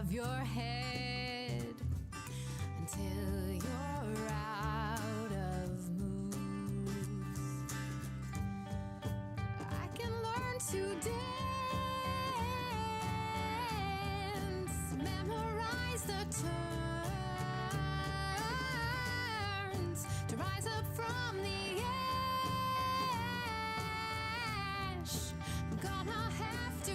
of your head until you're out of moves. I can learn to dance, memorize the turns, to rise up from the ash. I'm gonna have to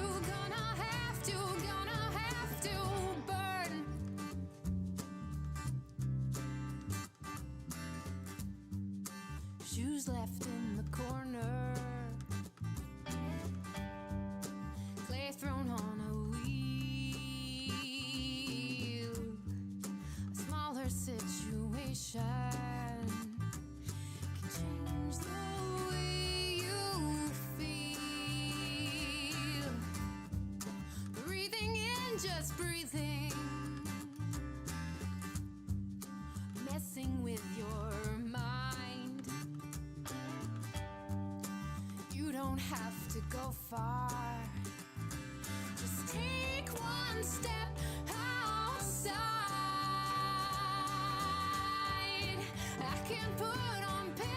burn. Shoes left in the corner, clay thrown on a wheel, a smaller situation can change the way you feel. Breathing in, just breathing, messing with your mind. You don't have to go far, just take one step outside. I can put on pants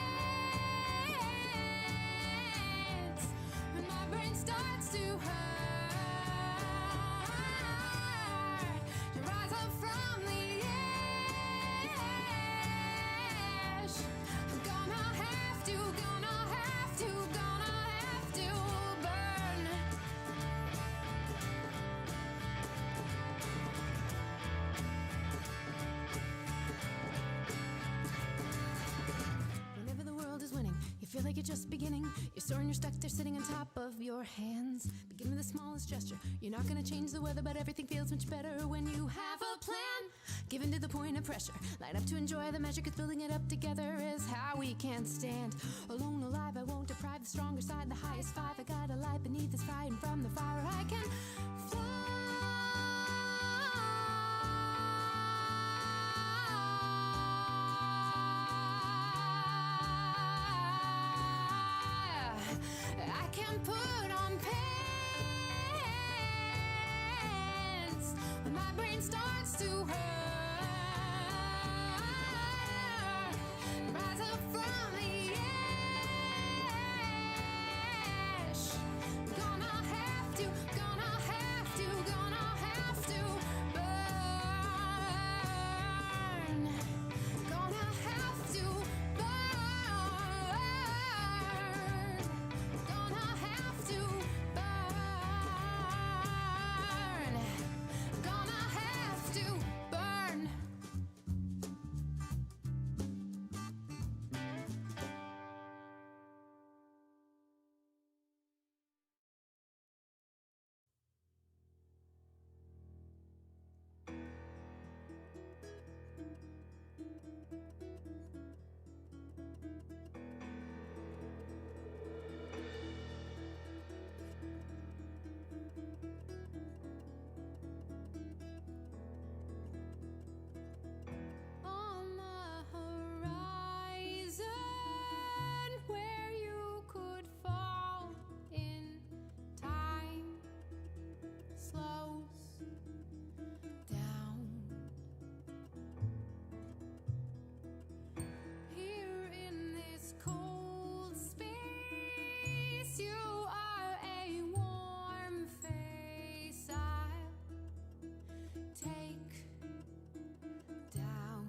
when my brain starts to hurt. You rise up from the ash. I'm gonna have to burn. Whenever the world is winning, you feel like you're just beginning. You're sore and you're stuck there sitting on top of your hands. Begin with the smallest gesture. You're not gonna change the weather, but everything feels much better when you have a plan. Given to the point of pressure, line up to enjoy the measure, 'cause building it up together is how we can stand. Alone, alive, I won't deprive the stronger side, the highest five. I got a light beneath this fire, and from the fire I can fly. I can put on pants when my brain starts to hurt. Rise up from the ash. Gonna have to burn. Gonna have to burn. Gonna have to burn. Gonna have to burn. On the horizon, where you could fall in time, slows down. Here in this cold space, you are a warm face I'll take down.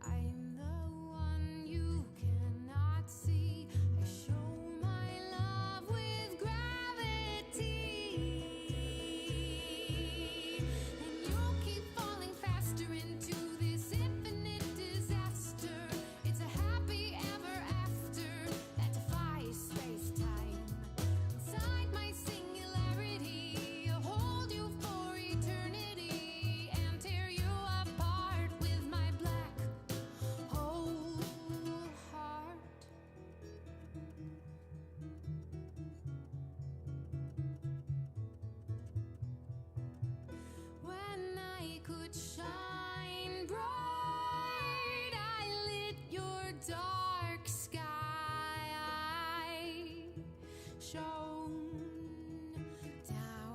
I'm the one you cannot see. I show my love with gravity, and you'll keep falling faster into this infinite disaster. It's a happy ever after that defies space-time. Inside my singularity, I'll hold you for eternity and tear you apart with my black whole heart. When I could shine bright, I lit your dark sky. I shone down.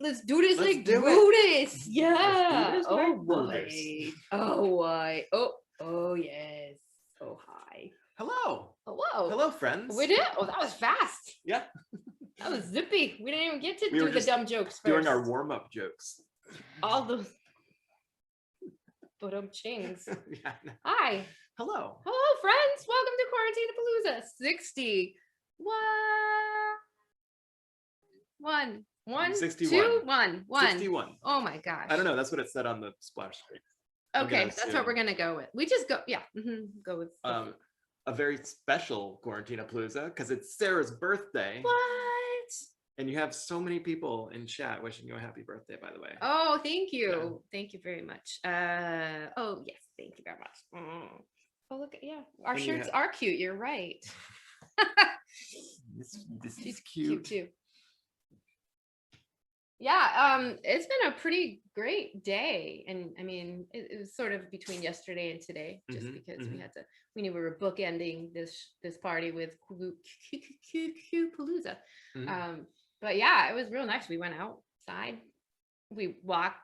Let's do this. Let's like do Brutus. Yeah. this Oh like boy. Brutus. Oh boy. Oh yes. Oh hi. Hello. Hello. Hello, friends. We did. Oh, that was fast. Yeah. That was zippy. We didn't even get to We were do the just dumb jokes first. Doing our warm-up jokes. All those. Chings. Yeah. Hi. Hello. Hello, friends. Welcome to Quarantinapalooza 60. One. 61. 61. Oh my gosh. I don't know. That's what it said on the splash screen. Okay, that's what we're gonna go with. We just go, yeah. Go with a very special Quarantinapalooza because it's Sarah's birthday. What? And you have so many people in chat wishing you a happy birthday, by the way. Oh, thank you. Yeah. Thank you very much. Oh yes, thank you very much. Oh look, yeah, our and shirts are cute. You're right. this is cute too. Yeah, it's been a pretty great day, and I mean, it was sort of between yesterday and today, just because we knew we were bookending this party with Palooza. But yeah, it was real nice. We went outside, we walked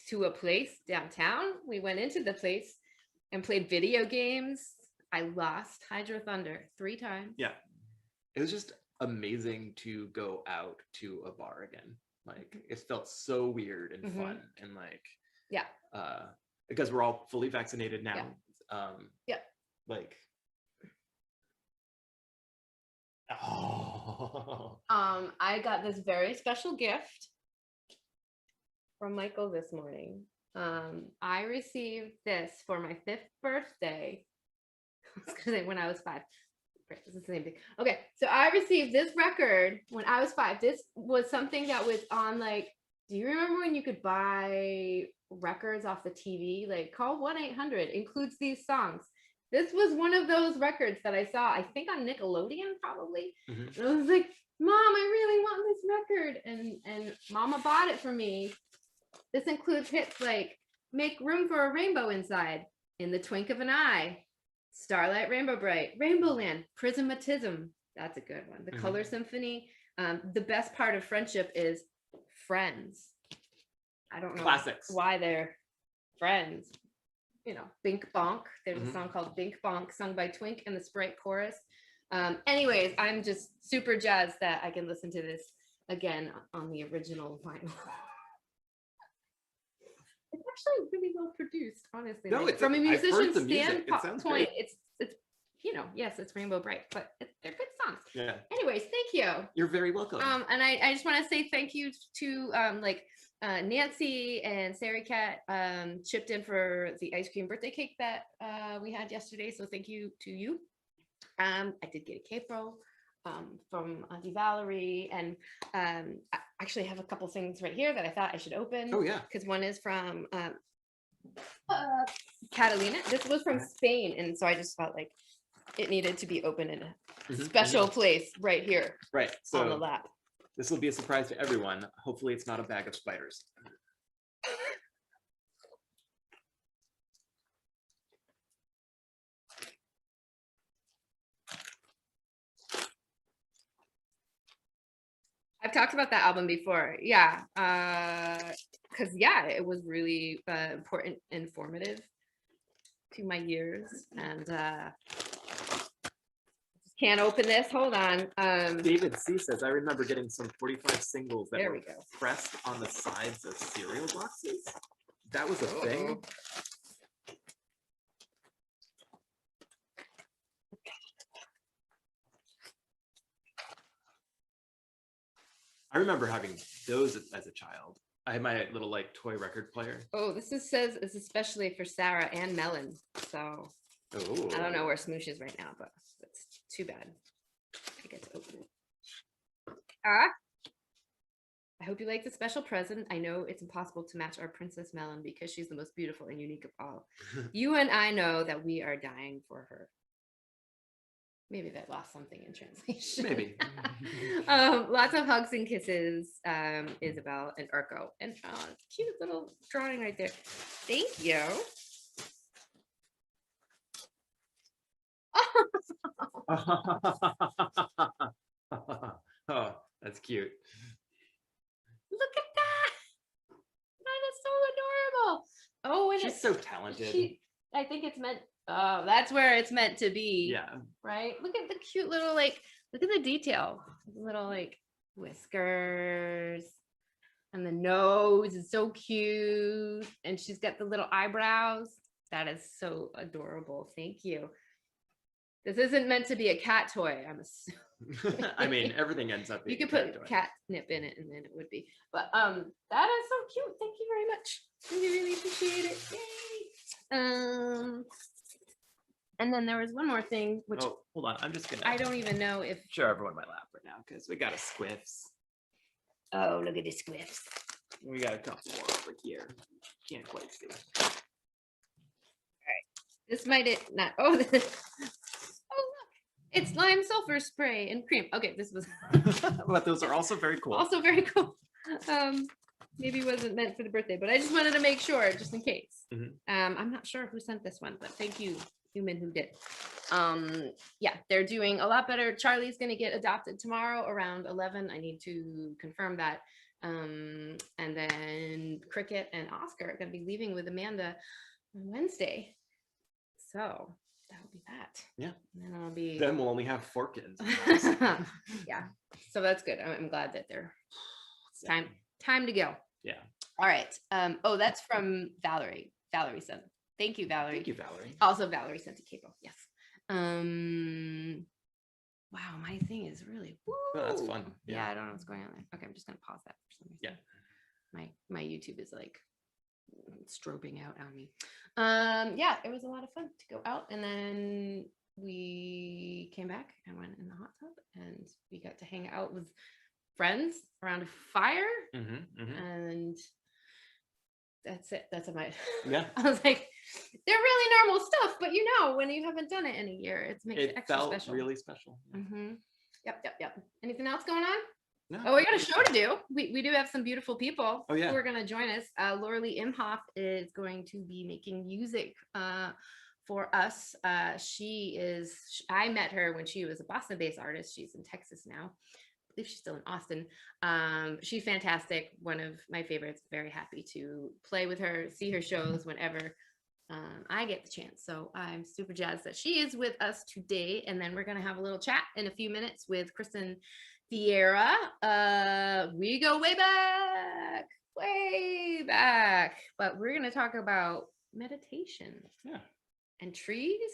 to a place downtown. We went into the place and played video games. I lost Hydro Thunder 3 times. Yeah, it was just amazing to go out to a bar again. Like it felt so weird and fun and like because we're all fully vaccinated now. Like I got this very special gift from Michael this morning. I received this for my 5th birthday. I was gonna say when I was 5. This is the same thing. Okay, so I received this record when I was 5. This was something that was on, like, do you remember when you could buy records off the TV? Like, call 1-800, includes these songs. This was one of those records that I saw, I think on Nickelodeon probably. And I was like, Mom, I really want this record. And Mama bought it for me. This includes hits like Make Room for a Rainbow Inside, In the Twink of an Eye, Starlight Rainbow Bright, Rainbow Land, Prismatism. That's a good one. The Color Symphony. The best part of friendship is Friends. I don't know why they're friends. You know, Bink Bonk. There's a song called Bink Bonk sung by Twink and the Sprite Chorus. Anyways, I'm just super jazzed that I can listen to this again on the original vinyl. It's actually really well produced, honestly. No, like, from a musician's standpoint, it's you know, yes, it's Rainbow Bright, but they're good songs. Yeah. Anyways, thank you. You're very welcome. And I just want to say thank you to Nancy and Sarah Cat chipped in for the ice cream birthday cake that we had yesterday. So thank you to you. I did get a Capro from Auntie Valerie, and I actually have a couple things right here that I thought I should open. Oh yeah, because one is from Catalina. This was from Spain, and so I just felt like it needed to be open in a special place right here, right, so on the lap. This will be a surprise to everyone. Hopefully it's not a bag of spiders. I've talked about that album before. Yeah. Because, yeah, it was really important, informative to my years. And can't open this. Hold on. David C says, I remember getting some 45 singles that were go. pressed on the sides of cereal boxes. That was a thing. I remember having those as a child. I had my little like toy record player. Oh, this says it's especially for Sarah and Melon. So I don't know where Smoosh is right now, but it's too bad. I get to open it. I hope you like the special present. I know it's impossible to match our Princess Melon because she's the most beautiful and unique of all. You and I know that we are dying for her. Maybe that lost something in translation. Maybe. Lots of hugs and kisses, Isabel and Urko. And cute little drawing right there. Thank you. Oh, that's cute. Look at She's so talented. I think it's meant. Oh, that's where it's meant to be. Yeah. Right. Look at the cute little like. Look at the detail. Little like whiskers, and the nose is so cute, and she's got the little eyebrows. That is so adorable. Thank you. This isn't meant to be a cat toy. I'm assuming. I mean, everything ends up being. You could put catnip in it, and then it would be. But that is so cute. Thank you very much. Really, really appreciate it. Yay. And then there was one more thing, which hold on, I'm just gonna. I don't even know if show everyone my lap right now because we got a squiffs. Oh, look at the squiffs. We got a couple more over here. Can't quite see. All right, this might not. Oh, oh look, it's lime sulfur spray and cream. Okay, this was. But those are also very cool. Also very cool. Maybe it wasn't meant for the birthday, but I just wanted to make sure, just in case. I'm not sure who sent this one, but thank you, human who did. Yeah, they're doing a lot better. Charlie's going to get adopted tomorrow around 11. I need to confirm that. And then Cricket and Oscar are going to be leaving with Amanda on Wednesday. So that'll be that. Yeah. And then I'll be. Then we'll only have 4 kids. Yeah. So that's good. I'm glad that they're. It's time to go. Yeah. All right. Oh, that's from Valerie. Valerie sent. Thank you, Valerie. Thank you, Valerie. Also, Valerie sent a cable. Yes. Wow, my thing is really. Woo. Oh, that's fun. Yeah, I don't know what's going on there. Okay, I'm just gonna pause that for some reason. Yeah. My YouTube is like strobing out on me. Yeah, it was a lot of fun to go out, and then we came back and went in the hot tub, and we got to hang out with friends around a fire, and that's it. That's my. Yeah. I was like, they're really normal stuff, but you know, when you haven't done it in a year, it makes it extra felt special. Really special. Yep. Anything else going on? No. Oh, we got a show to do. We do have some beautiful people who are going to join us. Laura Lee Imhoff is going to be making music for us. I met her when she was a Boston-based artist. She's in Texas now. I believe she's still in Austin. She's fantastic. One of my favorites. Very happy to play with her, see her shows whenever I get the chance. So I'm super jazzed that she is with us today. And then we're going to have a little chat in a few minutes with Kris and Vieira. We go way back. But we're going to talk about meditation. Yeah. And trees.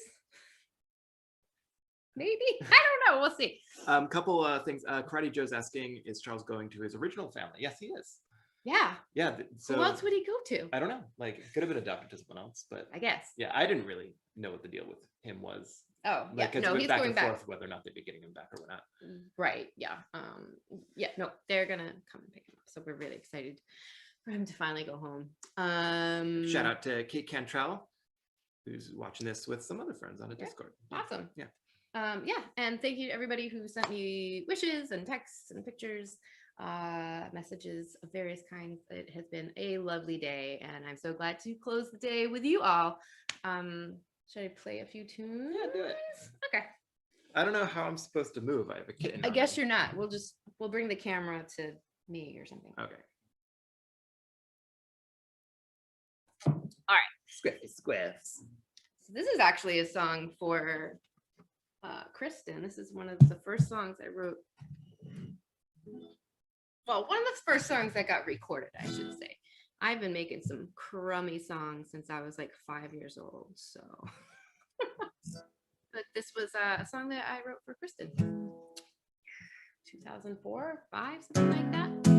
Maybe. I don't know. We'll see. Couple things. Karate Joe's asking, is Charles going to his original family? Yes, he is. Yeah. Yeah. So who else would he go to? I don't know. Like, it could have been adopted to someone else, but I guess. Yeah, I didn't really know what the deal with him was. Oh, like, yeah. No, he's going back. Forth whether or not they'd be getting him back or not. Right. Yeah. Yeah. No, they're gonna come and pick him up. So we're really excited for him to finally go home. Shout out to Kate Cantrell, who's watching this with some other friends on a Discord. Awesome. Yeah. Yeah, and thank you to everybody who sent me wishes and texts and pictures, messages of various kinds. It has been a lovely day, and I'm so glad to close the day with you all. Should I play a few tunes? Yeah, do it. Okay. I don't know how I'm supposed to move. I have a kitten. I guess you're not. We'll bring the camera to me or something. Okay. All right. Squiffs. So this is actually a song for Kristen. This is one of the first songs I wrote. Well, one of the first songs that got recorded, I should say. I've been making some crummy songs since I was like 5 years old. So, but this was a song that I wrote for Kristen. 2004, 5, something like that. It's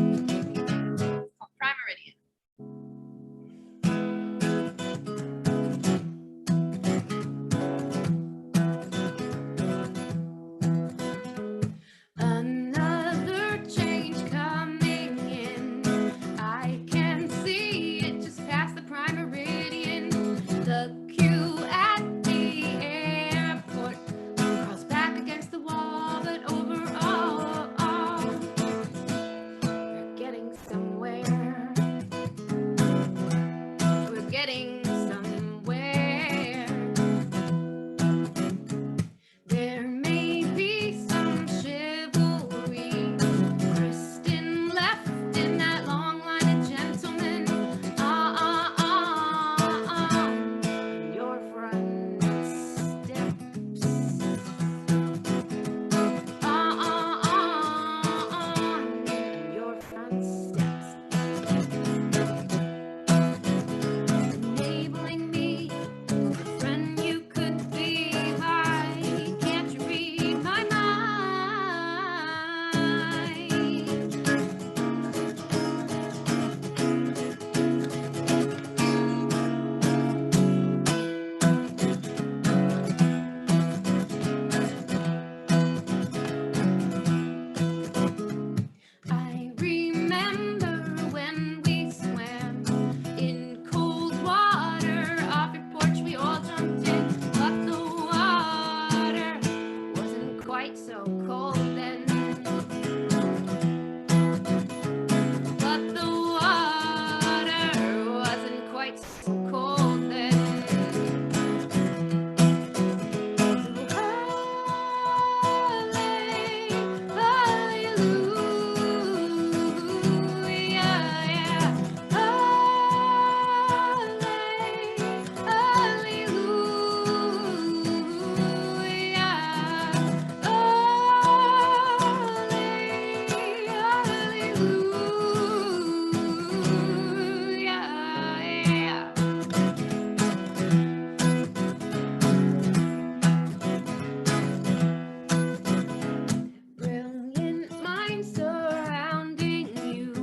called Prime Meridian. so cold then. Brilliant minds surrounding you.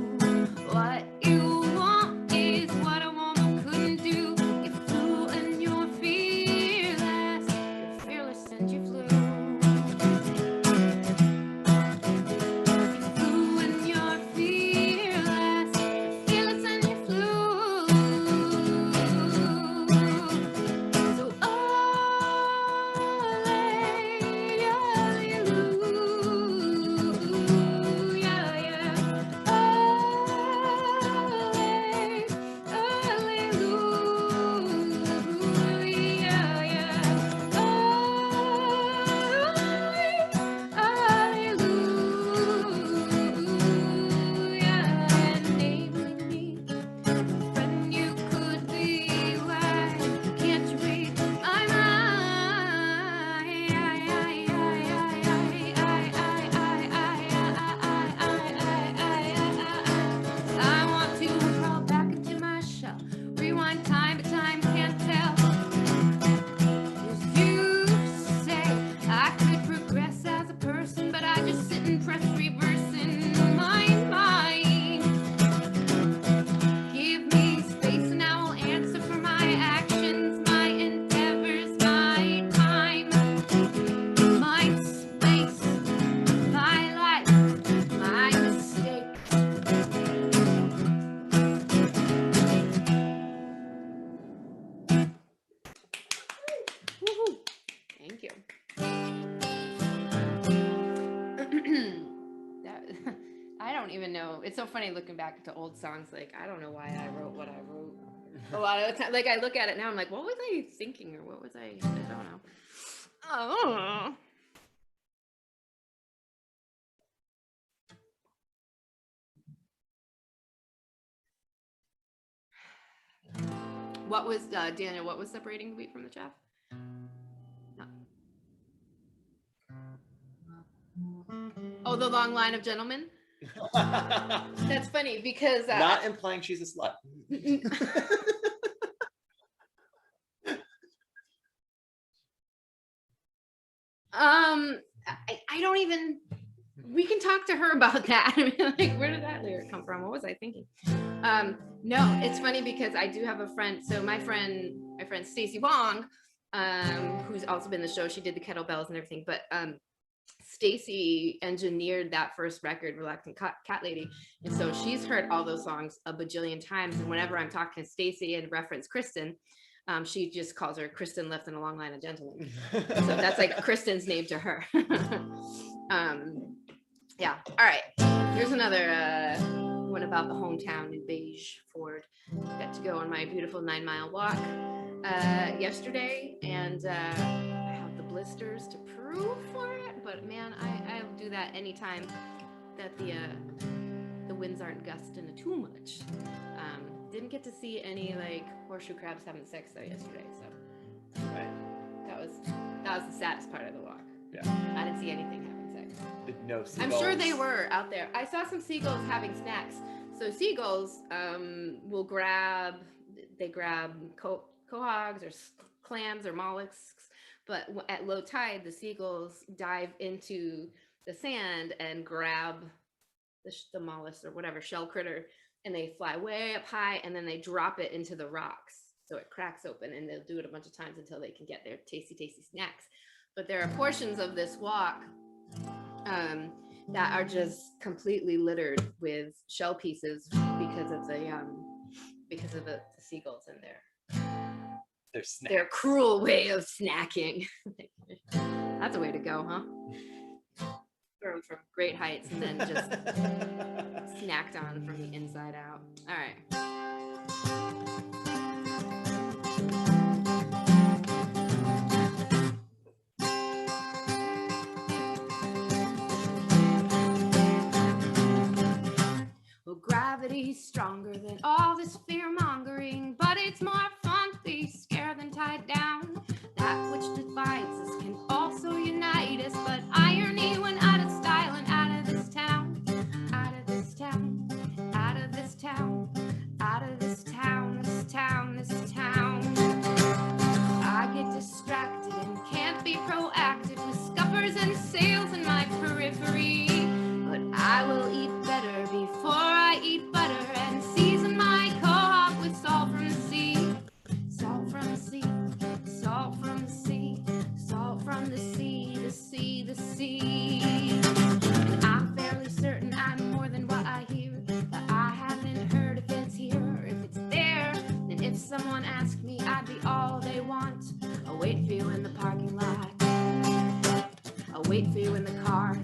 What you want is what a woman couldn't do. You flew and you're fearless. You're fearless and you flew. You flew and you're fearless. You're fearless and you flew. So enabling me. Friend, you could be why can't you read my mind? I want to crawl back into my shell, rewind time, but time can't tell. 'Cause you say I could progress as a person, but I just sit and press reverse in my mind. Give me space and I will answer for my actions, my endeavors, my time, my space, my life, my mistakes. Woohoo. Thank you. That, I don't even know. It's so funny looking back to old songs. Like, I don't know why I wrote what I wrote. A lot of the time, like I look at it now, I'm like, what was I thinking, or what was I don't know. Oh. What was Daniel? What was separating the wheat from the chaff? No. Oh, the long line of gentlemen. That's funny because Not implying she's a slut. I don't even. We can talk to her about that. I mean, like, where did that lyric come from? What was I thinking? No, it's funny because I do have a friend. So my friend Stacey Wong, who's also been in the show. She did the kettlebells and everything, but Stacey engineered that first record, Reluctant Cat Lady, and so she's heard all those songs a bajillion times. And whenever I'm talking to Stacey and reference Kristen, she just calls her Kristen left in a long line of gentlemen. So that's like Kristen's name to her. Yeah. All right. Here's another one about the hometown in Beige Ford. Got to go on my beautiful 9-mile walk yesterday, and I have the blisters to prove for it. But man, I'll do that anytime that the winds aren't gusting too much. Didn't get to see any like horseshoe crabs having sex though yesterday, so Right. that was the saddest part of the walk. Yeah. I didn't see anything having sex. No seagulls. I'm sure they were out there. I saw some seagulls having snacks. So seagulls will grab quahogs or clams or mollusks, but at low tide, the seagulls dive into the sand and grab the mollusk or whatever shell critter, and they fly way up high, and then they drop it into the rocks. So it cracks open, and they'll do it a bunch of times until they can get their tasty snacks. But there are portions of this walk that are just completely littered with shell pieces because of the seagulls in there. Their cruel way of snacking. That's a way to go, huh? Thrown from great heights and then just snacked on from the inside out. All right. stronger than all this fear-mongering, but it's more fun to be scared than tied down. That which divides us can also unite us, but irony went out of style and out of this town, out of this town, out of this town, out of this town, this town, this town. I get distracted and can't be proactive with scuppers and sails in my periphery, but I will eat better before I eat butter and season my cohort with salt from the sea, salt from the sea, salt from the sea, salt from the sea, the sea, the sea. And I'm fairly certain I'm more than what I hear, but I haven't heard if it's here or if it's there. And if someone asked me, I'd be all they want. I'll wait for you in the parking lot, I'll wait for you in the car.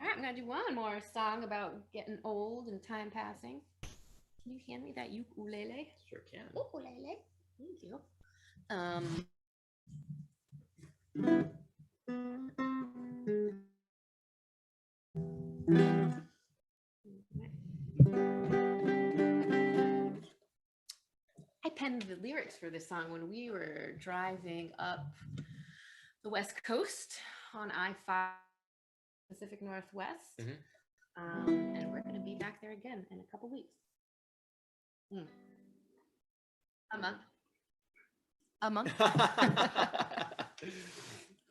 I'm gonna do one more song about getting old and time passing. Can you hand me that ukulele? Sure can. Ukulele. Thank you. I penned the lyrics for this song when we were driving up the West Coast on I-5 Pacific Northwest. Mm-hmm. And we're going to be back there again in a couple weeks. A month.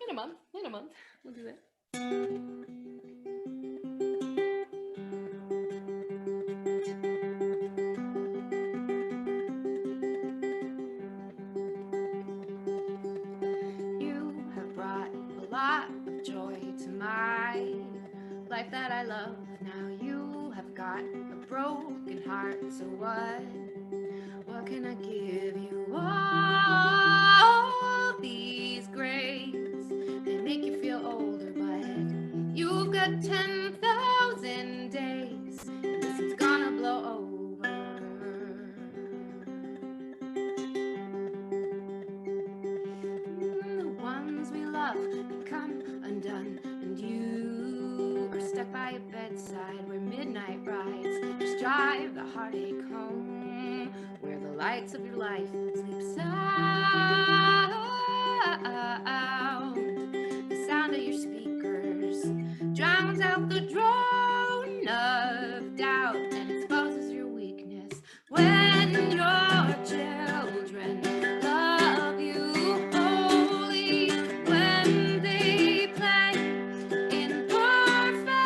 In a month. We'll do that. You have brought a lot of joy to my life that I love. Now you have got a broken heart, so what can I give you? All these grades, they make you feel older, but you've got 10,000 days, and this is gonna blow over. The ones we love become undone, and you are stuck by a bedside where midnight rides just drive the heartache home, where the lights of your life sleep sound. The sound of your speakers drowns out the drone of doubt and exposes your weakness when your children love you wholly, when they play in perfect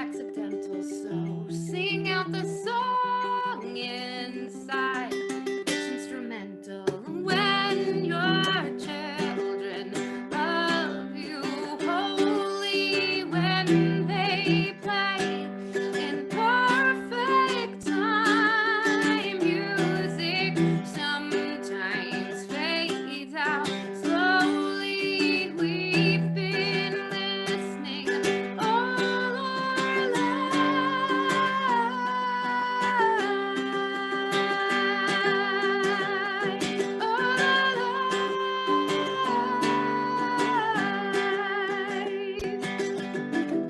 accidental, so sing out the song inside. It's instrumental when your children love you wholly, when they play in perfect time. Music sometimes fades out slowly. We've been listening all our lives.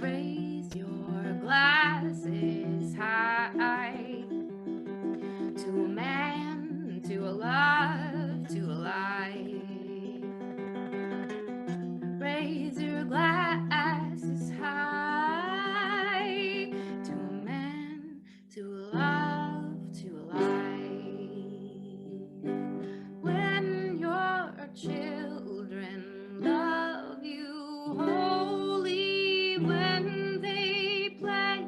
Raise your glasses high to a man, to a love, to a life. Raise your glasses high to a man, to a love, to a life. When your children love you wholly, when they play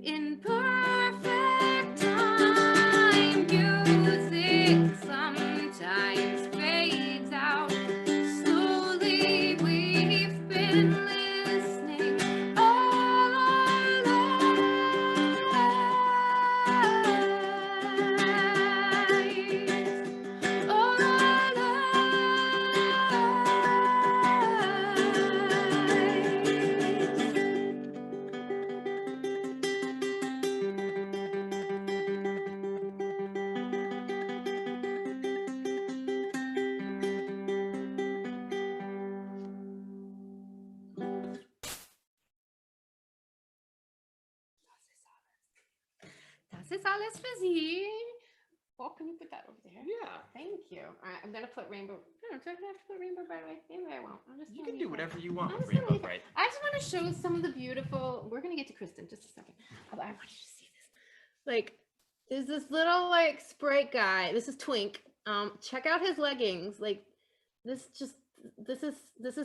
in perfect time. Music sometimes fades out slowly. We've been listening all our lives. All our lives. Das ist alles für Sie. Oh, can you put that over there? Yeah. Thank you. All right, I'm gonna put rainbow. I don't know, do I have to put rainbow bright away? Maybe I won't. I'm just You gonna can leave do it. whatever you want I'm with just gonna Rainbow leave it. Bright. I just want to show some of the beautiful. We're gonna get to Kristen in just a second. But I want you to see this. Like, there's this little like Sprite guy. This is Twink. Check out his leggings. Like, this is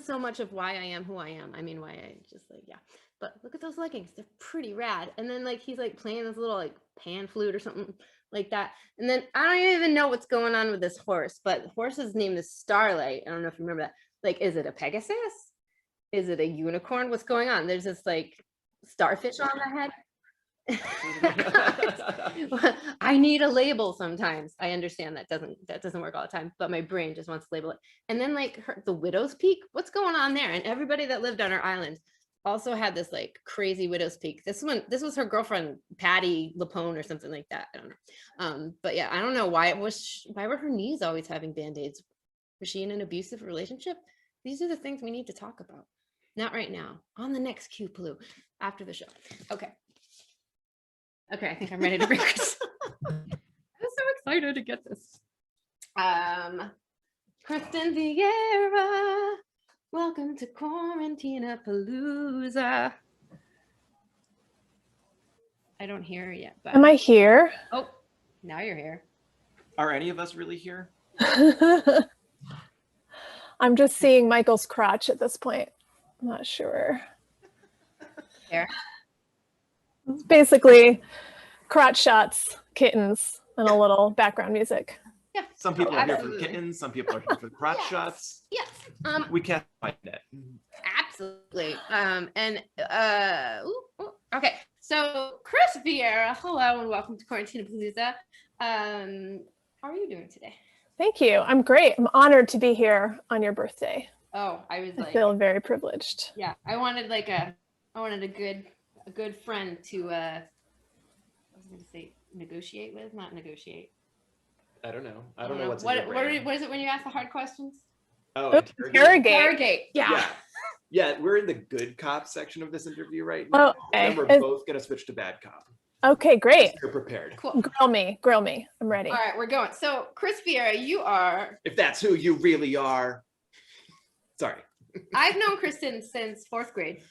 so much of why I am who I am. I mean, why I just like, yeah. But look at those leggings. They're pretty rad. And then like he's like playing this little like pan flute or something like that. And then I don't even know what's going on with this horse, but the horse's name is Starlight. I don't know if you remember that. Like, is it a Pegasus? Is it a unicorn? What's going on? There's this like starfish on the head. I need a label sometimes. I understand that doesn't work all the time, but my brain just wants to label it. And then like the widow's peak, what's going on there? And everybody that lived on our island also had this like crazy widow's peak. This was her girlfriend Patty Lapone or something like that. I don't know. But yeah, I don't know why were her knees always having band-aids? Was she in an abusive relationship? These are the things we need to talk about. Not right now. On the next Q Paloo after the show. Okay, I think I'm ready to bring Kris. I'm so excited to get this. Kristen Vieira, welcome to Quarantinapalooza. I don't hear her yet, but am I here? Oh, now you're here. Are any of us really here? I'm just seeing Michael's crotch at this point. I'm not sure. There. It's basically crotch shots, kittens, and a little background music. Yeah. Some people are here for absolutely. kittens. Some people are here for the crotch Yes. shots. Yes. We can't find it. Absolutely. Okay. So Kris Vieira, hello and welcome to Quarantinapalooza. How are you doing today? Thank you. I'm great. I'm honored to be here on your birthday. Oh, I was I like, feel very privileged. yeah, I wanted a good friend to I was gonna say negotiate with, not negotiate. I don't know. I don't know what's in what your brain. is it when you ask the hard questions? Oh, Interrogate. Yeah. Yeah, we're in the good cop section of this interview right now. Oh, okay. And we're both gonna switch to bad cop. Okay, great. You're prepared. Cool. Grill me. I'm ready. All right, we're going. So Kris Vieira, you are. If that's who you really are. Sorry. I've known Kristen since 4th grade.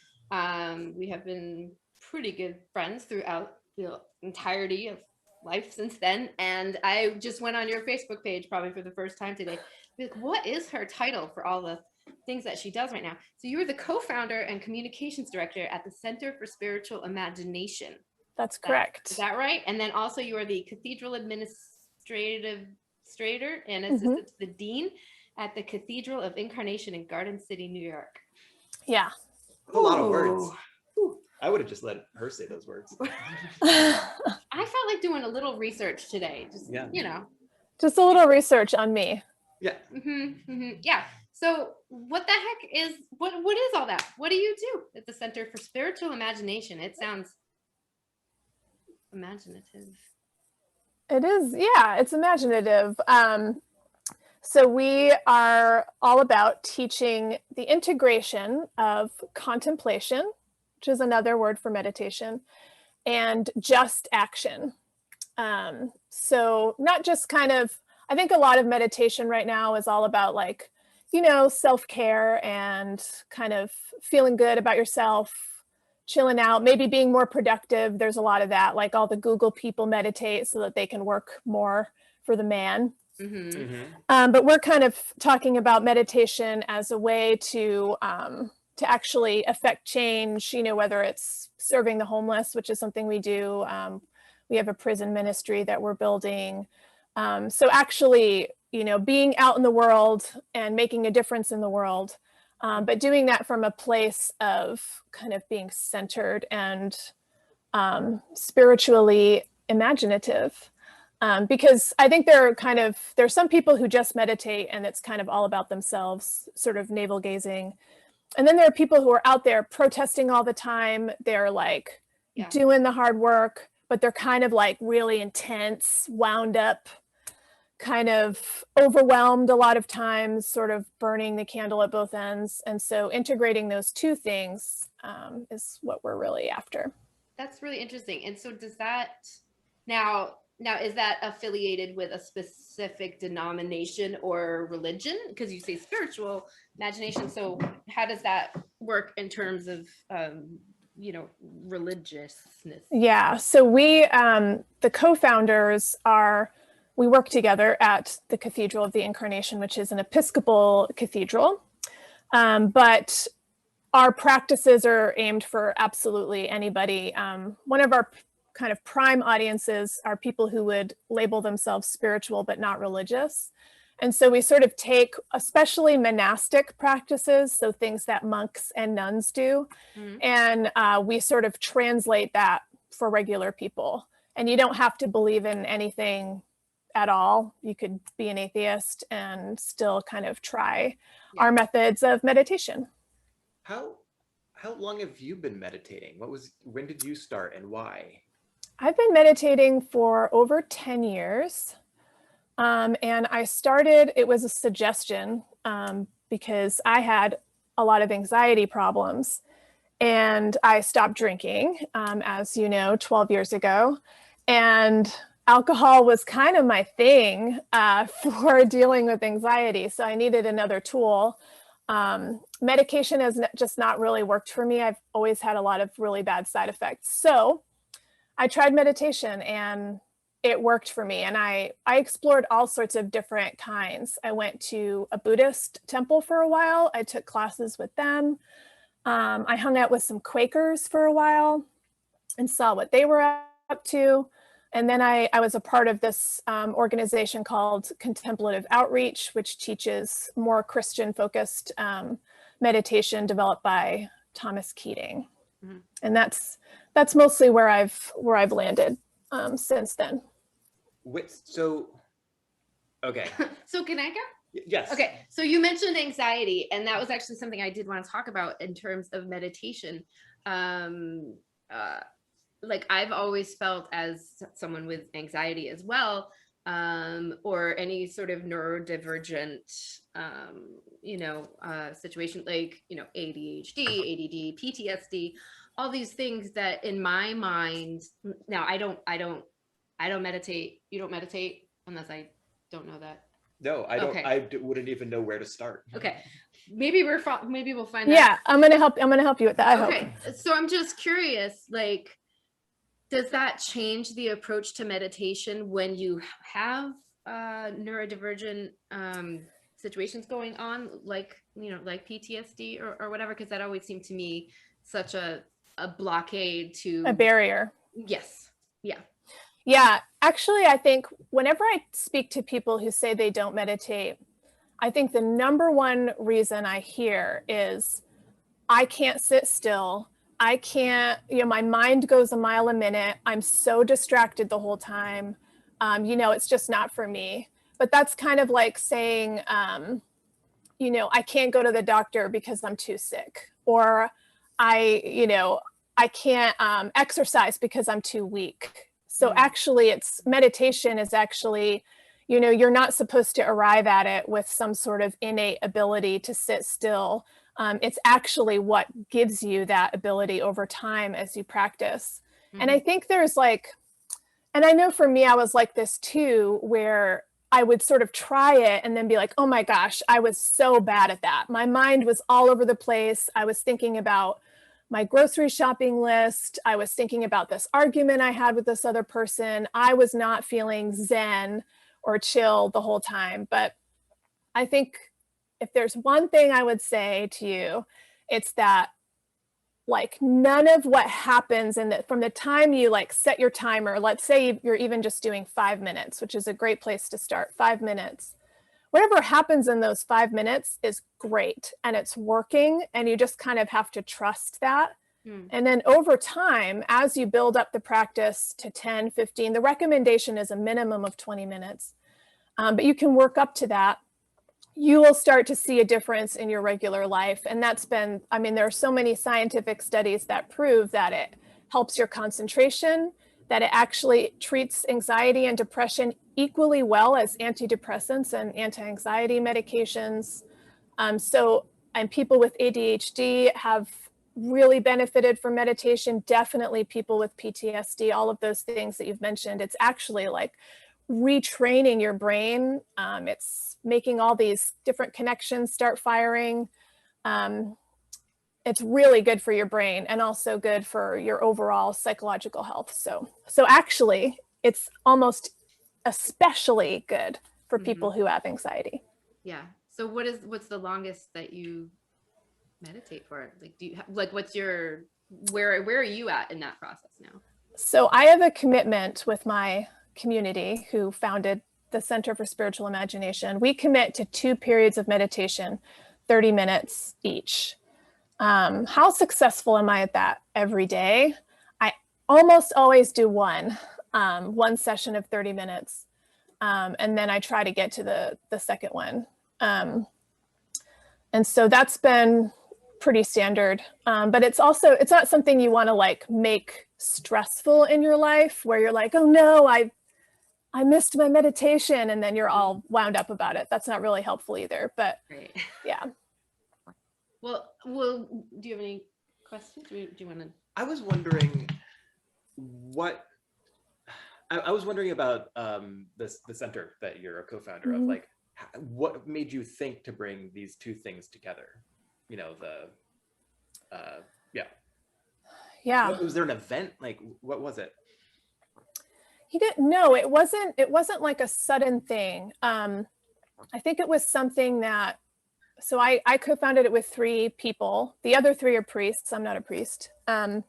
We have been pretty good friends throughout the entirety of life since then. And I just went on your Facebook page probably for the first time today. Like, what is her title for all the things that she does right now. So you are the co-founder and communications director at the Center for Spiritual Imagination. That's correct. Is that right? And then also you are the cathedral administrator and assistant to the dean at the Cathedral of Incarnation in Garden City, New York. Yeah. A lot of words. I would have just let her say those words. I felt like doing a little research today. Just, Just a little research on me. Yeah. Yeah. So what the heck is, what is all that? What do you do at the Center for Spiritual Imagination? It sounds imaginative. It is, yeah, it's imaginative. So we are all about teaching the integration of contemplation, which is another word for meditation, and just action. So not just kind of, I think a lot of meditation right now is all about like, self-care and kind of feeling good about yourself, chilling out, maybe being more productive. There's a lot of that, like all the Google people meditate so that they can work more for the man. But we're kind of talking about meditation as a way to actually affect change, whether it's serving the homeless, which is something we do. We have a prison ministry that we're building. So actually, being out in the world and making a difference in the world, but doing that from a place of kind of being centered and spiritually imaginative. Because I think there's some people who just meditate and it's kind of all about themselves, sort of navel gazing. And then there are people who are out there protesting all the time. They're like doing the hard work, but they're kind of like really intense, wound up, kind of overwhelmed a lot of times, sort of burning the candle at both ends. And so integrating those two things is what we're really after. That's really interesting. And so does that, now is that affiliated with a specific denomination or religion? Because you say spiritual imagination. So how does that work in terms of, religiousness? Yeah. So we, the co-founders we work together at the Cathedral of the Incarnation, which is an Episcopal cathedral. But our practices are aimed for absolutely anybody. One of our kind of prime audiences are people who would label themselves spiritual but not religious. And so we sort of take especially monastic practices, so things that monks and nuns do, and we sort of translate that for regular people. And you don't have to believe in anything at all. You could be an atheist and still kind of try our methods of meditation. How long have you been meditating? When did you start and why? I've been meditating for over 10 years. And I started, it was a suggestion because I had a lot of anxiety problems and I stopped drinking, as you know, 12 years ago. And alcohol was kind of my thing for dealing with anxiety. So I needed another tool. Medication has just not really worked for me. I've always had a lot of really bad side effects. So I tried meditation and it worked for me. And I explored all sorts of different kinds. I went to a Buddhist temple for a while. I took classes with them. I hung out with some Quakers for a while and saw what they were up to. And then I was a part of this organization called Contemplative Outreach, which teaches more Christian-focused meditation developed by Thomas Keating. And that's mostly where I've landed since then. Okay. So can I go? Yes. Okay. So you mentioned anxiety, and that was actually something I did want to talk about in terms of meditation. Like I've always felt as someone with anxiety as well, or any sort of neurodivergent, situation like, ADHD, ADD, PTSD, all these things that in my mind, now I don't meditate. You don't meditate unless I don't know that. No, I don't. Okay. I wouldn't even know where to start. Okay. Maybe we'll find that. Yeah, I'm gonna help you with that. I hope. So I'm just curious, like, does that change the approach to meditation when you have neurodivergent situations going on, like, like PTSD or whatever, because that always seemed to me such a blockade to a barrier. Yes. Yeah. Yeah. Actually, I think whenever I speak to people who say they don't meditate, I think the number one reason I hear is, I can't sit still. I can't, my mind goes a mile a minute. I'm so distracted the whole time. It's just not for me. But that's kind of like saying, I can't go to the doctor because I'm too sick, or I can't exercise because I'm too weak. So actually meditation is actually, you're not supposed to arrive at it with some sort of innate ability to sit still. It's actually what gives you that ability over time as you practice. And I think there's and I know for me, I was like this too, where I would sort of try it and then be like, oh my gosh, I was so bad at that. My mind was all over the place. I was thinking about my grocery shopping list. I was thinking about this argument I had with this other person. I was not feeling zen or chill the whole time. But I think if there's one thing I would say to you, it's that none of what happens from the time you set your timer, let's say you're even just doing 5 minutes, which is a great place to start, 5 minutes. Whatever happens in those 5 minutes is great and it's working, and you just kind of have to trust that. And then over time, as you build up the practice to 10, 15, the recommendation is a minimum of 20 minutes, but you can work up to that. You will start to see a difference in your regular life. And that's been, there are so many scientific studies that prove that it helps your concentration, that it actually treats anxiety and depression equally well as antidepressants and anti-anxiety medications. And people with ADHD have really benefited from meditation, definitely people with PTSD, all of those things that you've mentioned. It's actually retraining your brain. It's making all these different connections start firing. It's really good for your brain and also good for your overall psychological health. So actually, it's almost especially good for people who have anxiety. Yeah. So what's the longest that you meditate for? Do you what's your, where are you at in that process now? So I have a commitment with my community who founded the Center for Spiritual Imagination. We commit to 2 periods of meditation, 30 minutes each. How successful am I at that every day? I almost always do one session of 30 minutes. And then I try to get to the second one. And so that's been pretty standard. But it's not something you want to make stressful in your life, where you're like, oh no, I missed my meditation, and then you're all wound up about it. That's not really helpful either, but right. Yeah. Well, do you have any questions? Do you want to? I was wondering I was wondering about the center that you're a co-founder of. What made you think to bring these two things together? Yeah. Was there an event? What was it? No, it wasn't like a sudden thing. I think it was something that, so I co-founded it with 3 people. The other 3 are priests. I'm not a priest. And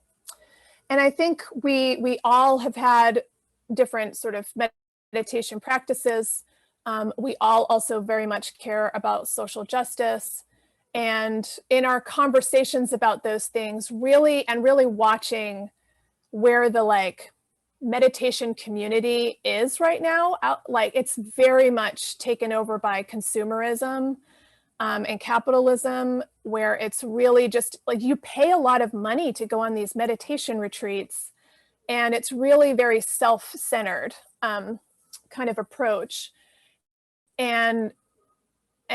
I think we all have had different sort of meditation practices. We all also very much care about social justice. And in our conversations about those things, really watching where the meditation community is right now, it's very much taken over by consumerism and capitalism, where it's really just you pay a lot of money to go on these meditation retreats, and it's really very self-centered kind of approach. And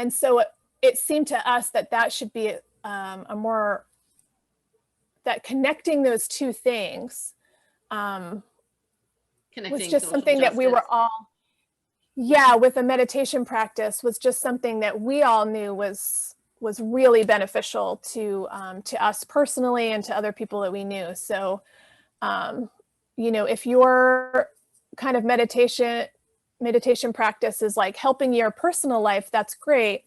so it seemed to us that should be that connecting those 2 things was just something that we were all, with a meditation practice, was just something that we all knew was really beneficial to us personally and to other people that we knew. So, if your kind of meditation practice is helping your personal life, that's great.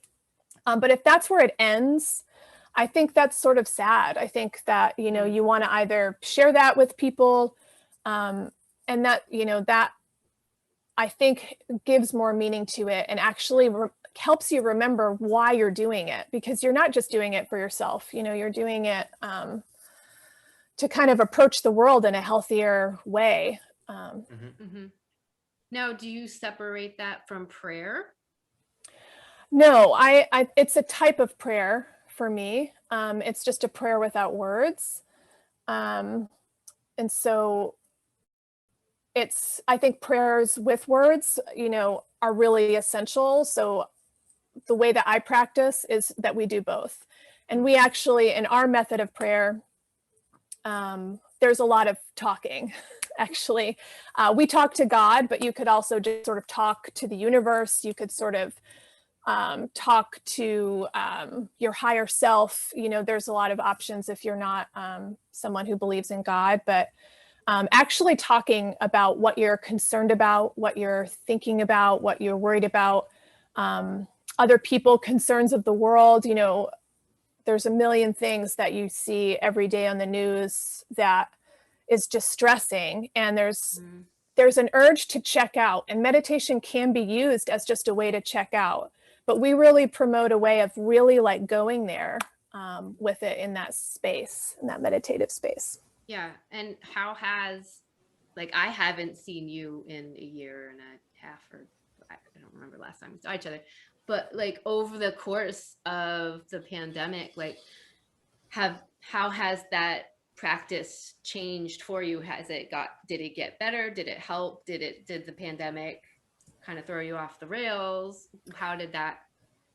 But if that's where it ends, I think that's sort of sad. I think that, you know, you want to either share that with people, and that, you know, that I think gives more meaning to it and actually helps you remember why you're doing it, because you're not just doing it for yourself, you know, you're doing it to kind of approach the world in a healthier way. Now, do you separate that from prayer? No, I it's a type of prayer for me. It's just a prayer without words. And so I think prayers with words, you know, are really essential. So the way that I practice is that we do both. And we actually, in our method of prayer, there's a lot of talking, actually. We talk to God, but you could also just sort of talk to the universe. You could sort of talk to your higher self. You know, there's a lot of options if you're not someone who believes in God, but actually talking about what you're concerned about, what you're thinking about, what you're worried about, other people, concerns of the world. You know, there's a million things that you see every day on the news that is distressing, and there's an urge to check out, and meditation can be used as just a way to check out. But we really promote a way of really like going there with it in that space, in that meditative space. Yeah. And how has, like, I haven't seen you in a year and a half, or I don't remember last time we saw each other, but like over the course of the pandemic, like how has that practice changed for you? Did it get better? Did it help? Did the pandemic kind of throw you off the rails? How did that?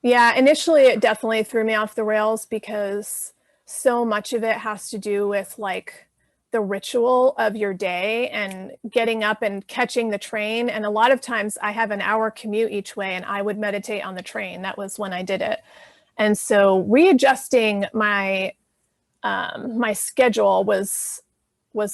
Yeah, initially it definitely threw me off the rails because so much of it has to do with like the ritual of your day and getting up and catching the train. And a lot of times I have an hour commute each way and I would meditate on the train. That was when I did it. And so readjusting my my schedule was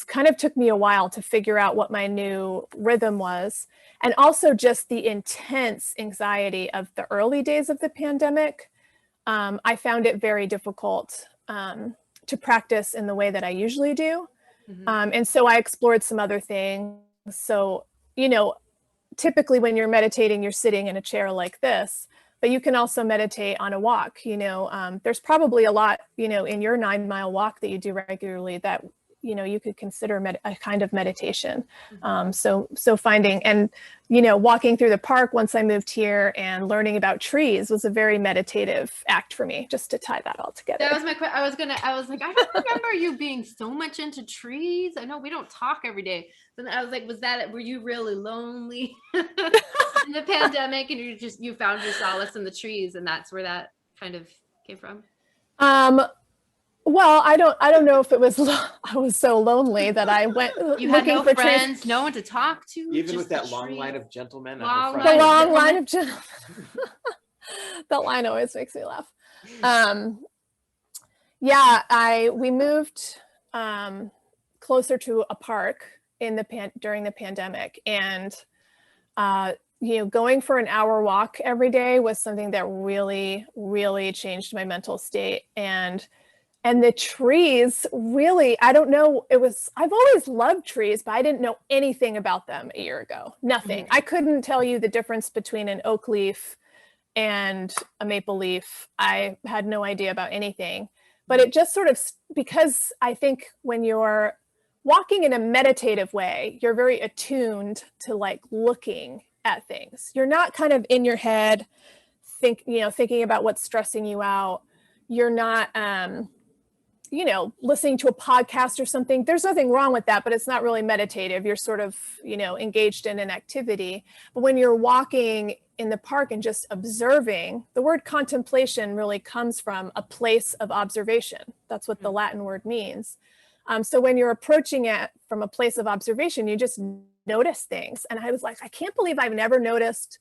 kind of took me a while to figure out what my new rhythm was. And also just the intense anxiety of the early days of the pandemic. I found it very difficult to practice in the way that I usually do. And so I explored some other things. So, you know, typically when you're meditating, you're sitting in a chair like this, but you can also meditate on a walk. You know, there's probably a lot, you know, in your 9-mile walk that you do regularly that, you know, you could consider a kind of meditation. So finding, and, you know, walking through the park once I moved here and learning about trees was a very meditative act for me, just to tie that all together. That was my question. I was like, I don't remember you being so much into trees. I know we don't talk every day. But I was like, were you really lonely in the pandemic and you found your solace in the trees, and that's where that kind of came from? Well, I don't know if it was, I was so lonely that I went you had looking no for friends, trees. no one to talk to. Even with that long line of gentlemen. The long line of gentlemen. That line always makes me laugh. Yeah, we moved closer to a park during the pandemic, and you know, going for an hour walk every day was something that really, really changed my mental state. And the trees really, I don't know, I've always loved trees, but I didn't know anything about them a year ago. Nothing. I couldn't tell you the difference between an oak leaf and a maple leaf. I had no idea about anything, but it just sort of, because I think when you're walking in a meditative way, you're very attuned to like looking at things. You're not kind of in your head, thinking about what's stressing you out. You're not, you know, listening to a podcast or something. There's nothing wrong with that, but it's not really meditative. You're sort of, you know, engaged in an activity. But when you're walking in the park and just observing, the word contemplation really comes from a place of observation. That's what the Latin word means. So when you're approaching it from a place of observation, you just notice things. And I was like, I can't believe I've never noticed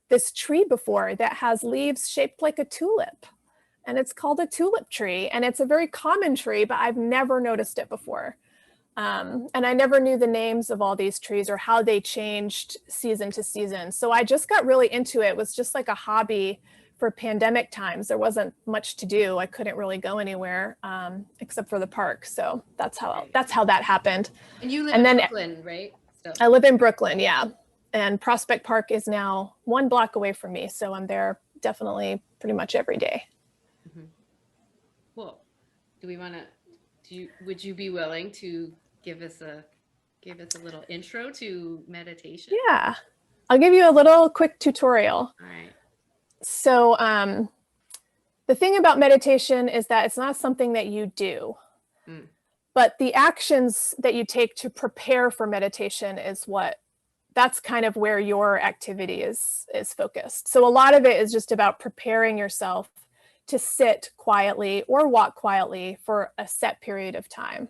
this tree before that has leaves shaped like a tulip. And it's called a tulip tree. And it's a very common tree, but I've never noticed it before. And I never knew the names of all these trees or how they changed season to season. So I just got really into it. It was just like a hobby for pandemic times, there wasn't much to do. I couldn't really go anywhere except for the park. So that's how that happened. And you live in Brooklyn, right? So. I live in Brooklyn, yeah. And Prospect Park is now 1 block away from me. So I'm there definitely pretty much every day. Mm-hmm. Well, do we want to, would you be willing to give us a little intro to meditation? Yeah, I'll give you a little quick tutorial. All right. So the thing about meditation is that it's not something that you do, but the actions that you take to prepare for meditation that's kind of where your activity is focused. So a lot of it is just about preparing yourself to sit quietly or walk quietly for a set period of time.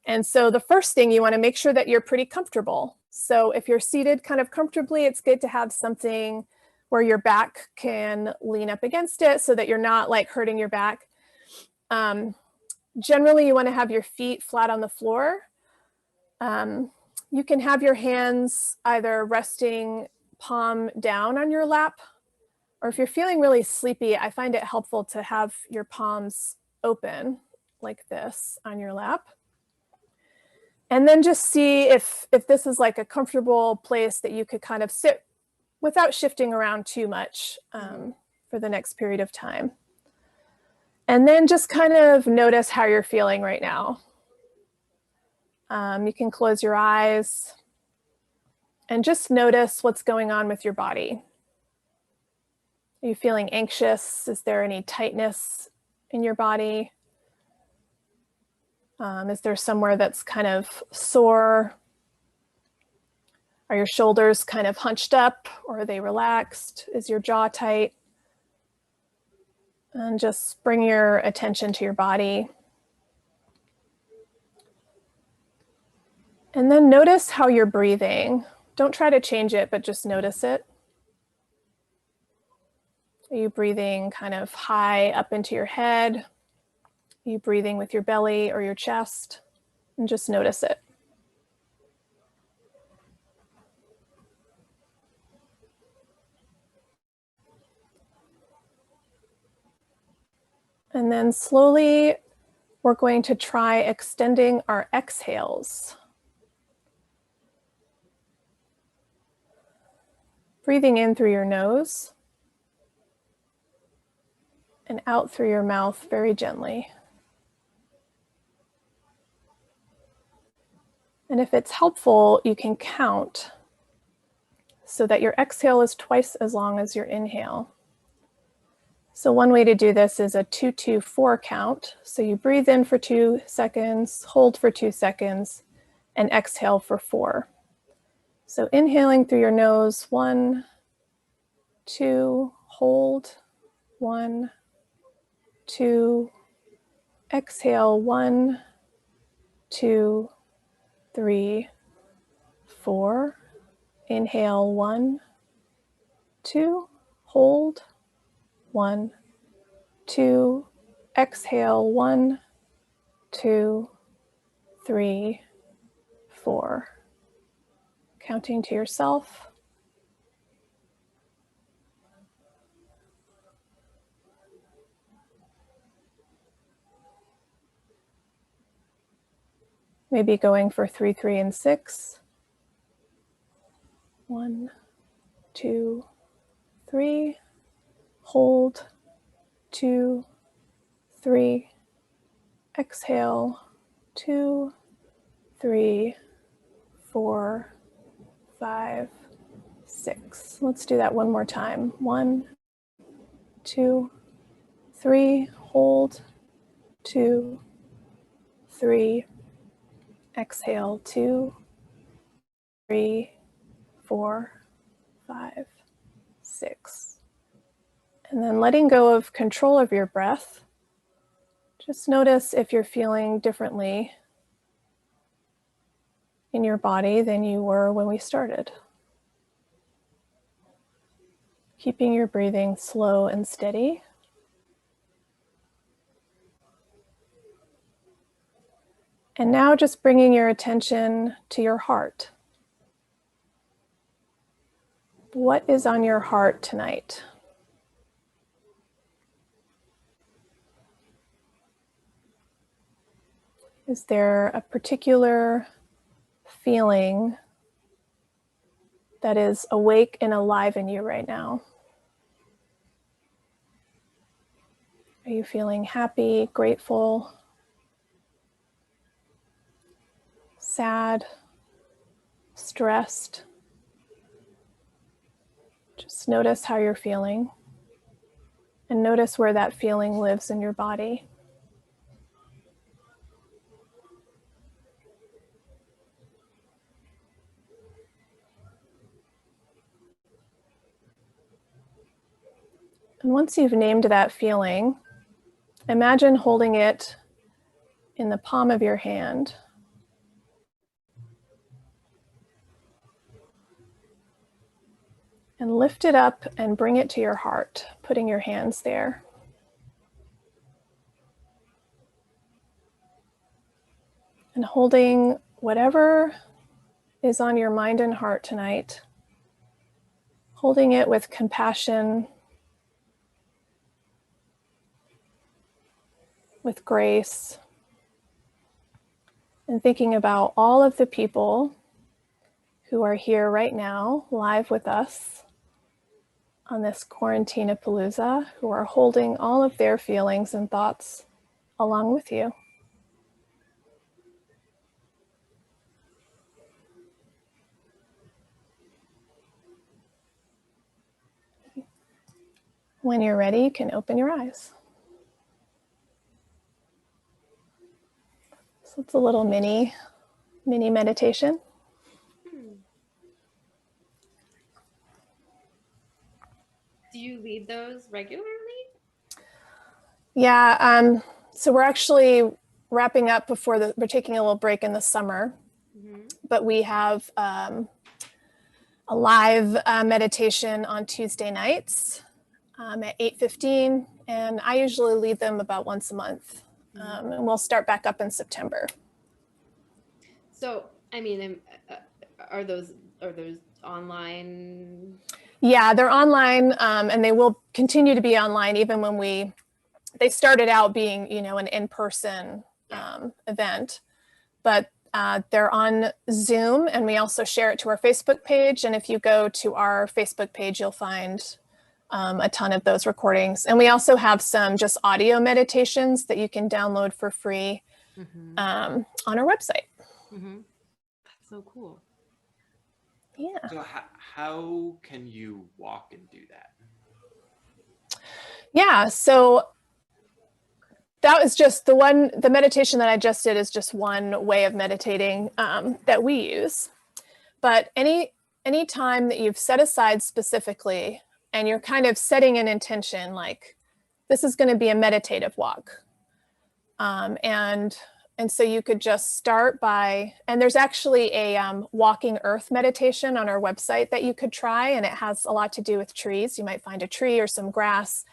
And so the first thing, you want to make sure that you're pretty comfortable. So if you're seated kind of comfortably, it's good to have something where your back can lean up against it so that you're not like hurting your back. Generally, you want to have your feet flat on the floor. You can have your hands either resting palm down on your lap, or if you're feeling really sleepy, I find it helpful to have your palms open like this on your lap. And then just see if this is like a comfortable place that you could kind of sit without shifting around too much for the next period of time. And then just kind of notice how you're feeling right now. You can close your eyes and just notice what's going on with your body. Are you feeling anxious? Is there any tightness in your body? Is there somewhere that's kind of sore? Are your shoulders kind of hunched up, or are they relaxed? Is your jaw tight? And just bring your attention to your body. And then notice how you're breathing. Don't try to change it, but just notice it. Are you breathing kind of high up into your head? Are you breathing with your belly or your chest? And just notice it. And then slowly, we're going to try extending our exhales. Breathing in through your nose and out through your mouth very gently. And if it's helpful, you can count so that your exhale is twice as long as your inhale. So one way to do this is a 2-2-4 count. So you breathe in for 2 seconds, hold for 2 seconds, and exhale for 4. So inhaling through your nose, 1, 2, hold, 1, 2, exhale, 1, 2, 3, 4. Inhale, 1, 2, hold, 1, 2, exhale, 1, 2, 3, 4. Counting to yourself. Maybe going for 3, 3, and 6. 1, 2, 3. Hold, 2, 3, exhale, 2, 3, 4, 5, 6. Let's do that one more time. 1, 2, 3, hold, 2, 3, exhale, 2, 3, 4, 5, 6. And then letting go of control of your breath. Just notice if you're feeling differently in your body than you were when we started. Keeping your breathing slow and steady. And now just bringing your attention to your heart. What is on your heart tonight? Is there a particular feeling that is awake and alive in you right now? Are you feeling happy, grateful, sad, stressed? Just notice how you're feeling and notice where that feeling lives in your body. And once you've named that feeling, imagine holding it in the palm of your hand. And lift it up and bring it to your heart, putting your hands there. And holding whatever is on your mind and heart tonight, holding it with compassion, with grace, and thinking about all of the people who are here right now, live with us on this Quarantinapalooza, who are holding all of their feelings and thoughts along with you. When you're ready, you can open your eyes. So it's a little mini meditation. Do you lead those regularly? Yeah, so we're actually wrapping up we're taking a little break in the summer, but we have a live meditation on Tuesday nights at 8:15, and I usually lead them about once a month, and we'll start back up in September. So, I mean, are those online? Yeah, they're online, and they will continue to be online even when they started out being, an in-person event, but they're on Zoom, and we also share it to our Facebook page. And if you go to our Facebook page, you'll find a ton of those recordings. And we also have some just audio meditations that you can download for free on our website. That's so cool. Yeah. So how can you walk and do that? Yeah, so that was just the meditation that I just did is just one way of meditating that we use. But any time that you've set aside specifically and you're kind of setting an intention, like this is going to be a meditative walk. And so you could just start by, and there's actually a walking earth meditation on our website that you could try, and it has a lot to do with trees. You might find a tree or some grass.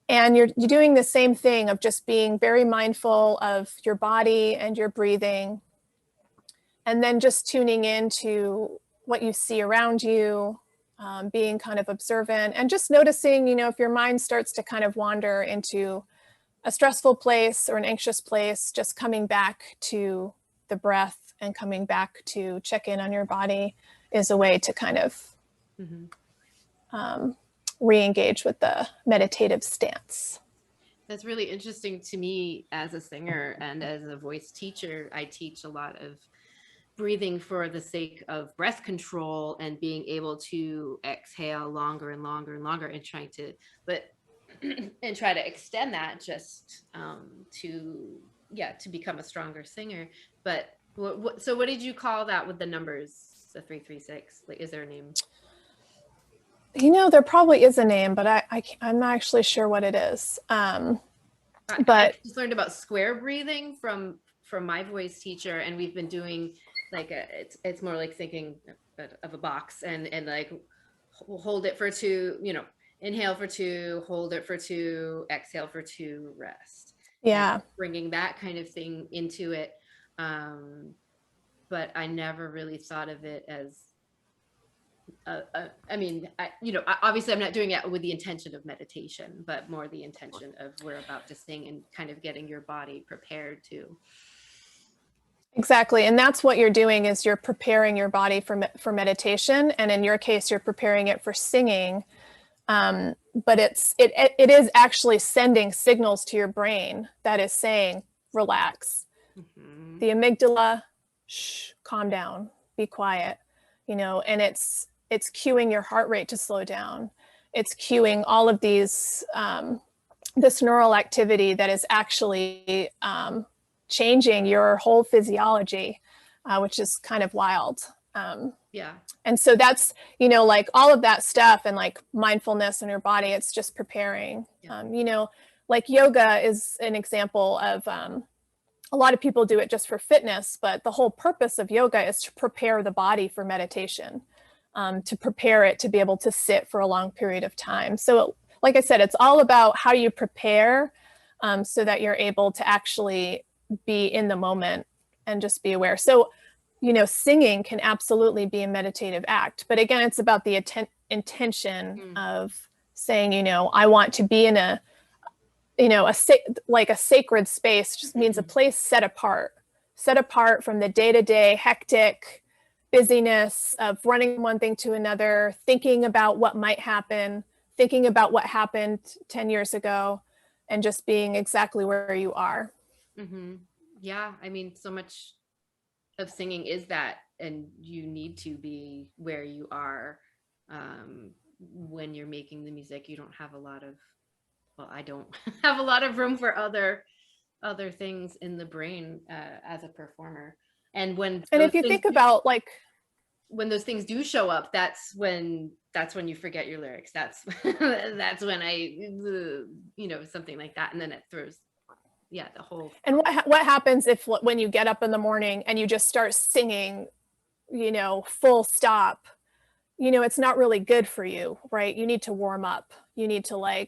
And you're doing the same thing of just being very mindful of your body and your breathing, and then just tuning into what you see around you, being kind of observant, and just noticing, if your mind starts to kind of wander into a stressful place or an anxious place, just coming back to the breath and coming back to check in on your body is a way to kind of re-engage with the meditative stance. That's really interesting to me as a singer and as a voice teacher. I teach a lot of breathing for the sake of breath control and being able to exhale longer and longer and longer, and trying to and try to extend that just to become a stronger singer. But so what did you call that with the numbers, the 336? Like, is there a name? There probably is a name, but I'm not actually sure what it is. But I just learned about square breathing from my voice teacher, and we've been doing like it's more like thinking of a box and like hold it for 2, inhale for 2, hold it for 2, exhale for 2, rest. Yeah. And bringing that kind of thing into it. But I never really thought of it as, obviously I'm not doing it with the intention of meditation, but more the intention of we're about to sing and kind of getting your body prepared to Exactly. And that's what you're doing is you're preparing your body for meditation. And in your case, you're preparing it for singing. But it is actually sending signals to your brain that is saying, relax. Mm-hmm. The amygdala, shh, calm down, be quiet, and it's cueing your heart rate to slow down. It's cueing all of these, this neural activity that is actually changing your whole physiology, which is kind of wild. Yeah. And so that's, like all of that stuff and like mindfulness in your body, it's just preparing. Yeah. Like yoga is an example of, a lot of people do it just for fitness, but the whole purpose of yoga is to prepare the body for meditation, to prepare it to be able to sit for a long period of time. So like I said, it's all about how you prepare so that you're able to actually be in the moment and just be aware. So, singing can absolutely be a meditative act, but again, it's about the intention of saying, I want to be in a sacred space. Just means a place set apart from the day-to-day hectic busyness of running one thing to another, thinking about what might happen, thinking about what happened 10 years ago, and just being exactly where you are. Mm-hmm. Yeah. I mean, so much of singing is that, and you need to be where you are. When you're making the music, you don't have a lot of, I don't have a lot of room for other things in the brain as a performer. And if you think about like when those things do show up, that's when you forget your lyrics. That's when something like that, and then it throws the whole. And what happens if when you get up in the morning and you just start singing, full stop, it's not really good for you, right? You need to warm up. You need to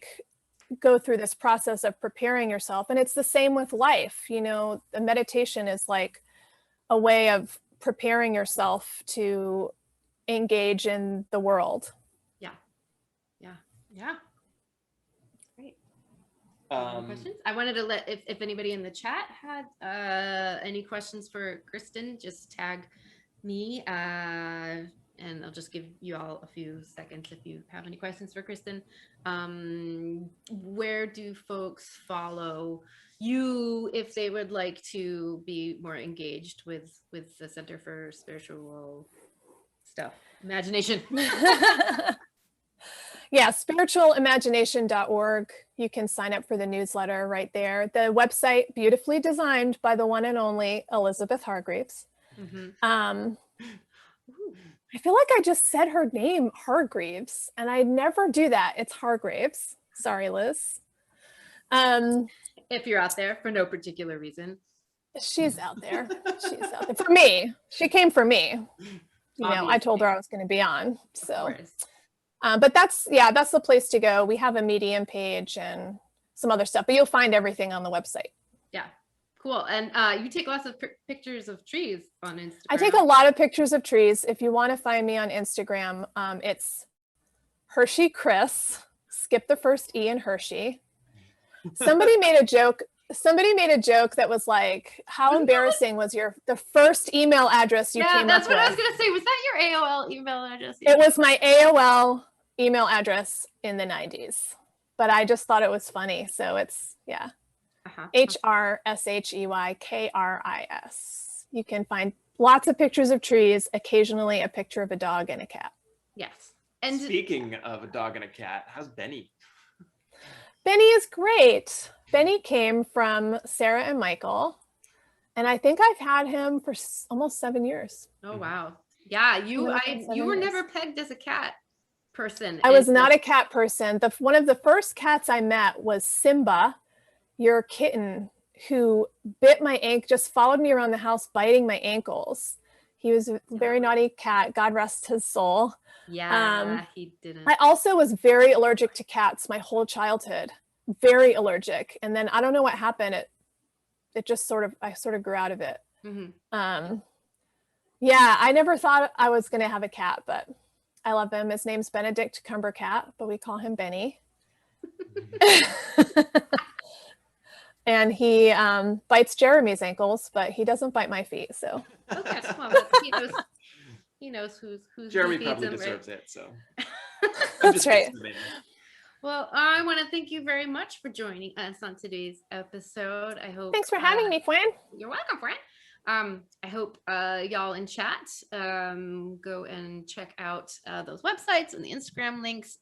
go through this process of preparing yourself. And it's the same with life. The meditation is like a way of preparing yourself to engage in the world. Yeah. Great. Questions? I wanted to let, if anybody in the chat had any questions for Kristen, just tag me and I'll just give you all a few seconds if you have any questions for Kristen. Where do folks follow you if they would like to be more engaged with the Center for Spiritual Stuff, Imagination? Yeah, spiritualimagination.org. You can sign up for the newsletter right there. The website, beautifully designed by the one and only Elizabeth Hargreaves. Mm-hmm. I feel like I just said her name, Hargreaves, and I never do that. It's Hargreaves. Sorry, Liz. If you're out there for no particular reason. She's out there. She's out there. For me. She came for me. I told her I was going to be on. So, but that's the place to go. We have a Medium page and some other stuff, but you'll find everything on the website. Yeah. Cool. And you take lots of pictures of trees on Instagram. I take a lot of pictures of trees. If you want to find me on Instagram, it's Hershey Kris. Skip the first E in Hershey. Somebody made a joke that was like, how embarrassing was the first email address you came up with? Yeah, that's what I was going to say. Was that your AOL email address? It was my AOL email address in the 90s, but I just thought it was funny. So it's, HRSHEYKRIS. You can find lots of pictures of trees, occasionally a picture of a dog and a cat. Yes. And speaking of a dog and a cat, how's Benny? Benny is great. Benny came from Sarah and Michael, and I think I've had him for almost 7 years. Oh, wow. Yeah, you were never pegged as a cat person. I was not a cat person. One of the first cats I met was Simba, your kitten, who bit my ankle, just followed me around the house, biting my ankles. He was a very naughty cat. God rest his soul. Yeah, he didn't. I also was very allergic to cats my whole childhood. Very allergic. And then I don't know what happened. It just I sort of grew out of it. Mm-hmm. I never thought I was going to have a cat, but I love him. His name's Benedict Cumbercat, but we call him Benny. and he bites Jeremy's ankles, but he doesn't bite my feet. So Okay, well, he knows who's Jeremy who probably feeds him, deserves right? it. So that's right. Well, I want to thank you very much for joining us on today's episode. I hope. Thanks for having me, Fran. You're welcome, Fran. I hope y'all in chat go and check out those websites and the Instagram links.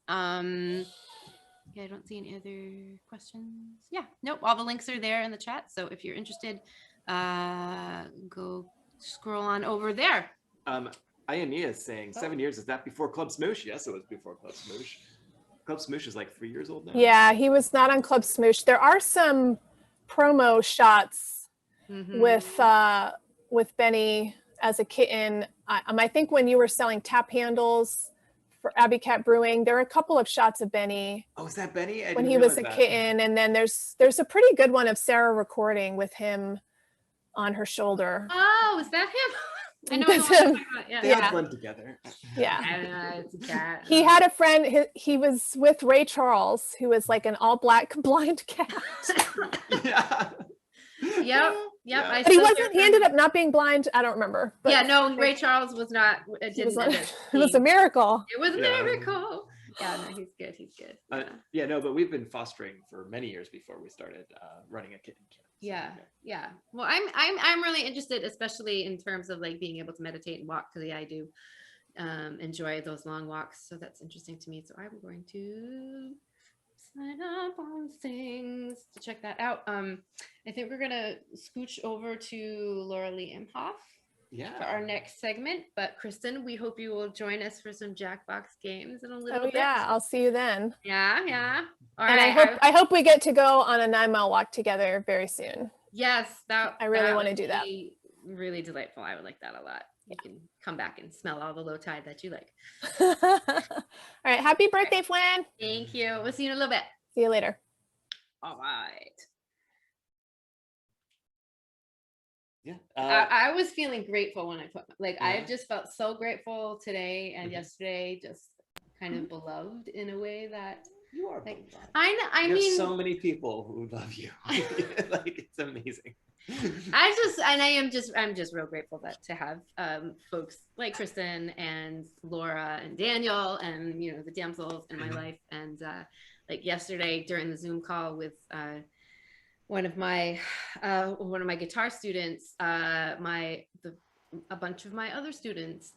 Yeah, I don't see any other questions. Yeah, nope, all the links are there in the chat. So if you're interested, go scroll on over there. Iania is saying 7 years. Is that before Club Smoosh? Yes, it was before Club Smoosh. Club Smoosh is like 3 years old now. Yeah, he was not on Club Smoosh. There are some promo shots with Benny as a kitten. I think when you were selling tap handles for Abbey Cat Brewing, there are a couple of shots of Benny. Oh, is that Benny? When he was a kitten, and then there's a pretty good one of Sarah recording with him on her shoulder. Oh, is that him? I know. They had fun together. Yeah. It's a cat. He had a friend. He was with Ray Charles, who was like an all black blind cat. Yep. But he wasn't. He ended up not being blind. I don't remember. But yeah, no, Ray Charles was not. It was a miracle. It was a miracle. Yeah, no, he's good. He's good. Yeah, no, but we've been fostering for many years before we started running a kitten camp. Yeah. Well, I'm really interested, especially in terms of like being able to meditate and walk, because I do enjoy those long walks. So that's interesting to me. So I'm going to sign up on things to check that out. I think we're gonna scooch over to Laura Lee Imhoff for our next segment. But Kristen, we hope you will join us for some Jackbox games in a little bit. Yeah, I'll see you then. Yeah. All and right. I hope we get to go on a 9-mile walk together very soon. Yes, I really want to do that. Really delightful. I would like that a lot. You can come back and smell all the low tide that you like. All right. Happy birthday, Flan. Thank you. We'll see you in a little bit. See you later. All right. Yeah. I was feeling grateful when I put, I just felt so grateful today and yesterday, just kind of beloved in a way that you are. I know. I mean, so many people who love you. Like, it's amazing. I'm just real grateful to have folks like Kristen and Laura and Daniel and the Damsels in my life. And like yesterday during the Zoom call with one of my guitar students, a bunch of my other students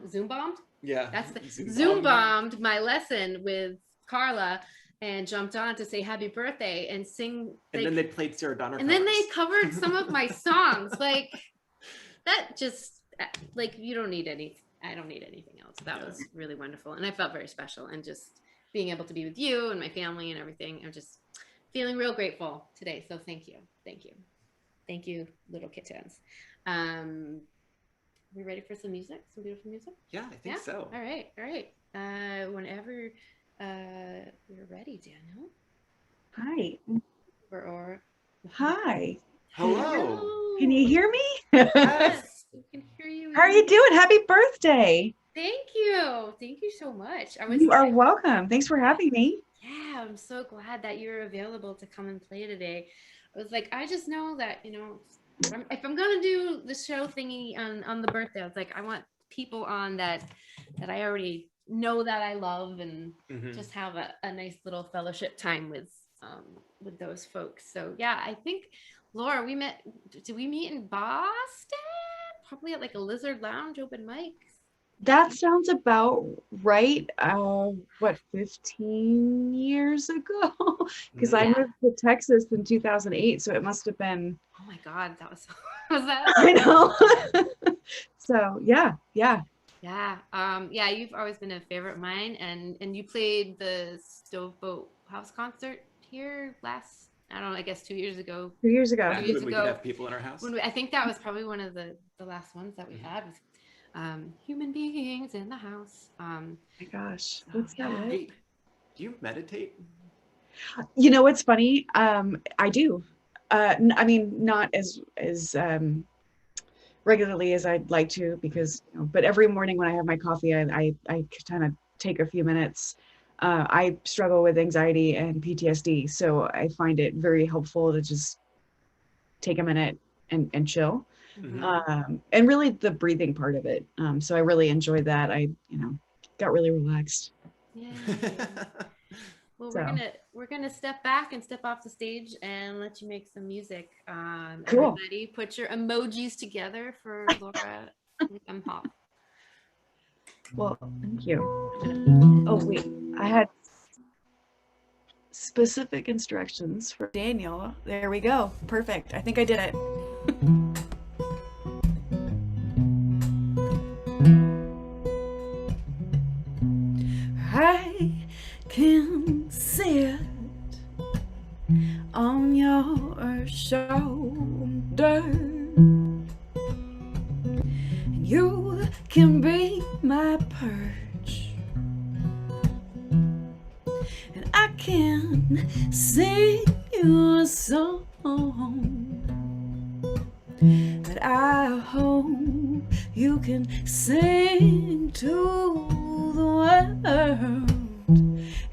Zoom bombed. Yeah, that's the Zoom bombed my lesson with Carla and jumped on to say happy birthday and sing. And then they played Sarah Donner. And then they covered some of my songs. Like that just you don't need any. I don't need anything else. That was really wonderful. And I felt very special. And just being able to be with you and my family and everything. I'm just feeling real grateful today. So thank you. Thank you. Thank you, little kittens. We ready for some music? Some beautiful music? Yeah, I think so. All right. Whenever you're ready, Daniel. Hi. Or hi. Hello. Can you hear me? Yes, we can hear you. How are you doing? Happy birthday. Thank you. Thank you so much. You are welcome. Thanks for having me. Yeah, I'm so glad that you're available to come and play today. I was like, I just know that, if I'm gonna do the show thingy on the birthday, I was like, I want people on that I already know that I love, and just have a nice little fellowship time with those folks. So yeah, I think Laura, did we meet in Boston? Probably at like a Lizard Lounge open mic. That sounds about right. 15 years ago? Because I moved to Texas in 2008, so it must have been. Oh my God, was that? I know. So yeah. Yeah. You've always been a favorite of mine, and you played the Stoveboat House concert here last, I don't know, I guess 2 years ago. 2 years ago. When we could have people in our house. I think that was probably one of the last ones that we had with human beings in the house. My gosh, what's that? Hey, do you meditate? What's funny? I do. I mean, not as regularly as I'd like to, because but every morning when I have my coffee, I kind of take a few minutes I struggle with anxiety and PTSD, so I find it very helpful to just take a minute and chill. And really the breathing part of it. So I really enjoyed that. I, got really relaxed. Yeah. Well, So. we're gonna step back and step off the stage and let you make some music. Cool. Everybody, put your emojis together for Laura Lee Imhoff. Well, thank you. Oh wait, I had specific instructions for Daniel. There we go. Perfect. I think I did it. I can sit on your shoulder, and you can be my perch, and I can sing you a song that I hope you can sing to the world,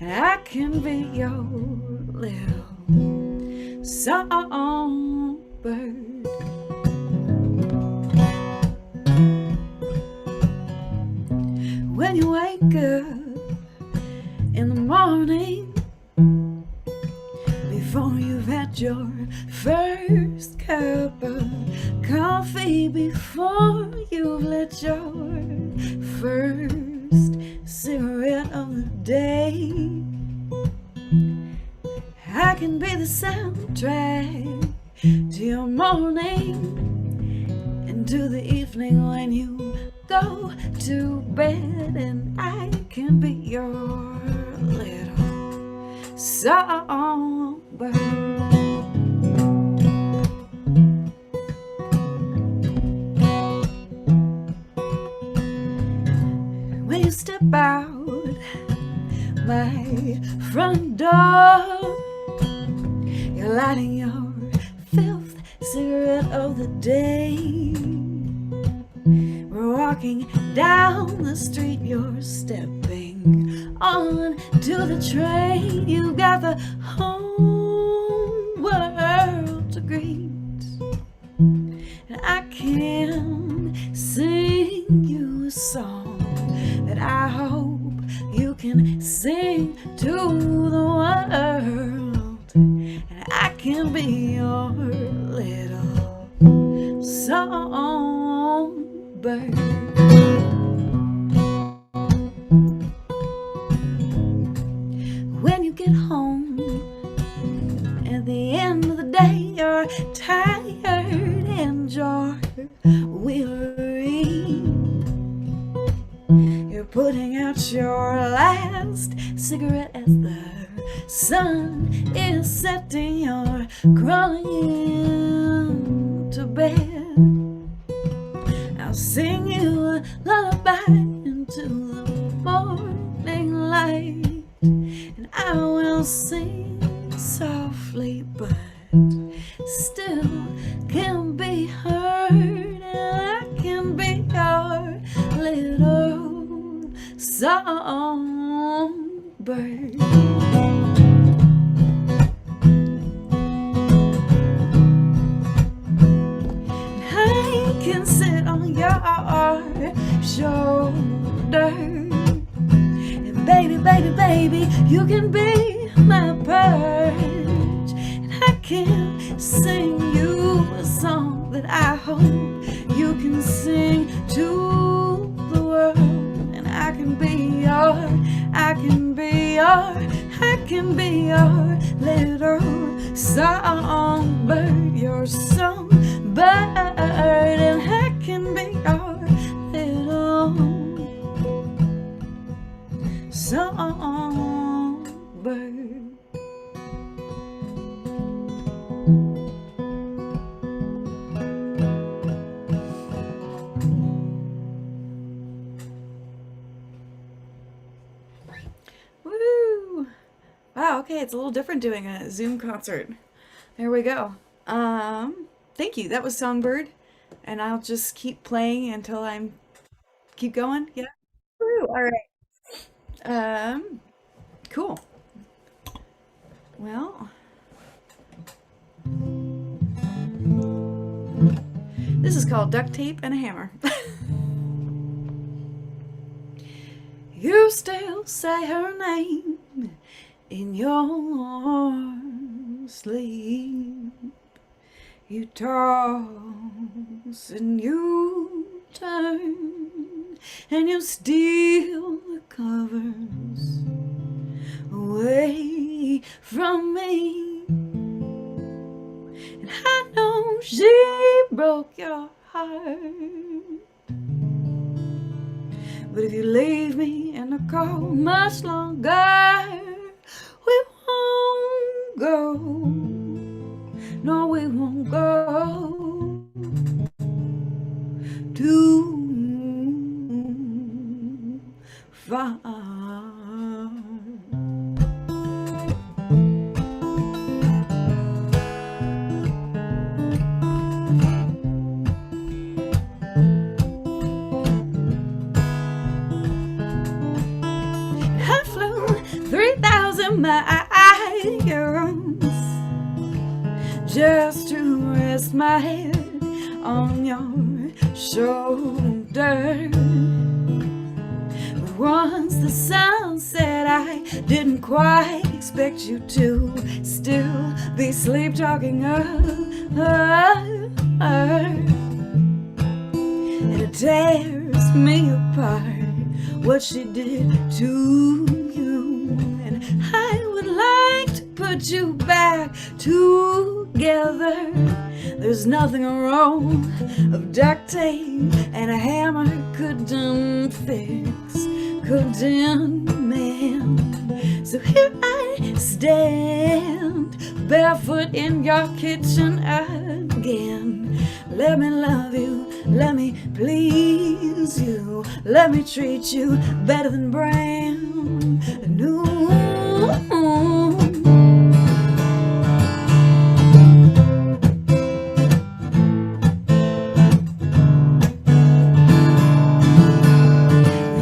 and I can be your little songbird. When you wake up in the morning, before you've had your first cup of coffee, before you've lit your first cigarette of the day, I can be the soundtrack to your morning and to the evening when you go to bed, and I can be your little songbird. When you step out my front door, you're lighting your fifth cigarette of the day. We're walking down the street, you're stepping on to the train. You got the whole world to greet, and I can sing you a song that I hope you can sing to the world, and I can be your little songbird. When you get home at the end of the day, you're tired and you're weary. You're putting out your last cigarette as the sun is setting. You're crawling into bed. I'll sing you a lullaby into the morning light, and I will sing softly, but still can be heard, and I can be your little songbird. Can sit on your shoulder, and baby, baby, baby, you can be my perch, and I can sing you a song that I hope you can sing to the world, and I can be your little songbird, your songbird, and I can be your little songbird. Woo! Wow, okay, it's a little different doing a Zoom concert. There we go. Thank you. That was Songbird, and I'll just keep playing until keep going. Yeah. Woo! All right. Cool. Well, this is called Duct Tape and a Hammer. You still say her name in your sleep. You toss and you turn, and you steal the covers away from me. And I know she broke your heart, but if you leave me in the cold much longer, we won't go. No, we won't go too far. I flew 3,000 miles just to rest my head on your shoulder. But once the sun set, I didn't quite expect you to still be sleep talking. And it tears me apart what she did to you. And I would like to put you back together. There's nothing wrong of duct tape and a hammer couldn't fix, couldn't mend. So here I stand, barefoot in your kitchen again. Let me love you, let me please you, let me treat you better than brand new.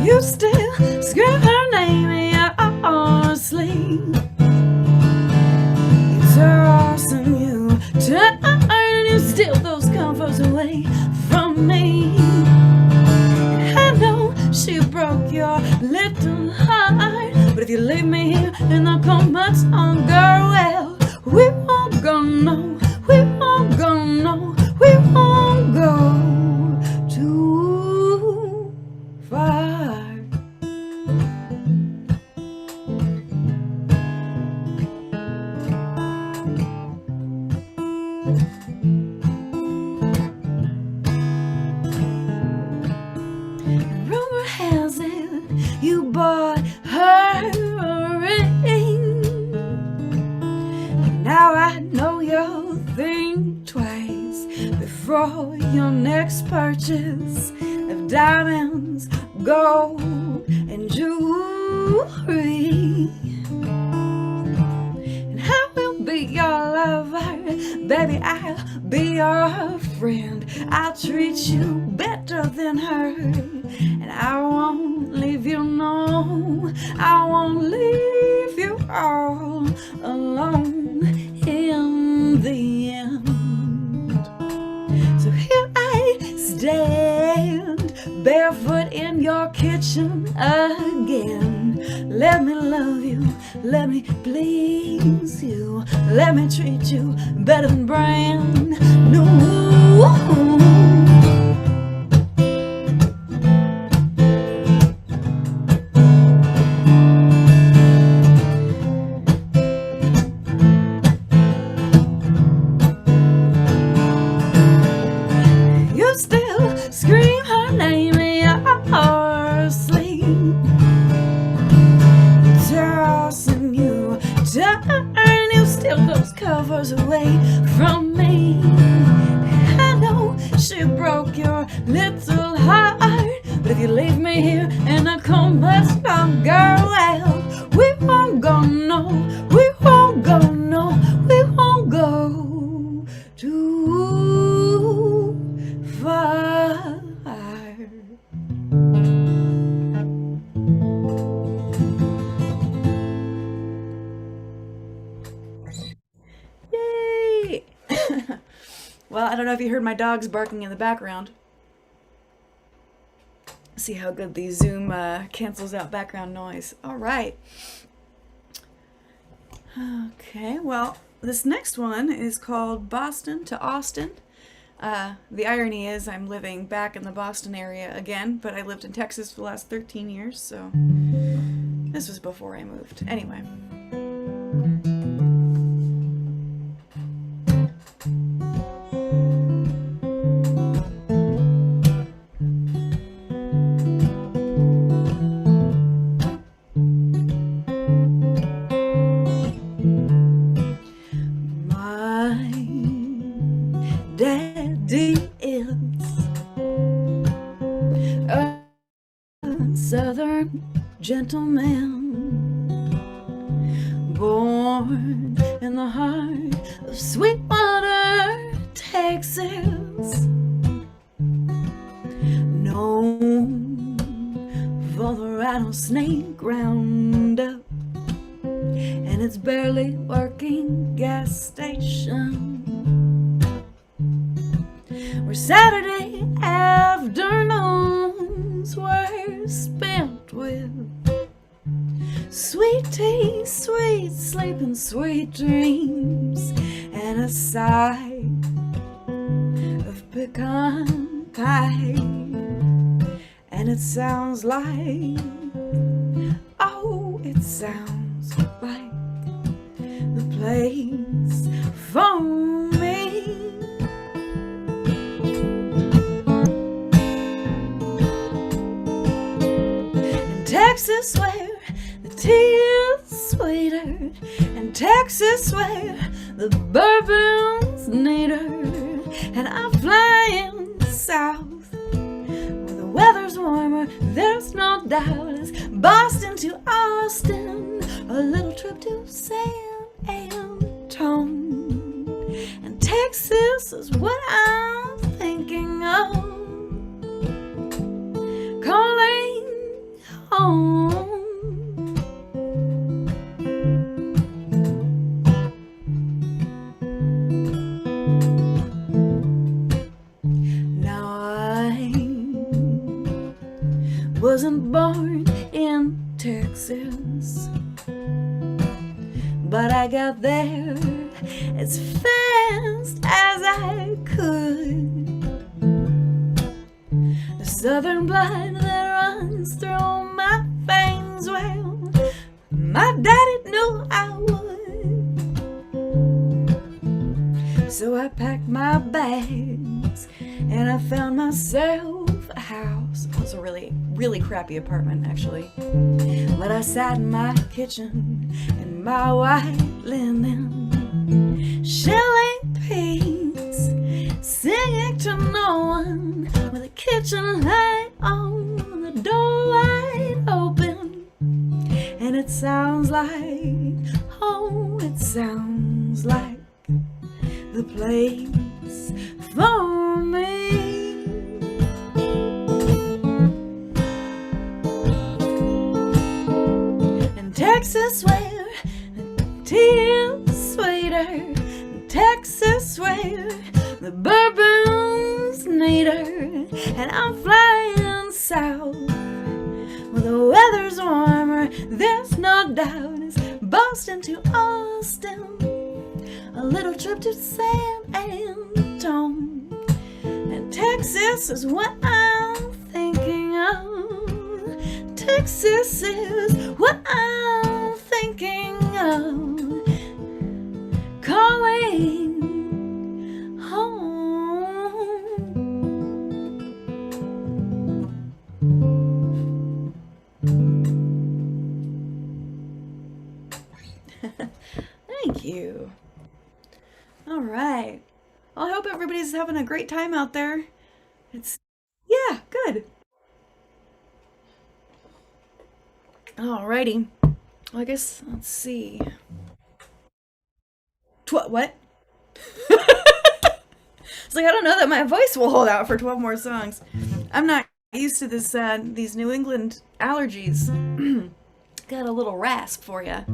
You still scream her name in your sleep. It's tossing you, turn, and you steal those comforts away from me. And I know she broke your little heart, but if you leave me here in the cold much longer, well, we won't go, no, we won't go, no, we won't go too far. Rumor has it you bought her a ring. Now I know you'll think twice before your next purchase of diamonds, gold, and jewelry. And I will be your lover, baby, I'll be your friend. I'll treat you better than her, and I won't leave you, no, I won't leave you all alone in the end. So here I stand, barefoot in your kitchen again. Let me love you, let me please you, let me treat you better than brand new. You still scream her name in your sleep. Tossing you, turn, you steal those covers away from me. I know she broke your little heart, but if you leave me here in a cold much longer, well, we won't go, no, we won't go, no, we won't go too far. if you heard my dogs barking in the background. See how good the Zoom cancels out background noise. All right. Okay, well, this next one is called Boston to Austin. The irony is I'm living back in the Boston area again, but I lived in Texas for the last 13 years, so this was before I moved. Anyway. Southern gentleman, born in the heart of Sweetwater, Texas, known for the rattlesnake roundup and its barely working gas station, where Saturday afternoons were spent with sweet tea, sweet sleep, and sweet dreams, and a side of pecan pie. And it sounds like, oh, it sounds like the place for me. Texas where the tea is sweeter, and Texas where the bourbon's neater, and I'm flying south where the weather's warmer, there's no doubt. It's Boston to Austin, a little trip to San Antone, and Texas is what I'm thinking of, calling home. Now I wasn't born in Texas, but I got there as fast as I could. The southern blood that runs through my veins, well, my daddy knew I would. So I packed my bags and I found myself a house. It was a really, really crappy apartment, actually. But I sat in my kitchen in my white linen, shelling peas, singing to no one, with a kitchen light on, the door wide open. And it sounds like, oh, it sounds like the place for me. In Texas where the tea is sweeter, Texas where the bourbon's neater, and I'm flying south where the weather's warmer, there's no doubt. It's Boston to Austin, a little trip to San Antone, and Texas is what I'm thinking of. Texas is what I'm thinking of, calling home. Thank you. All right. Well, I hope everybody's having a great time out there. Yeah, good. Alrighty. Well, I guess, let's see. What? It's like, I don't know that my voice will hold out for 12 more songs. I'm not used to this, these New England allergies. Got a little rasp for you.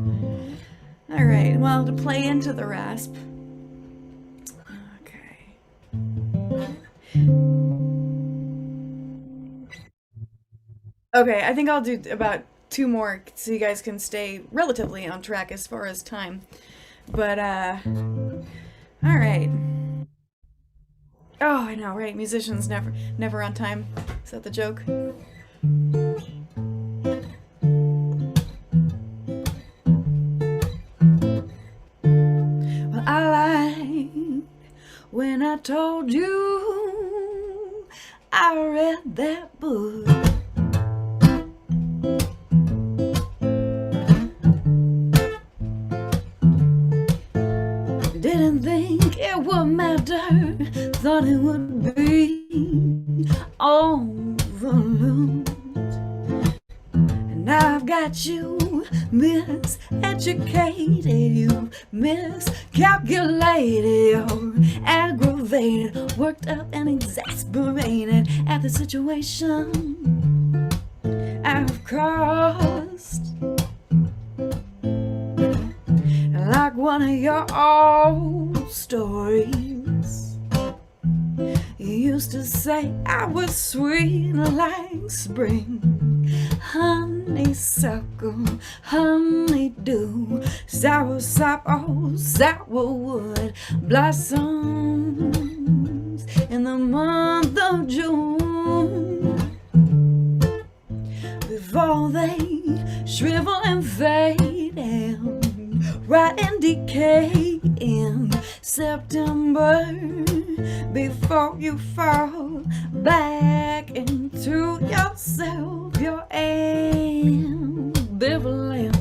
Alright, well, to play into the rasp. Okay. Okay, I think I'll do about 2 more so you guys can stay relatively on track as far as time. But, all right. Oh, I know, right? Musicians never on time. Is that the joke? Well, I lied when I told you I read that book. Didn't think it would matter, thought it would be overlooked. And now I've got you miseducated, you miscalculated, you're aggravated, worked up and exasperated at the situation I've caused. Like one of your old stories, you used to say I was sweet like spring, honeysuckle, honeydew, soursop, oh, sourwood blossoms in the month of June. Before they shrivel and fade and rot and decay in September, before you fall back into yourself, you're ambivalent.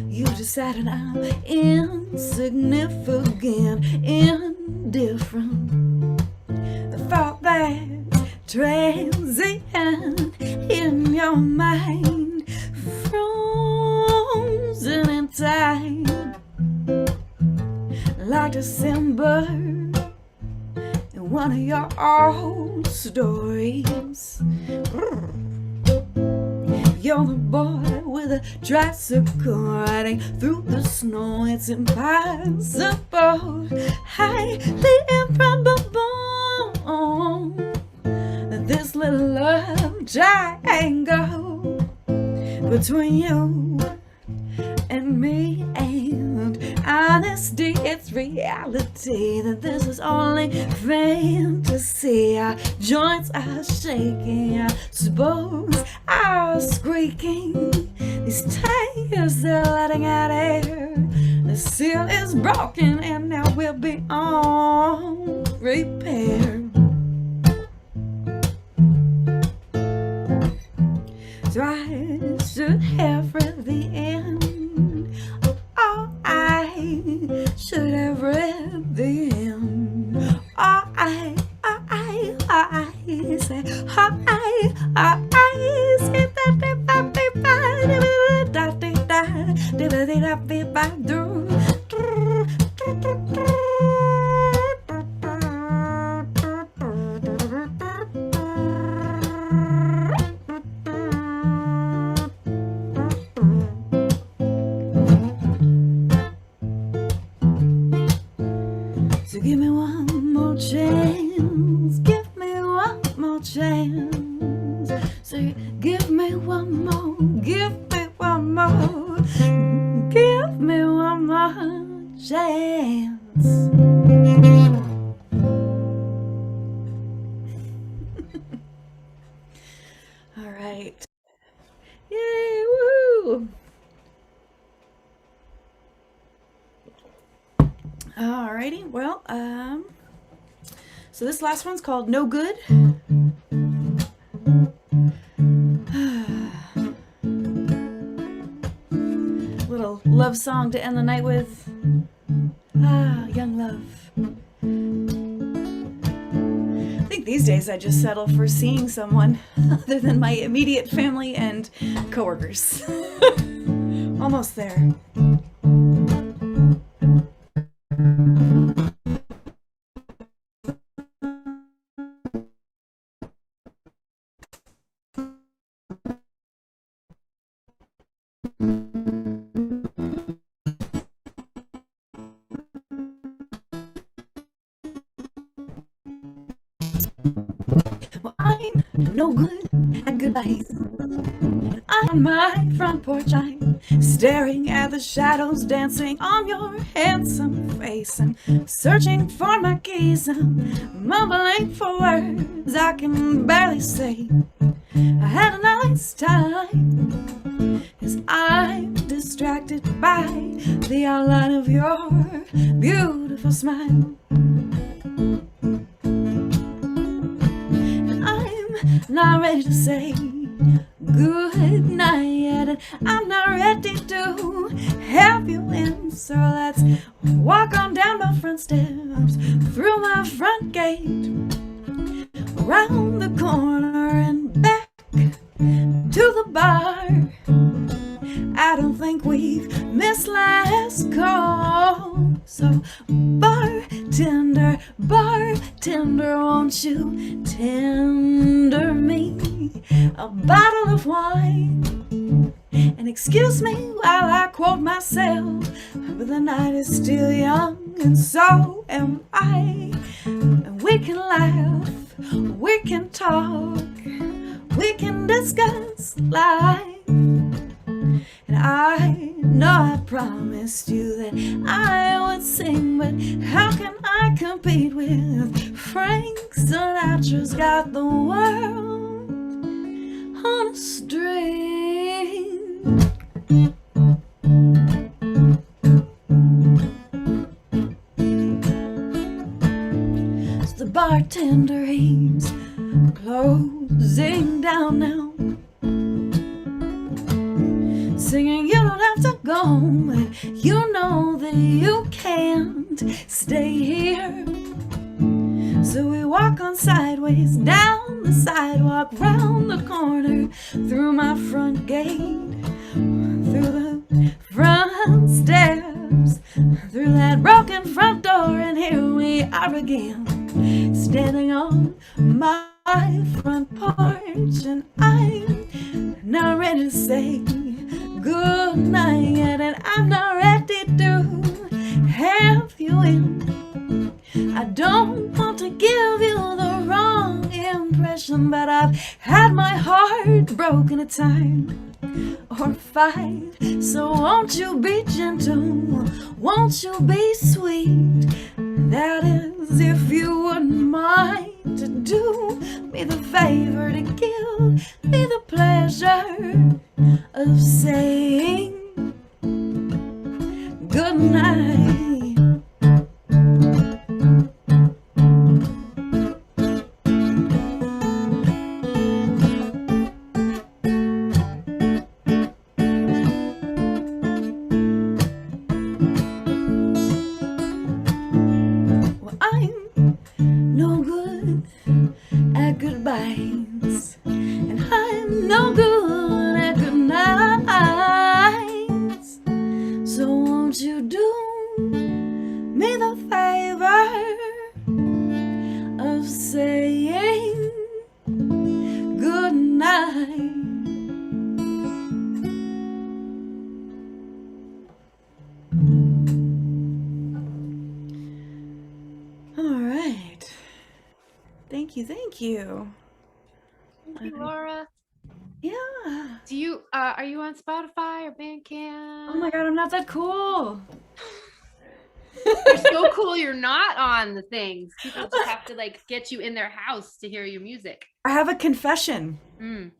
You decided I'm insignificant, indifferent. The thought that's transient in your mind, frozen in time, like December in one of your old stories. You're the boy with a tricycle riding through the snow. It's impossible, highly improbable, that this little love triangle between you and me and honesty, it's reality, that this is only fantasy. Our joints are shaking, our spokes are squeaking, these tires, they're letting out air, the seal is broken and now we'll be on repair. So I should have read the end. Oh, I should have read the end. Oh, I say, oh, I say so give me one more chance, give me one more chance. Say, give me one more, give me one more, give me one more chance. All right. Yay, woo! Alrighty, well, so this last one's called No Good. Little love song to end the night with. Young love. I think these days I just settle for seeing someone other than my immediate family and coworkers. Almost there. Well, I'm no good at goodbyes. And I'm on my front porch, I'm staring at the shadows dancing on your handsome face. I'm searching for my keys, I'm mumbling for words I can barely say. I had a nice time as I'm distracted by the outline of your beautiful smile. And I'm not ready to say good night, and I'm not ready to have you in. So let's walk on down my front steps, through my front gate, around the corner and back to the bar. I don't think we've missed last call. So bartender, won't you tender me a bottle of wine? And excuse me while I quote myself, but the night is still young and so am I. And we can laugh, we can talk, we can discuss life. And I know I promised you that I would sing, but how can I compete with Frank Sinatra's got the world on a string? So the bartender, he's closing down now, singing, you don't have to go, but you know that you can't stay here. So we walk on sideways, down the sidewalk, round the corner, through my front gate, through the front steps, through that broken front door, and here we are again, standing on my front porch, and I'm not ready to say good night, and I'm not ready to have you in. I don't want to give you the wrong impression, but I've had my heart broken a time or five. So won't you be gentle, won't you be sweet? That is, if you wouldn't mind to do me the favor to give me the pleasure of saying good night. Well, I'm no good at goodbyes, and I'm no good at good nights. So won't you do me the favor of saying good night? All right. Thank you, thank you. Thank you, Laura. Yeah. Do you are you on Spotify or Bandcamp? Oh my god, I'm not that cool. You're so cool. You're not on the things. People just have to like get you in their house to hear your music. I have a confession. Mm.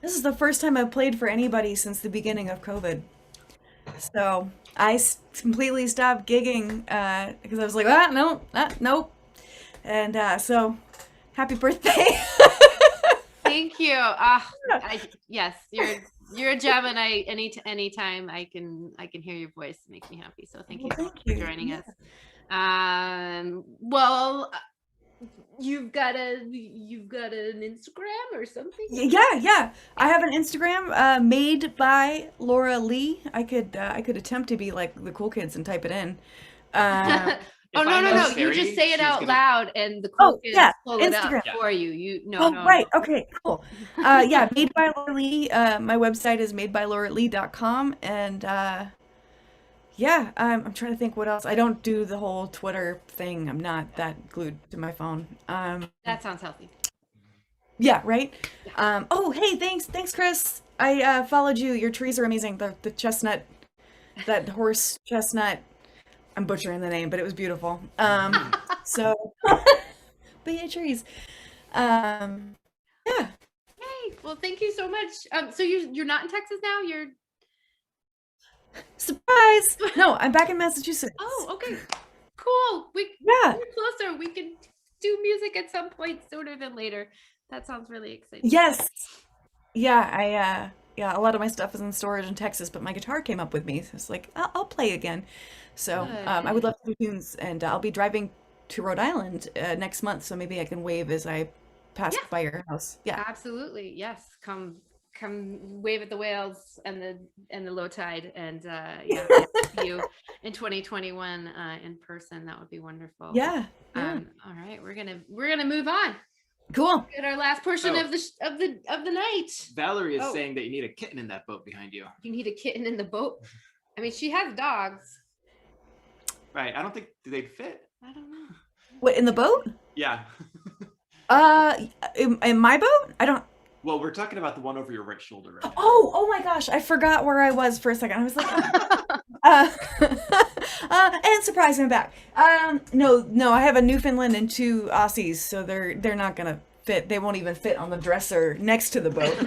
This is the first time I've played for anybody since the beginning of COVID. So I completely stopped gigging because I was like, nope. And so happy birthday. Thank you. Yes, you're a gem, and anytime I can hear your voice, it makes me happy. So thank you Thank for you. joining us. Well, you've got an Instagram or something? Yeah. I have an Instagram made by Laura Lee. I could attempt to be like the cool kids and type it in. Oh, no. You just say it out loud and the cool kids pull it up for you. No. Right. Okay, cool. Made by Laura Lee. My website is madebylauralee.com, and I'm trying to think what else. I don't do the whole Twitter thing. I'm not that glued to my phone. That sounds healthy. Yeah, right. Oh, hey, thanks, Kris. I followed you. Your trees are amazing. The chestnut, that horse chestnut. I'm butchering the name, but it was beautiful. So, but yeah, trees. Yeah. Hey, well, thank you so much. So you're not in Texas now? You're Surprise! No, I'm back in Massachusetts. Oh, okay. Cool. Yeah. We're closer. We can do music at some point sooner than later. That sounds really exciting. Yes. Yeah, yeah, a lot of my stuff is in storage in Texas, but my guitar came up with me. So it's like, I'll play again. So I would love to do tunes, and I'll be driving to Rhode Island next month, so maybe I can wave as I pass by your house. Yeah. Absolutely. Yes. Come wave at the whales and the low tide, and yeah, see you in 2021 in person. That would be wonderful. Yeah. All right, we're gonna move on. Cool. At our last portion of the night. Valerie is saying that you need a kitten in that boat behind you. You need a kitten in the boat. I mean, she has dogs. Right. I don't think they'd fit. I don't know. What, in the boat? Yeah. In my boat? I don't. Well, we're talking about the one over your right shoulder right now. Oh my gosh, I forgot where I was for a second. I was like, and surprise, I'm back. No, I have a Newfoundland and 2 Aussies, so they're not gonna fit. They won't even fit on the dresser next to the boat.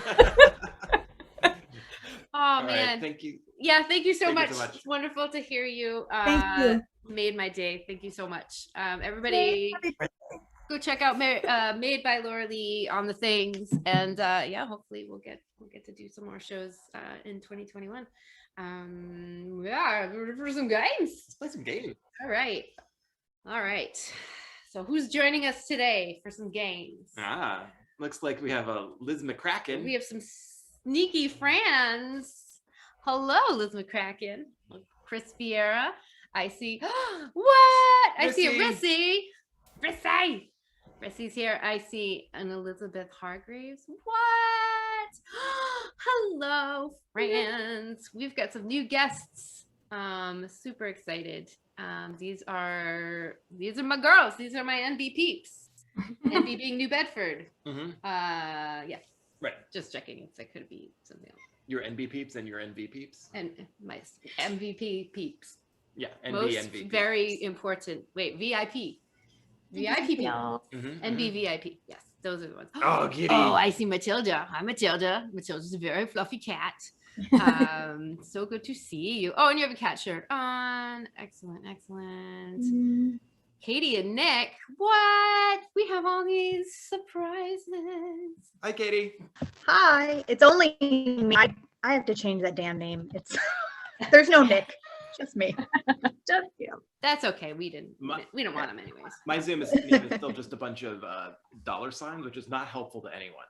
Oh man, thank you. Yeah, thank you so much. You so much. It's wonderful to hear you. Thank you. Made my day. Thank you so much. Everybody, go check out Made by Laura Lee on the things, and yeah, hopefully we'll get to do some more shows in 2021. Yeah, for some games. Let's play some games. All right. So who's joining us today for some games? Looks like we have a Liz McCracken. We have some sneaky friends. Hello, Liz McCracken. Kris Vieira. I see. What? I see a Rissy. Rissy's here. I see an Elizabeth Hargreaves. What? Hello, friends. We've got some new guests. Super excited. These are my girls. These are my NB peeps. NB being New Bedford. Yeah. Right. Just checking if it could be something else. Your NB peeps and your NV peeps. And my MVP peeps. Yeah, NB, Most NV. very important. Wait, VIP. VIP people. NB VIP. Yes, those are the ones. Oh, giddy. Oh, I see Matilda. Hi, Matilda. Matilda's a very fluffy cat. So good to see you. Oh, and you have a cat shirt on. Excellent. Katie and Nick. What? We have all these surprises. Hi, Katie. Hi. It's only me. I have to change that damn name. There's no Nick. Just me. Just you. That's okay. We don't want them anyways. My Zoom name is still just a bunch of dollar signs, which is not helpful to anyone.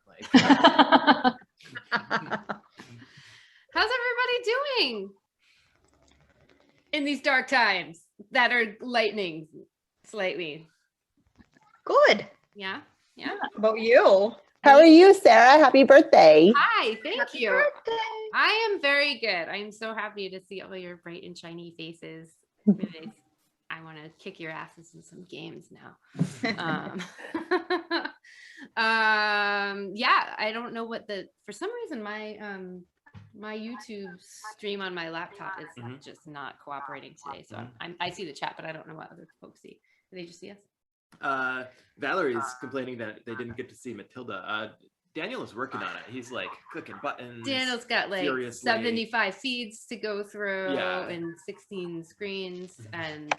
How's everybody doing in these dark times that are lightning slightly? Good. Yeah. How about you? How are you, Sarah? Happy birthday. Hi, thank Happy you. birthday. I am very good. I am so happy to see all your bright and shiny faces. I want to kick your asses in some games now. Yeah, I don't know for some reason my YouTube stream on my laptop is just not cooperating today. So I see the chat, but I don't know what other folks see. Do they just see us? Valerie's complaining that they didn't get to see Matilda. Daniel is working on it. He's like clicking buttons. Daniel's got like furiously. 75 feeds to go through and 16 screens and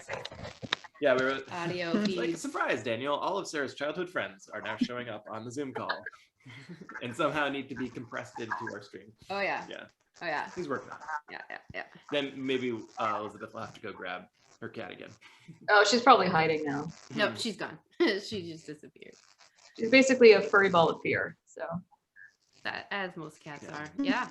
we were audio feeds. Like, surprise, Daniel. All of Sarah's childhood friends are now showing up on the Zoom call and somehow need to be compressed into our stream. Oh yeah. He's working on it. Yeah. Then maybe Elizabeth will have to go grab her cat again. Oh, she's probably hiding now. Nope, she's gone. She just disappeared. She's basically a furry ball of fear. So that, as most cats are. Yeah.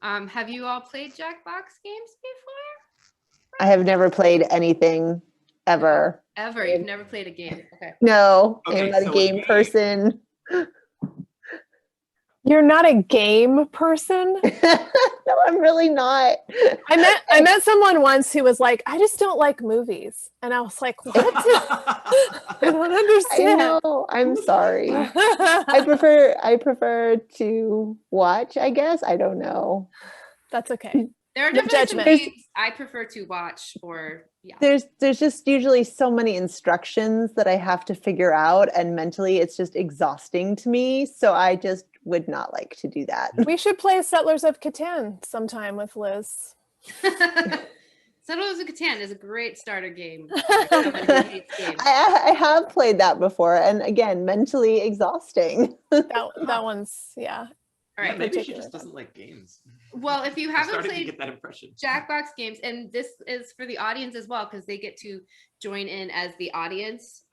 Have you all played Jackbox games before? I have never played anything ever. Ever? You've never played a game? Okay. No, Okay, I'm not so a game person. You're not a game person? No, I'm really not. I met someone once who was like, I just don't like movies. And I was like, what? I don't I understand. know. I'm sorry. I prefer to watch, I guess. I don't know. That's okay. There are No definitely some judgment. games I prefer to watch or yeah. There's just usually so many instructions that I have to figure out, and mentally it's just exhausting to me. So I just would not like to do that. We should play Settlers of Catan sometime with Liz. Settlers of Catan is a great starter game. For someone who hates games. I have played that before, and again, mentally exhausting. That one's, yeah. All right. Maybe she just doesn't like games. Well, if you I'm haven't starting to played get that impression. Jackbox games, and this is for the audience as well, because they get to join in as the audience,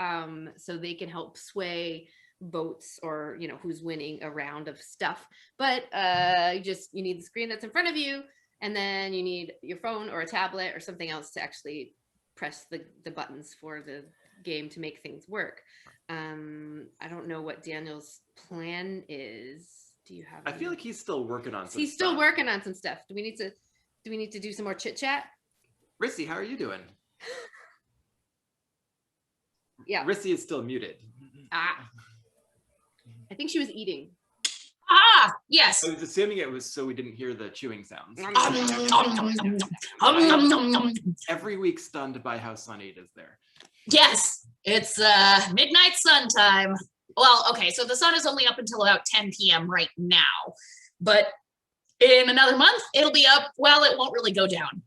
so they can help sway votes or who's winning a round of stuff. But you need the screen that's in front of you, and then you need your phone or a tablet or something else to actually press the buttons for the game to make things work. I don't know what Daniel's plan is. Do you have? I feel like he's still working on some He's stuff. still working on some stuff. Do we need to do some more chit chat? Rissy, how are you doing? Yeah. Rissy is still muted. I think she was eating. Yes. I was assuming it was so we didn't hear the chewing sounds. Every week stunned by how sunny it is there. Yes, it's midnight sun time. Well, okay, so the sun is only up until about 10 p.m. right now, but in another month, it'll be up. Well, it won't really go down.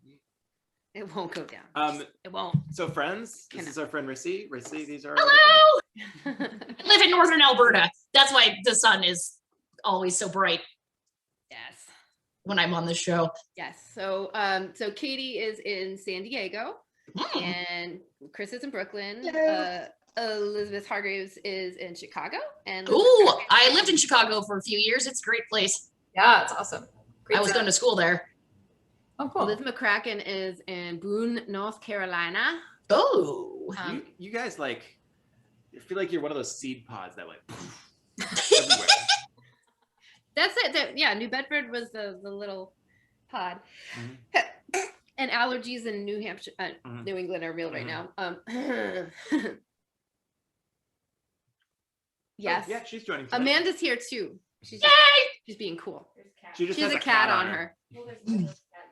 It won't go down. It won't. So friends, this is our friend Rissy. Rissy, these are Hello! I live in northern Alberta. That's why the sun is always so bright. Yes. When I'm on the show. Yes. So Katie is in San Diego, and Kris is in Brooklyn. Elizabeth Hargraves is in Chicago, and Ooh, I lived in Chicago for a few years. It's a great place. Yeah, it's awesome. Great I was going to school there. Oh, cool. Liz McCracken is in Boone, North Carolina. Oh, you guys I feel like you're one of those seed pods that everywhere. That's it. Yeah, New Bedford was the little pod. Mm-hmm. And allergies in New Hampshire, New England are real right now. Yes. Oh, yeah, she's joining. Amanda's here too. She's being cool. She just has has a cat on her.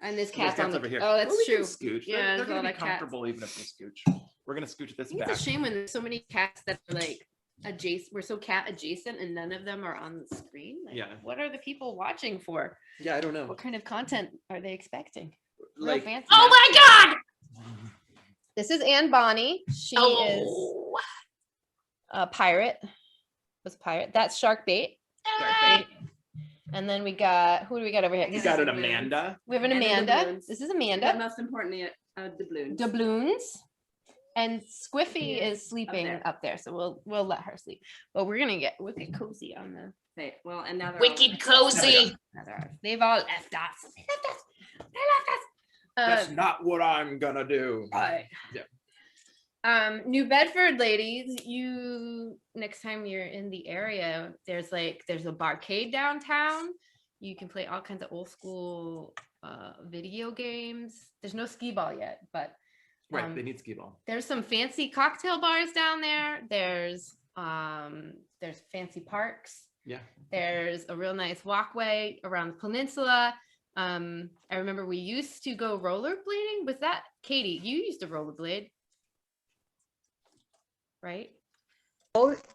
And this cat's on over here. Oh, that's true. Scooch. Yeah, they're gonna be cats. comfortable even if they scooch. We're gonna scooch this back. It's a shame when there's so many cats that are adjacent. We're so cat adjacent, and none of them are on the screen. Yeah. What are the people watching for? Yeah, I don't know. What kind of content are they expecting? Real fancy. Oh my God! This is Anne Bonny. She is a pirate. Was pirate. That's Shark Bait. And then we got, who do we got over here? We got an Amanda. We have an Amanda. This is Amanda. And most importantly, doubloons. Doubloons. And Squiffy is sleeping up there, so we'll let her sleep. But we're gonna get wicked cozy on the. Well, and now they're wicked cozy. They've all left us. They left us. That's not what I'm gonna do. Yeah. New Bedford ladies, next time you're in the area, there's a barcade downtown. You can play all kinds of old school video games. There's no skee ball yet, but right, they need skee ball. There's some fancy cocktail bars down there. There's fancy parks. Yeah. There's a real nice walkway around the peninsula. I remember we used to go rollerblading. Was that Katie? You used to rollerblade, right?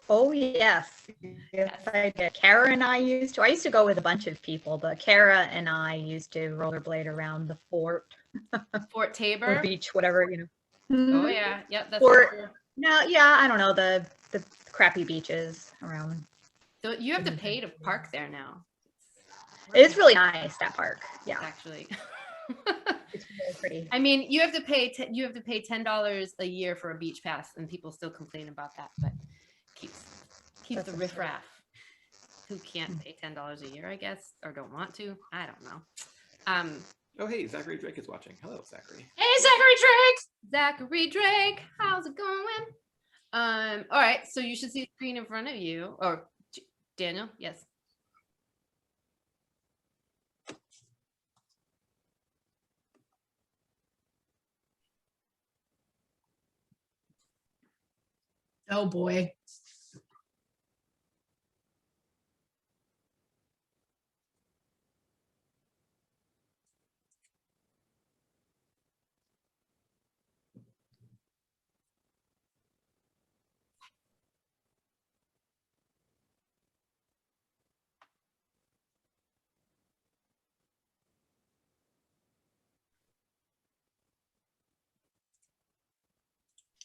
Oh yes. Yes, I did. Kara and I used to go with a bunch of people, but Kara and I used to rollerblade around the fort. Fort Tabor or beach, whatever, Oh yeah, yep. That's Fort. No, yeah, I don't know, the crappy beaches around. So you have to pay to park there now. It's really nice, that park. Yeah, actually. It's really pretty. I mean, you have to pay $10 a year for a beach pass, and people still complain about that, but keeps the riffraff who can't pay $10 a year, I guess, or don't want to. I don't know. Oh hey, Zachary Drake is watching. Hello, Zachary. Hey, Zachary Drake. Zachary Drake, how's it going? All right, so you should see the screen in front of you, or Daniel. Yes. Oh boy.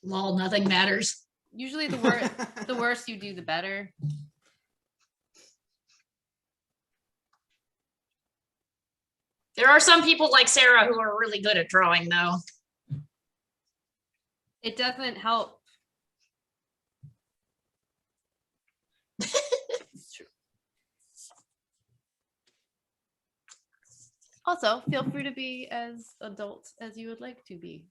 Lol, nothing matters. Usually the worse you do, the better. There are some people like Sarah who are really good at drawing, though. It doesn't help. It's true. Also, feel free to be as adult as you would like to be.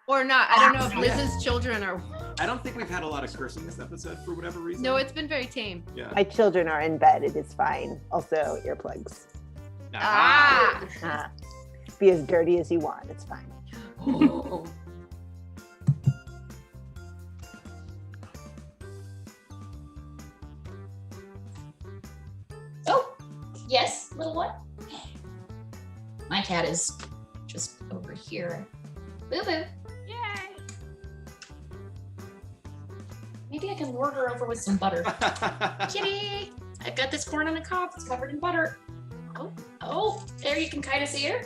Or not. I don't know if Liz's children are. I don't think we've had a lot of cursing this episode for whatever reason. No, it's been very tame. Yeah. My children are in bed. It is fine. Also, earplugs. Be as dirty as you want. It's fine. Oh. Oh, yes, little one. My cat is just over here. Boo boo. Yay. Maybe I can lure her over with some butter. Kitty, I've got this corn on the cob. It's covered in butter. Oh, there you can kind of see her.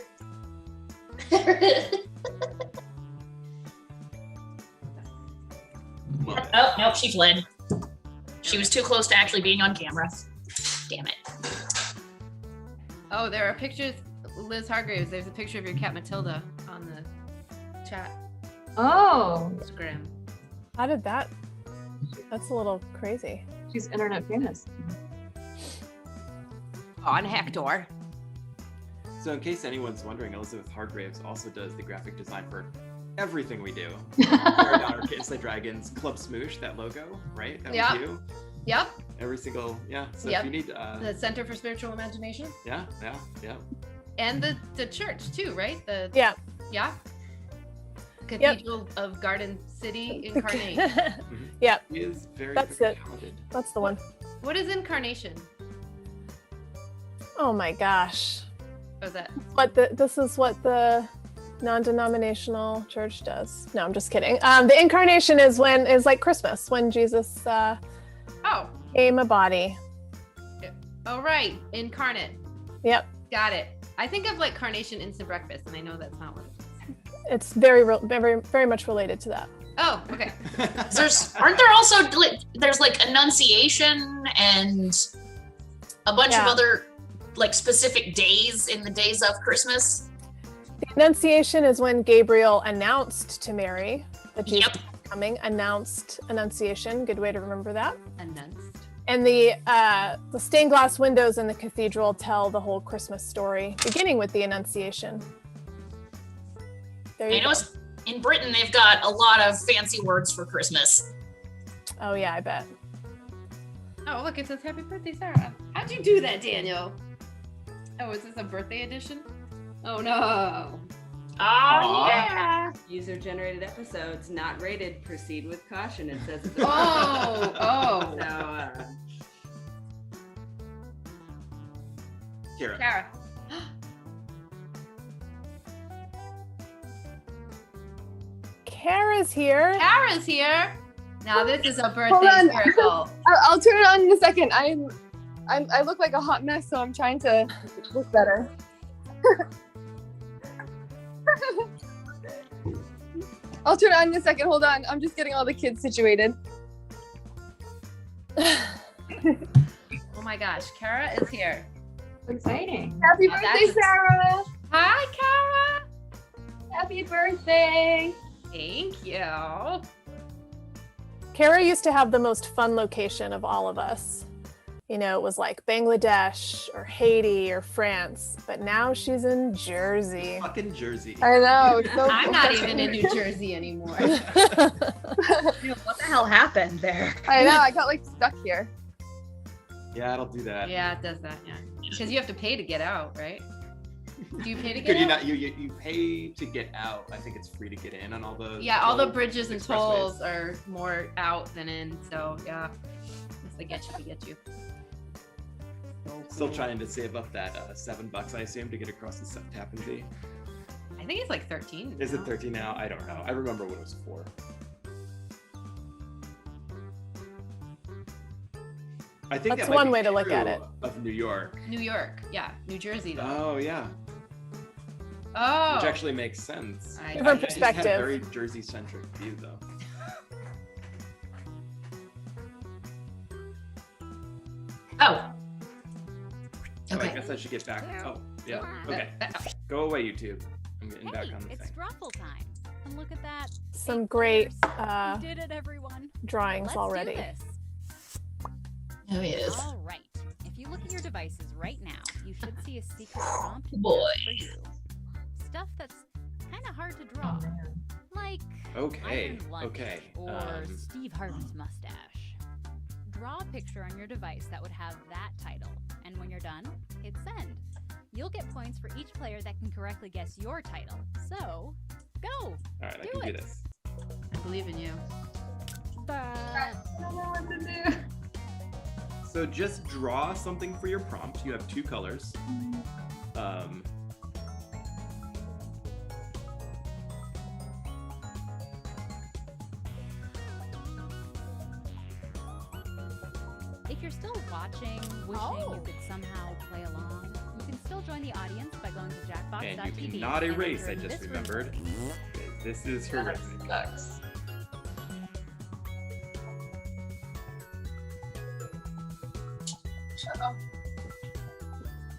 Oh, nope, she fled. She was too close to actually being on camera. Damn it. Oh, there are pictures. Liz Hargraves, there's a picture of your cat Matilda on the chat. Oh. Instagram. How did that? That's a little crazy. She's internet famous. On Hector. So in case anyone's wondering, Elizabeth Hargraves also does the graphic design for everything we do. Our Kids Like Dragons, Club Smoosh, that logo, right? That was you. Yep. Every single, so yep. if you need... the Center for Spiritual Imagination. Yeah. And the church too, right? Yeah. Cathedral of Garden City Incarnate. Yep. He is very That's very it. talented. That's the one. What is Incarnation? Oh my gosh. What is that? This is what the non-denominational church does. No, I'm just kidding. The incarnation is like Christmas, when Jesus came a body. Oh right, incarnate. Yep. Got it. I think of like Carnation Instant Breakfast, and I know that's not what it is. It's very much related to that. Oh, okay. Aren't there also there's like Annunciation and a bunch of other like specific days in the days of Christmas? The Annunciation is when Gabriel announced to Mary that Jesus was coming. Announced Annunciation. Good way to remember that. Announced. And the stained glass windows in the cathedral tell the whole Christmas story, beginning with the Annunciation. There you go. In Britain, they've got a lot of fancy words for Christmas. Oh yeah, I bet. Oh look, it says Happy Birthday, Sarah. How'd you do that, Daniel? Oh, is this a birthday edition? Oh no. Oh yeah. User-generated episodes not rated. Proceed with caution. It says. Oh. So. Kara. Kara's here. Kara's here. Now this is a birthday miracle. I'll turn it on in a second. I look like a hot mess, so I'm trying to look better. I'll turn it on in a second. Hold on. I'm just getting all the kids situated. Oh my gosh, Kara is here. Exciting. Happy birthday, Sarah. Hi, Kara. Happy birthday. Thank you. Kara used to have the most fun location of all of us. You know, it was like Bangladesh or Haiti or France, but now she's in Jersey. Fucking Jersey. I know. So I'm not even in New Jersey anymore. Dude, what the hell happened there? I know. I got like stuck here. Yeah, it'll do that. Yeah, it does that. Yeah, because you have to pay to get out, right? Do you pay to Could get you out? not? You pay to get out. I think it's free to get in on all the. Yeah, all the toll bridges and expressways. tolls are more out than in. So yeah, if they get you, they get you. Still trying to save up that $7, I assume, to get across the Tappan Zee. I think it's like 13. Is now. it 13 now? I don't know. I remember what it was for. I think That's that might one be way to look at true it. Of New York. New York, yeah, New Jersey though. Oh yeah. Oh. Which actually makes sense. Different I just had a perspective. very Jersey-centric view, though. Oh. So Okay. I guess I should get back. Oh, yeah. Okay. Go away, YouTube. I'm getting back on the It's thing. Drawful time. And look at that. Some great You did it, everyone. drawings Let's already. Do this. Oh, yes. All right. If you look at your devices right now, you should see a secret prompt Boy. for you. Stuff that's kind of hard to draw. Like Okay. Iron Lunch Okay. or Steve Harvey's mustache. Draw a picture on your device that would have that title, and when you're done, hit send. You'll get points for each player that can correctly guess your title. So, go! All right, I Do can do it. this. I believe in you. I don't know what to do. So just draw something for your prompt. You have 2 colors. If you're still watching, wishing you could somehow play along, you can still join the audience by going to jackbox.tv. And you cannot erase, I enter just this remembered. This is horrific. Sucks.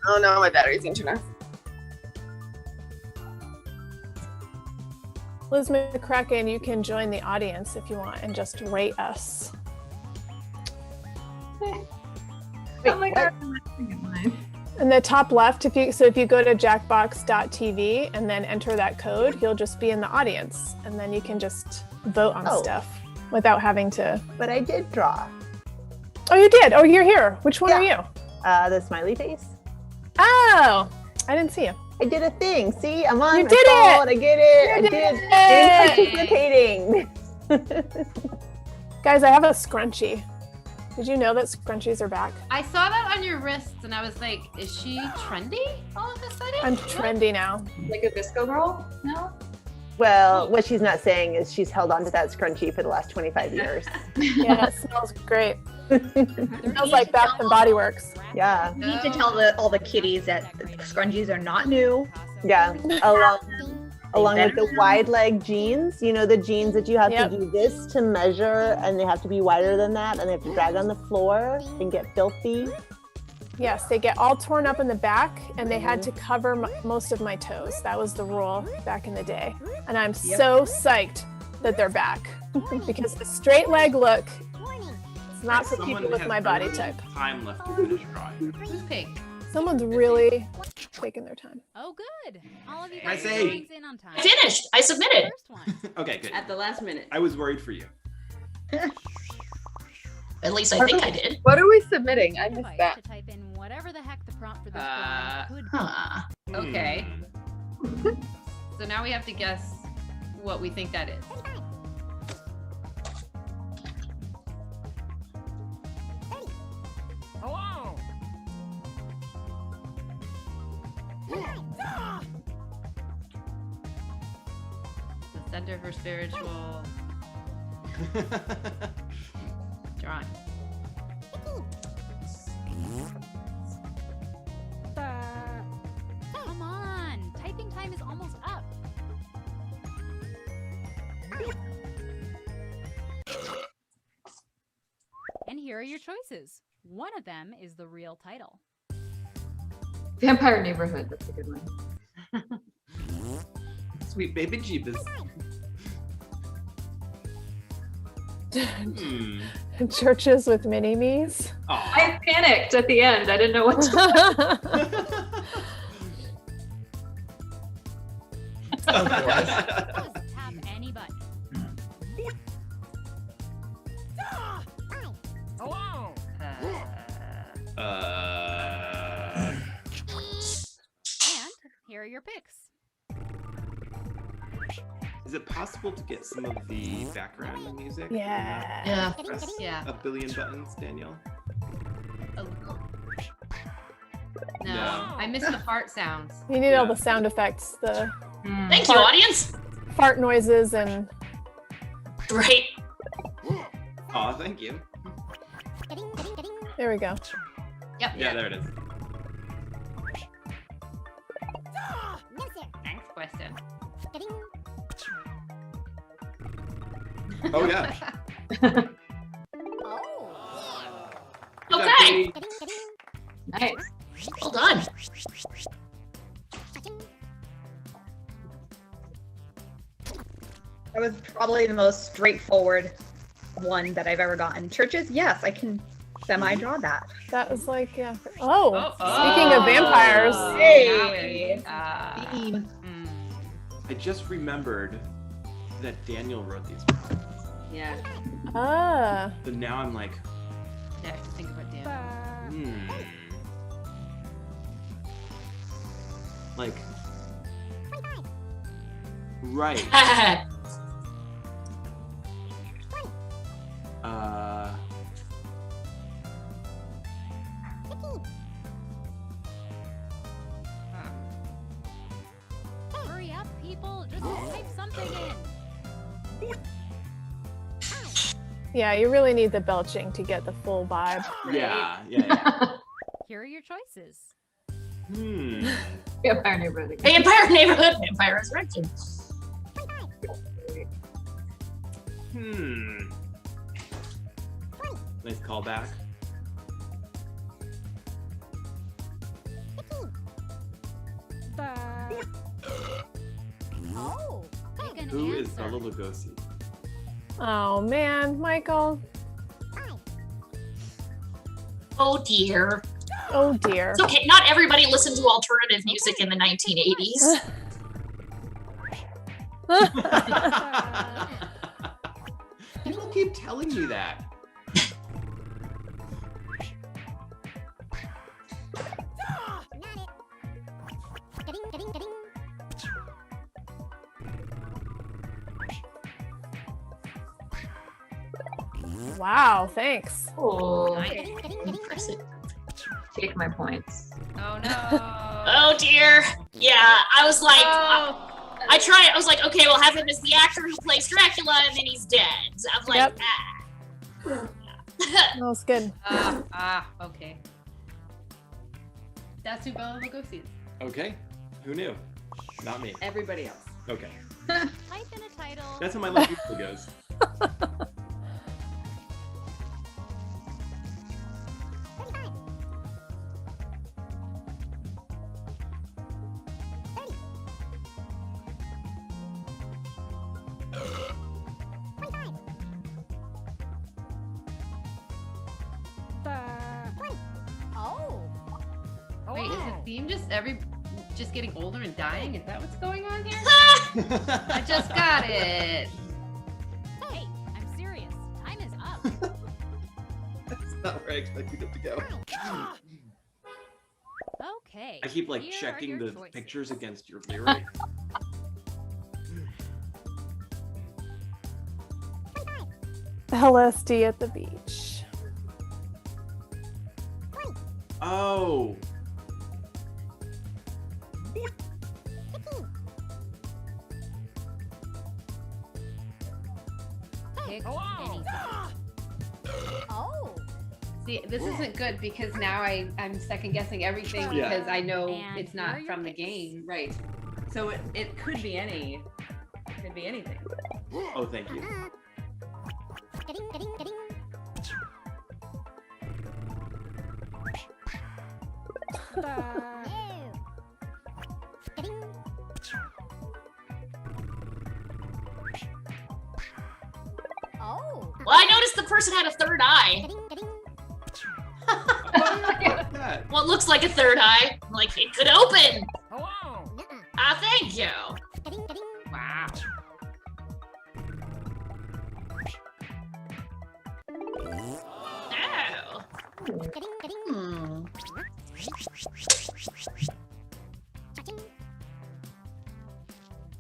Oh no, my battery's gonna turn off. Liz McCracken, you can join the audience if you want and just rate us. Oh my god, I'm laughing at mine. In the top left, if you go to jackbox.tv and then enter that code, you'll just be in the audience, and then you can just vote on Oh. stuff without having to. But I did draw. Oh, you did. Oh, you're here. Which one are you? The smiley face. Oh, I didn't see you. I did a thing. See, I'm on You my did it! phone. I get it. You I did. did Participating. Guys, I have a scrunchie. Did you know that scrunchies are back? I saw that on your wrists, and I was like, "Is she trendy all of a sudden?" I'm trendy now. Like a visco girl? No? Well, what she's not saying is she's held on to that scrunchie for the last 25 years. Yeah, it smells great. It smells like Bath and Body Works. Yeah. You need to tell all the kitties that scrunchies are not new. Yeah. Along with the wide leg jeans, you know, the jeans that you have Yep. to do this to measure, and they have to be wider than that, and they have to drag on the floor and get filthy. Yes, they get all torn up in the back, and they had to cover most of my toes. That was the rule back in the day. And I'm so psyched that they're back because the straight leg look, it's not for Someone people with has my body very type. Time left to finish drawing. Who's pink? Someone's really taking their time. Oh, good. All of you I guys say- are drawings in on time. I finished. I submitted. First one. Okay, good. At the last minute. I was worried for you. At least I think I did. What are we submitting? I missed Device that. to type in whatever the heck the prompt for this drawing could be. Huh. Okay. So now we have to guess what we think that is. The Center for Spiritual Drawing. Come on. Typing time is almost up. And here are your choices. One of them is the real title. Vampire Neighborhood, that's a good one. Sweet baby Jeebus. Churches with mini-me's. I panicked at the end. I didn't know what to Just tap any button. And Is it possible to get some of the background music? Yeah. Press Yeah. a billion buttons, Daniel. No, I missed the fart sounds. You need all the sound effects, the Thank you, audience. fart noises and. Right. Oh, thank you. There we go. Yep. Yeah, there it is. Next question. Oh yeah. Okay. Nice. Well done. That was probably the most straightforward one that I've ever gotten. Churches, yes, I can semi-draw that. That was like, yeah. Oh, speaking of vampires. Hey. I just remembered that Daniel wrote these. Yeah. Ah. So now I'm like, Yeah, I have to think about Dan. like, right. Hurry up, people. Just type something in. Yeah, you really need the belching to get the full vibe. Yeah. Here are your choices. Vampire Neighborhood. Vampire Neighborhood. Vampire Resurrection. Nice callback. Oh, pick an Who is answer. Bela Lugosi? Oh man, Michael. Oh dear. Oh dear. It's okay. Not everybody listened to alternative music in the 1980s. People keep telling me that. Wow, thanks. Oh, Impressive. take my points. Oh no. Oh dear. Yeah, I was like, I tried. I was like, okay, we'll have him as the actor who plays Dracula, and then he's dead. So I'm like, Yep. That was good. Okay. That's who Bela Lugosi is. Okay. Who knew? Not me. Everybody else. Okay. Type in a title. That's how my life usually goes. Wait, is the theme just getting older and dying? Is that what's going on here? I just got it. Hey, I'm serious. Time is up. That's not where I expected it to go. Okay. I keep like here are checking your the choices. pictures against your lyric. LSD at the beach. Oh. Pick anything. Oh. See, this isn't good because now I'm second guessing everything Yeah. because I know And it's here are not your from the picks. game. Right. So it could be any. It could be anything. Oh, thank you. Oh. well, I noticed the person had a third eye. That. What looks like a third eye. Like it could open. Hello. Thank you. Wow. Oh. Hmm.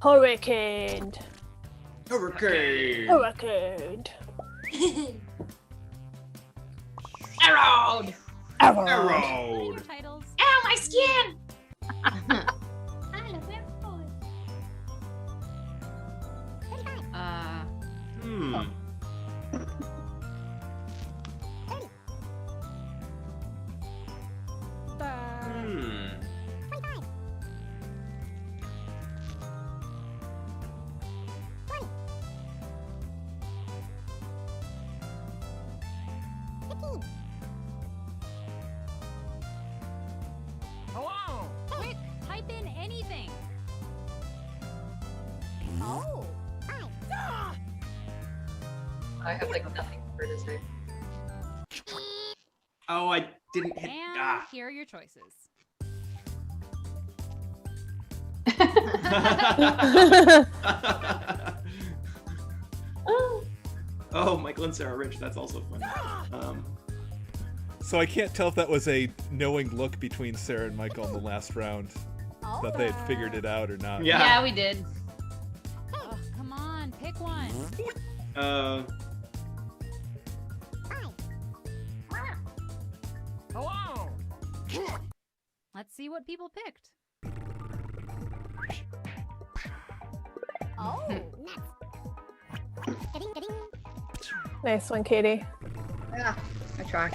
Hurricane. Hurricane. Hurricane. Arrowed. Arrowed. Titles. Ow, my skin. Hmm. Hmm. Quick, type in anything. Oh. I have like nothing for to say. Oh, I didn't hit. And here are your choices. Oh, Michael and Sarah Rich. That's also fun. So I can't tell if that was a knowing look between Sarah and Michael in the last round, that they had figured it out or not. Yeah, we did. Oh, come on, pick one. Let's see what people picked. Oh. Nice one, Katie. Yeah, I try.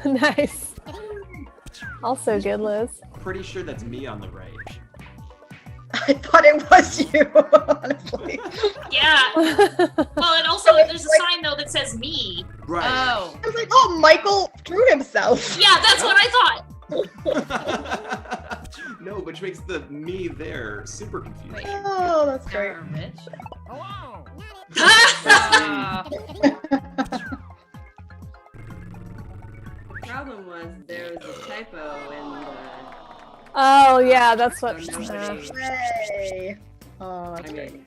Nice. Also good, Liz. Pretty sure that's me on the right. I thought it was you, honestly. Yeah. Well, and also there's a sign though that says me. Right. Oh. I was like, oh, Michael threw himself. Yeah, that's what I thought. No, which makes the me there super confusing. Oh, that's great. The problem was there was a typo in the. Oh yeah, that's what. So nobody. Hey. Oh, that's I great. mean,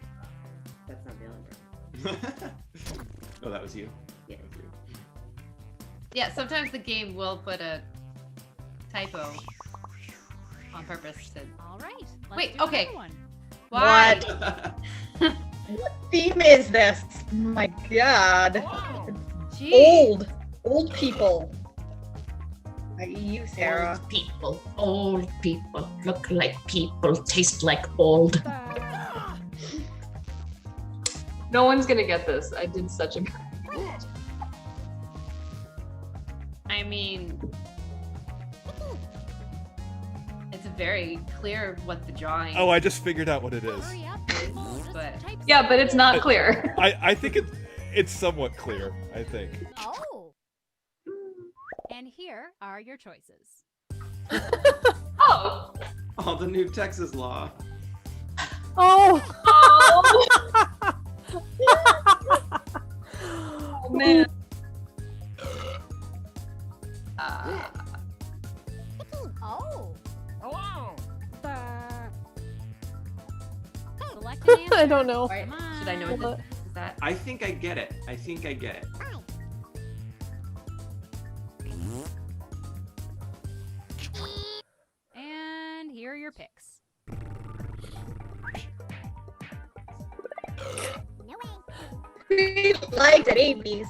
that's not the only problem. Oh, that was you. Yeah. That was you. Yeah, sometimes the game will put a typo on purpose to. All right. Let's Wait, do okay. another one. Why? What theme is this? Oh my God. Jeez. Old people. Like you, Sarah. Old people, look like people, taste like old. No one's gonna get this. I did such a. I mean, it's very clear what the drawing Oh, I just figured out what it is. Hurry up, is, people. Just but type Yeah, but it's not I- clear. I think it's somewhat clear, I think. Oh. And here are your choices. Oh. Oh, the new Texas law. Oh. Oh man. Oh. Select an answer. I don't know. Right. Come on. Should I know what this is? That I think I get it. I think I get it. And here are your picks. We liked it, babies.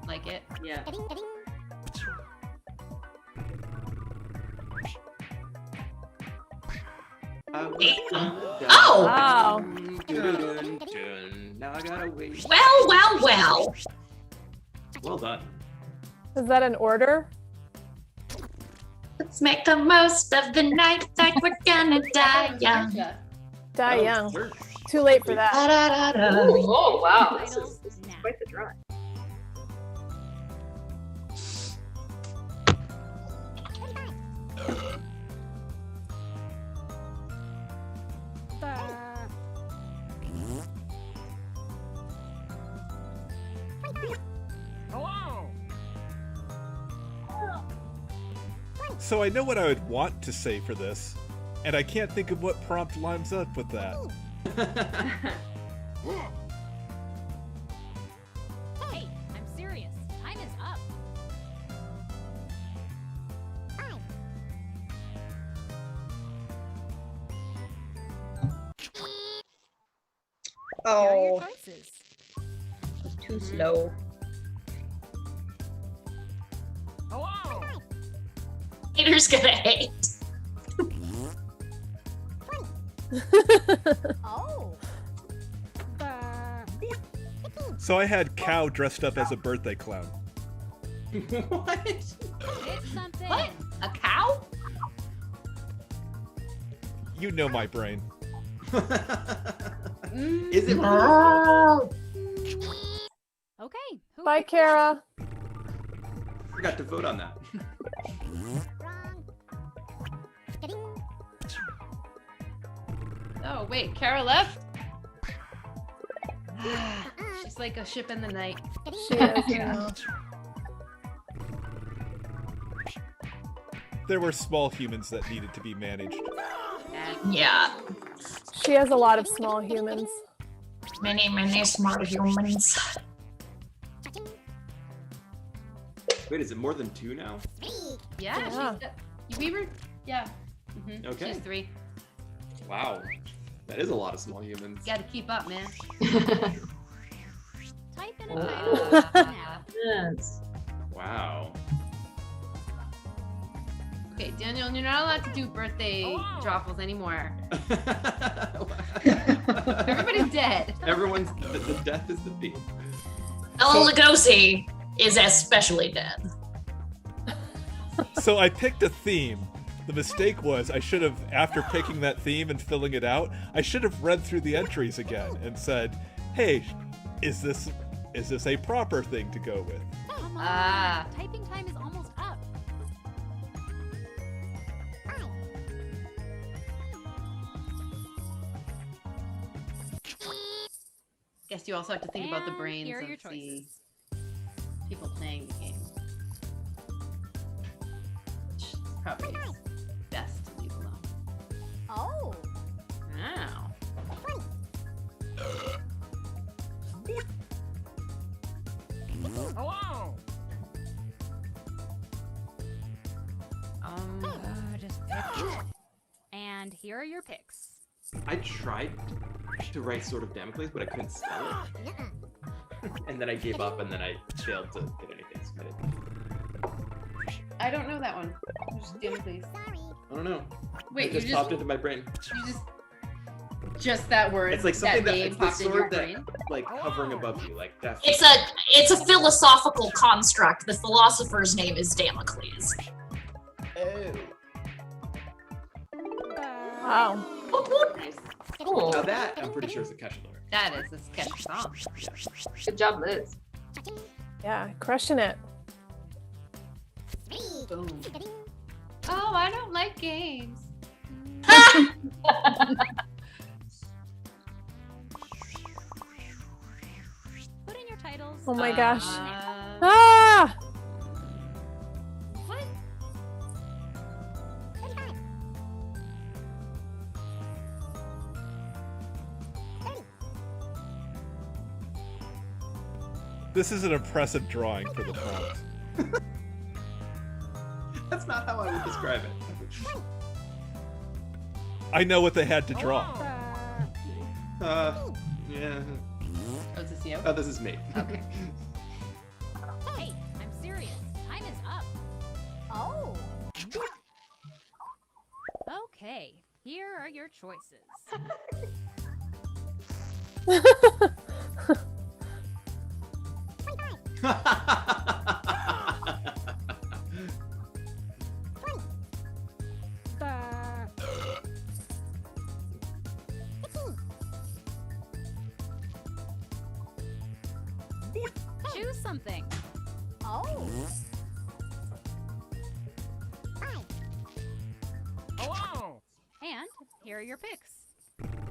like it? Yeah. Oh! Wow. Now I gotta wait. Well. Well done. Is that an order? Let's make the most of the night like we're gonna die young. Die Oh, young. sure. Too late for that. Da-da-da-da. Oh wow. This Titles is now. quite the drawing. So I know what I would want to say for this, and I can't think of what prompt lines up with that. Hey, I'm serious. Time is up. Oh, choices. too slow. Haters gonna hate. Oh. So I had Cow dressed up as a birthday clown. What? Pick something. What? A cow? You know my brain. Is it? Okay. Who Bye, picked Kara. Forgot to vote on that. Oh, wait, Kara left? She's like a ship in the night. She is. Yeah. There were small humans that needed to be managed. Yeah. She has a lot of small humans. Many, many smart humans. Wait, is it more than 2 now? Yeah, Yeah. we were, yeah. Mhm, Okay. She's 3. Wow. That is a lot of small humans. You gotta keep up, man. Type in a title. Yes. Wow. Okay, Daniel, you're not allowed to do birthday dropples anymore. Everybody's dead. Everyone's the death is the theme. Ella Lugosi is especially dead. So I picked a theme. The mistake was I should have, after picking that theme and filling it out, I should have read through the entries again and said, hey, is this a proper thing to go with? Come on. Ah. Typing time is almost up. Guess you also have to think about the And brains here are of your the choices. people playing the game. It's probably best to leave alone. Oh. Wow. Just pick. And here are your picks. I tried to write Sword of Damocles, but I couldn't spell it. And then I gave up, and then I failed to get anything submitted. I don't know that one. Just damn it, please. I don't know. Wait, it just popped into my brain. You just that word. It's like something that name it's the popped in your sword that brain. like hovering above you, like that. It's a philosophical construct. The philosopher's name is Damocles. Oh. Wow. Cool. Now that I'm pretty sure is a catch lyric. That is a sketch song. Good job, Liz. Yeah, crushing it. Boom. Oh, I don't like games. Put in your titles. Oh my gosh. Uh, Ah! What? This is an impressive drawing for the prompt. That's not how I would describe it. I know what they had to draw. Yeah. Oh, is this you? Oh, this is me. Okay. Hey, I'm serious. Time is up. Oh. Okay, here are your choices. Choose something. Oh. And here are your picks.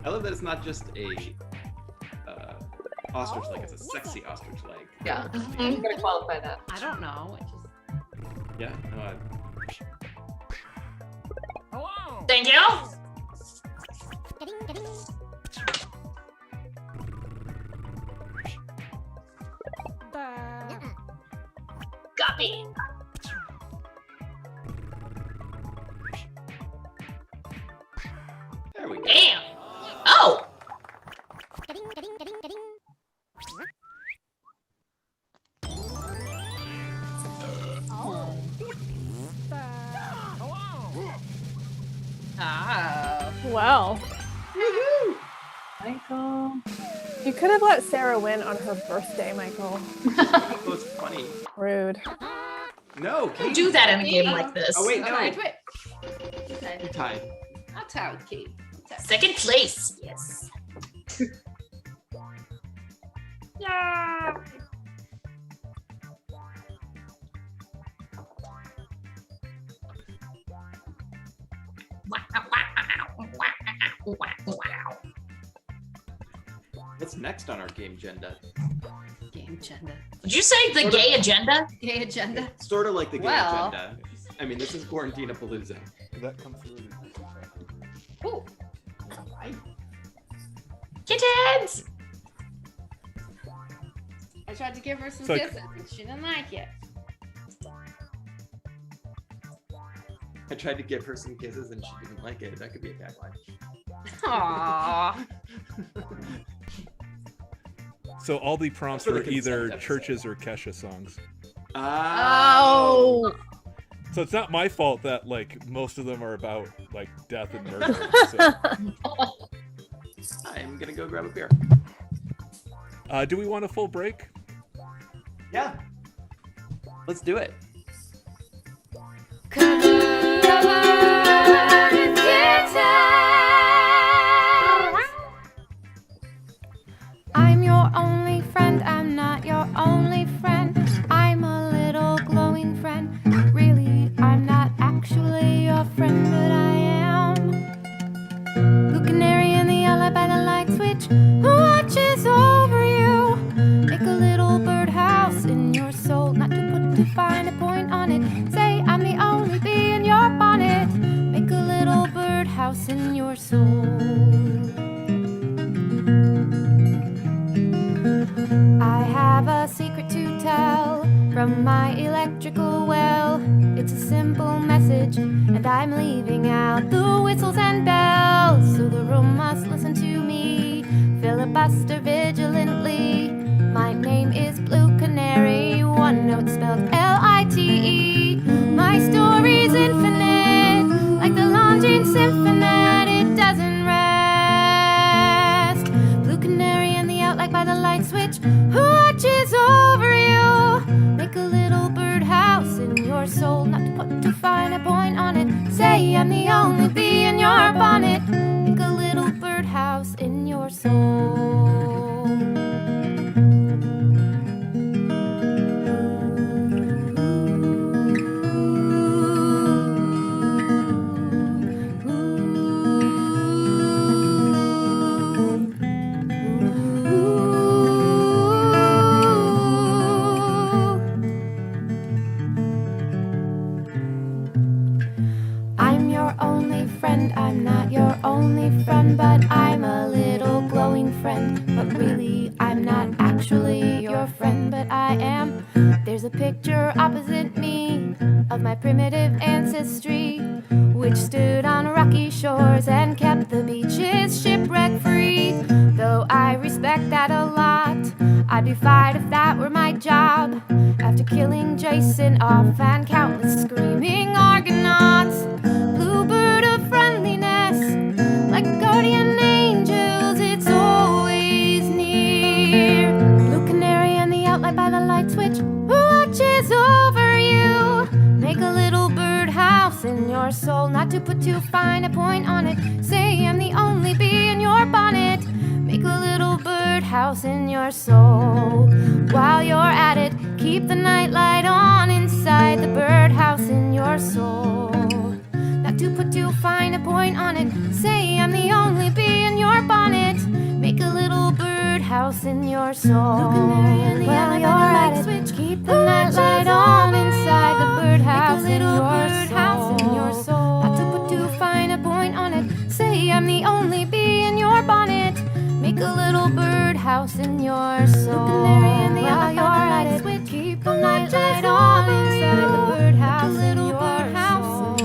I love that it's not just a ostrich leg; it's a sexy ostrich leg. Yeah, I'm gonna qualify that. I don't know. It just Yeah. Thank you. Copy. There we go. Damn. Oh. You could have let Sarah win on her birthday, Michael. It was funny. Rude. No, Don't do that in a game like this. Oh wait, no. Wait. You tied. I'll tell you, Kate. Second place. Yes. Yeah. What's next on our game agenda? Game agenda. Did you say the gay agenda? Gay agenda. Sort of like the game Well. agenda. I mean, this is Quarantinapalooza. Did that come through? Ooh. Kittens! I tried to give her some It's like- kisses, and she didn't like it. I tried to give her some kisses and she didn't like it. That could be a tagline. Aww. So all the prompts That's for were the either consent episode. churches or Kesha songs. Oh. So it's not my fault that like most of them are about like death and murder. So. I'm gonna go grab a beer. Do we want a full break? Yeah. Let's do it. I'm your only friend, I'm not your only friend. I'm a little glowing friend. Really, I'm not actually your friend, but I am. Blue canary in the yellow by the light switch, who watches over you. Make a little birdhouse in your soul, not to put too fine a point on it. Say I'm the only bee in your bonnet. Make a little birdhouse in your soul. I have a secret to tell from my electrical well. It's a simple message, and I'm leaving out the whistles and bells. So the room must listen to me, filibuster vigilantly. My name is Blue Canary, one note spelled L-I-T-E. My story's infinite, like the Longines Symphonette. It doesn't rest. Blue Canary in the outlet by the light switch, who watches over you. Make a little birdhouse in your soul, not to put too fine a point on it. Say I'm the only bee in your bonnet. Make a little birdhouse in your soul. I'm your only friend, I'm not your only friend, but I'm a little glowing friend. But really, I'm not actually your friend, but I am. There's a picture opposite me of my primitive ancestry, which stood on rocky shores and kept the beaches shipwreck free. Though I respect that a lot, I'd be fired if that were my job. After killing Jason off and countless screaming Argonauts, bluebird of friendliness, like guardian angels, it's always near. Blue canary in the outlet by the light switch, who watches over you. Make a little birdhouse in your soul, not to put too fine a point on it. Say I'm the only bee in your bonnet. Make a little birdhouse in your soul. While you're at it, keep the nightlight on inside the birdhouse in your soul. Not to put too fine a point on it. Say I'm the only bee in your bonnet. Make a little birdhouse in your soul. While you're at it, keep the nightlight on inside the birdhouse in your soul. Not to put too fine a point on it. Say I'm the only bee in your bonnet. Make a little birdhouse in your soul. While you're at it, keep the nightlight on inside the birdhouse in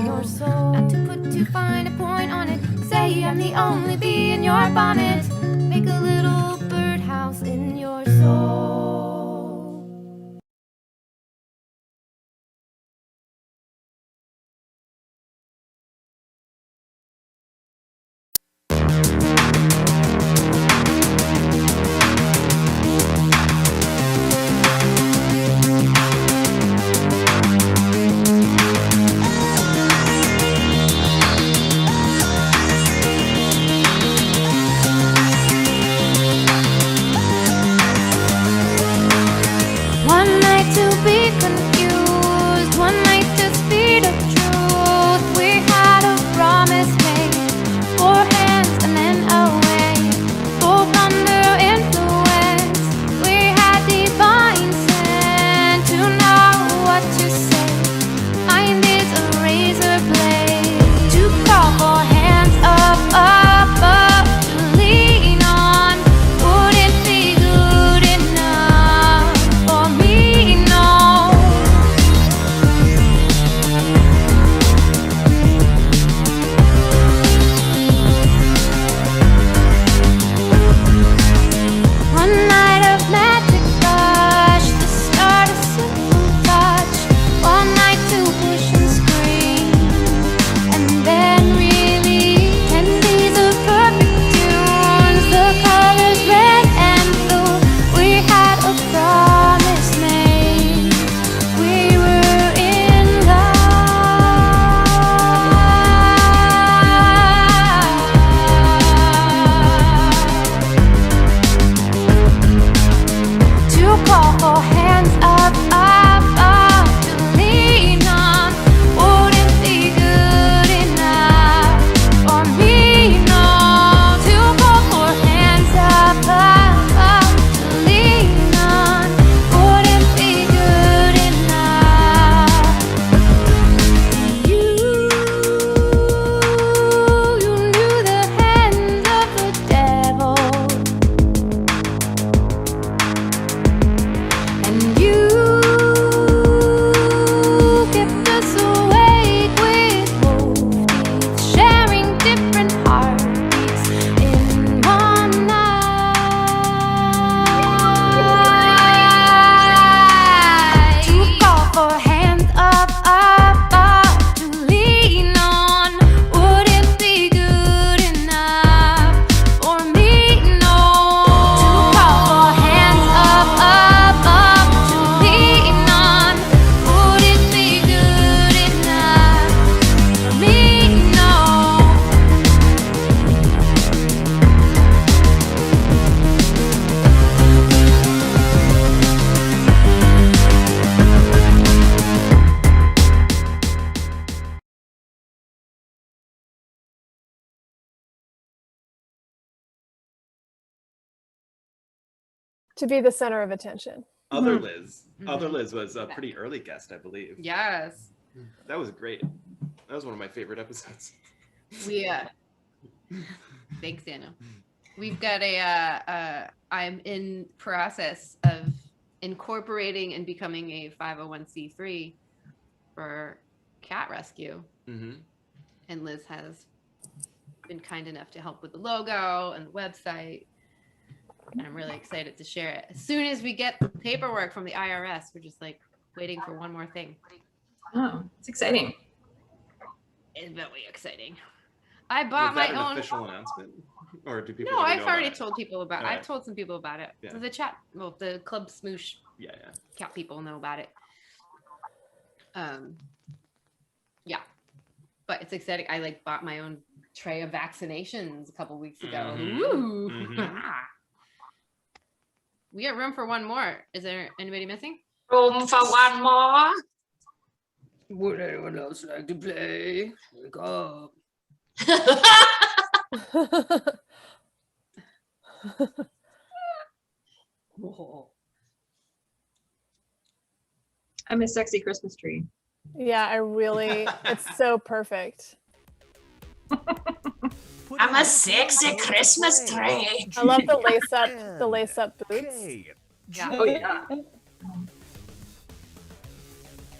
your soul. Not to put too fine a point on it. Say I'm the only bee in your bonnet. Make a little birdhouse in your soul. To be the center of attention. Other Liz was a pretty early guest, I believe. Yes. That was great. That was one of my favorite episodes. Thanks, Daniel. We've got I'm in process of incorporating and becoming a 501c3 for cat rescue. And Liz has been kind enough to help with the logo and the website. And I'm really excited to share it. As soon as we get the paperwork from the IRS, we're just like waiting for one more thing. Oh, it's exciting. It's very exciting. I bought my own official announcement, or do people? No, already I've know already about it? told people about. All I've right. told some people about it. Yeah. So the chat, well, the Club Smoosh. Yeah. Cat people know about it. Yeah, but it's exciting. I like bought my own tray of vaccinations a couple weeks ago. Ooh. We got room for one more. Is there anybody missing? Room for one more. Would anyone else like to play? Wake up. I'm a sexy Christmas tree. Yeah, it's so perfect. I'm a sexy Christmas tree. I love the lace up boots. Yeah. Oh yeah.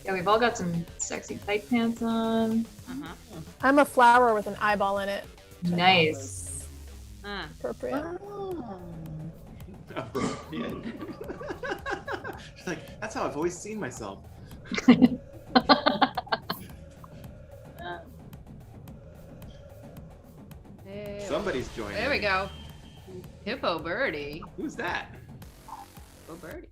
Yeah, we've all got some sexy tight pants on. I'm a flower with an eyeball in it. Nice. Appropriate. Appropriate. She's like, that's how I've always seen myself. Somebody's joining. There we go. Hippo Birdie. Who's that? Hippo Birdie.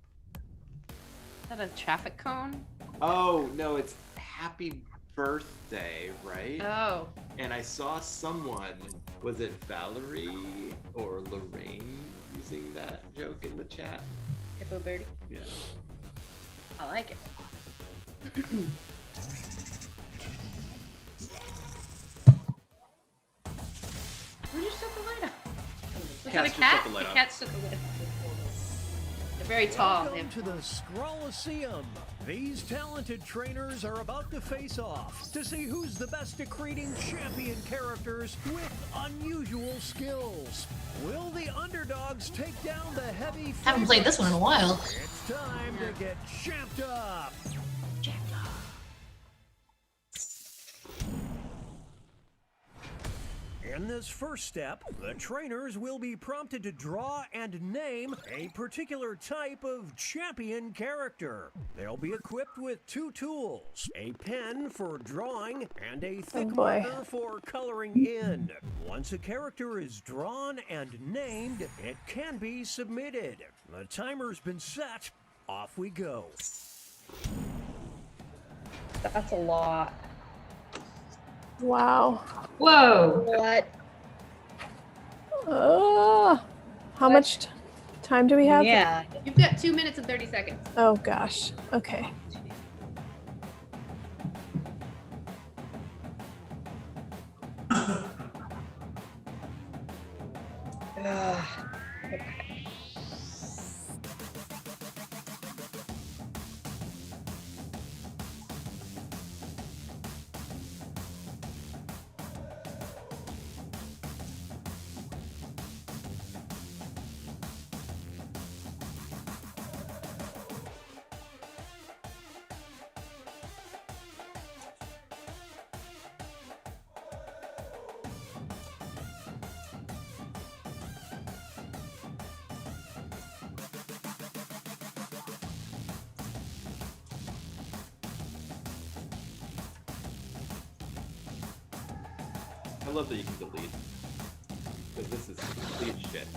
Is that a traffic cone? Oh no, it's Happy Birthday, right? Oh. And I saw someone, was it Valerie or Lorraine, using that joke in the chat? Hippo Birdie. Yeah. I like it. Who just shut the light off? Was it a cat? The cat shut the light off. They're very tall. Welcome to the Scrolliseum. These talented trainers are about to face off to see who's the best at creating champion characters with unusual skills. Will the underdogs take down the heavy? Haven't played this one in a while. It's time to get champed up. In this first step, the trainers will be prompted to draw and name a particular type of champion character. They'll be equipped with 2 tools, a pen for drawing and a thick marker for coloring in. Once a character is drawn and named, it can be submitted. The timer's been set. Off we go. That's a lot. Wow. Whoa. What? How much time do we have? Yeah. You've got 2 minutes and 30 seconds. Oh gosh. Okay. I love that you can delete. Because this is complete shit.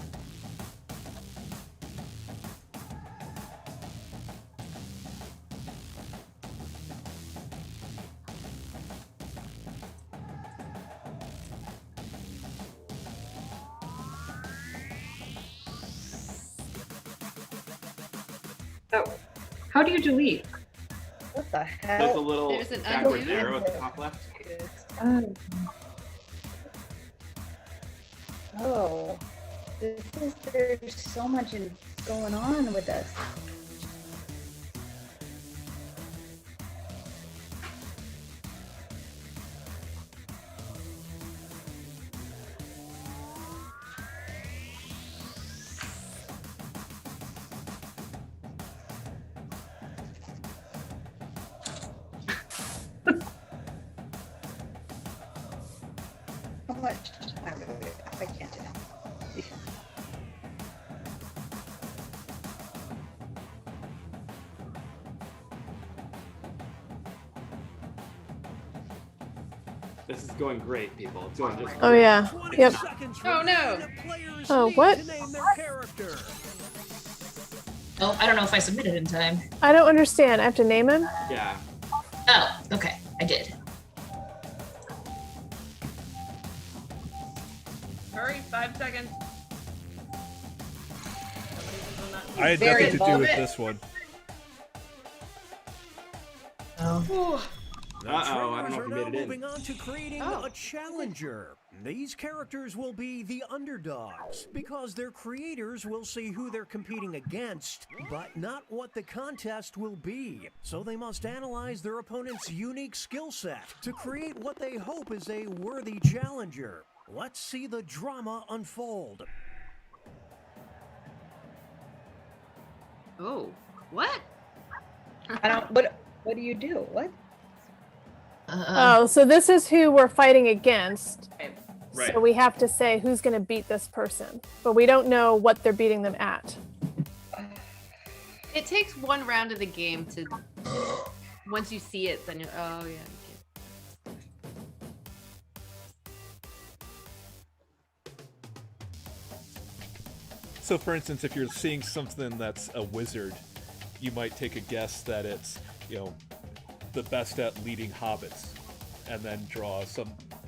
Oh, how do you delete? What the hell? There's a little There's an backward undo. arrow at the top left. Oh. There's so much going on with this. How much? I can't do that. This is going great, people. It's going just Oh great. yeah. Yep. Oh no. Oh what? Oh, I don't know if I submitted in time. I don't understand. I have to name him? Yeah. Oh, okay. I did. Hurry, 5 seconds. I had Very nothing to do with involved. this one. Oh. Uh-oh, I don't know if we made it in. Moving on to creating a challenger. These characters will be the underdogs because their creators will see who they're competing against, but not what the contest will be. So they must analyze their opponent's unique skill set to create what they hope is a worthy challenger. Let's see the drama unfold. Oh, what? I don't. What do you do? What? Oh, so this is who we're fighting against. Right. So we have to say who's going to beat this person, but we don't know what they're beating them at. It takes one round of the game to. Once you see it, then you're. Oh yeah. So, for instance, if you're seeing something that's a wizard, you might take a guess that it's, the best at leading hobbits, and then draw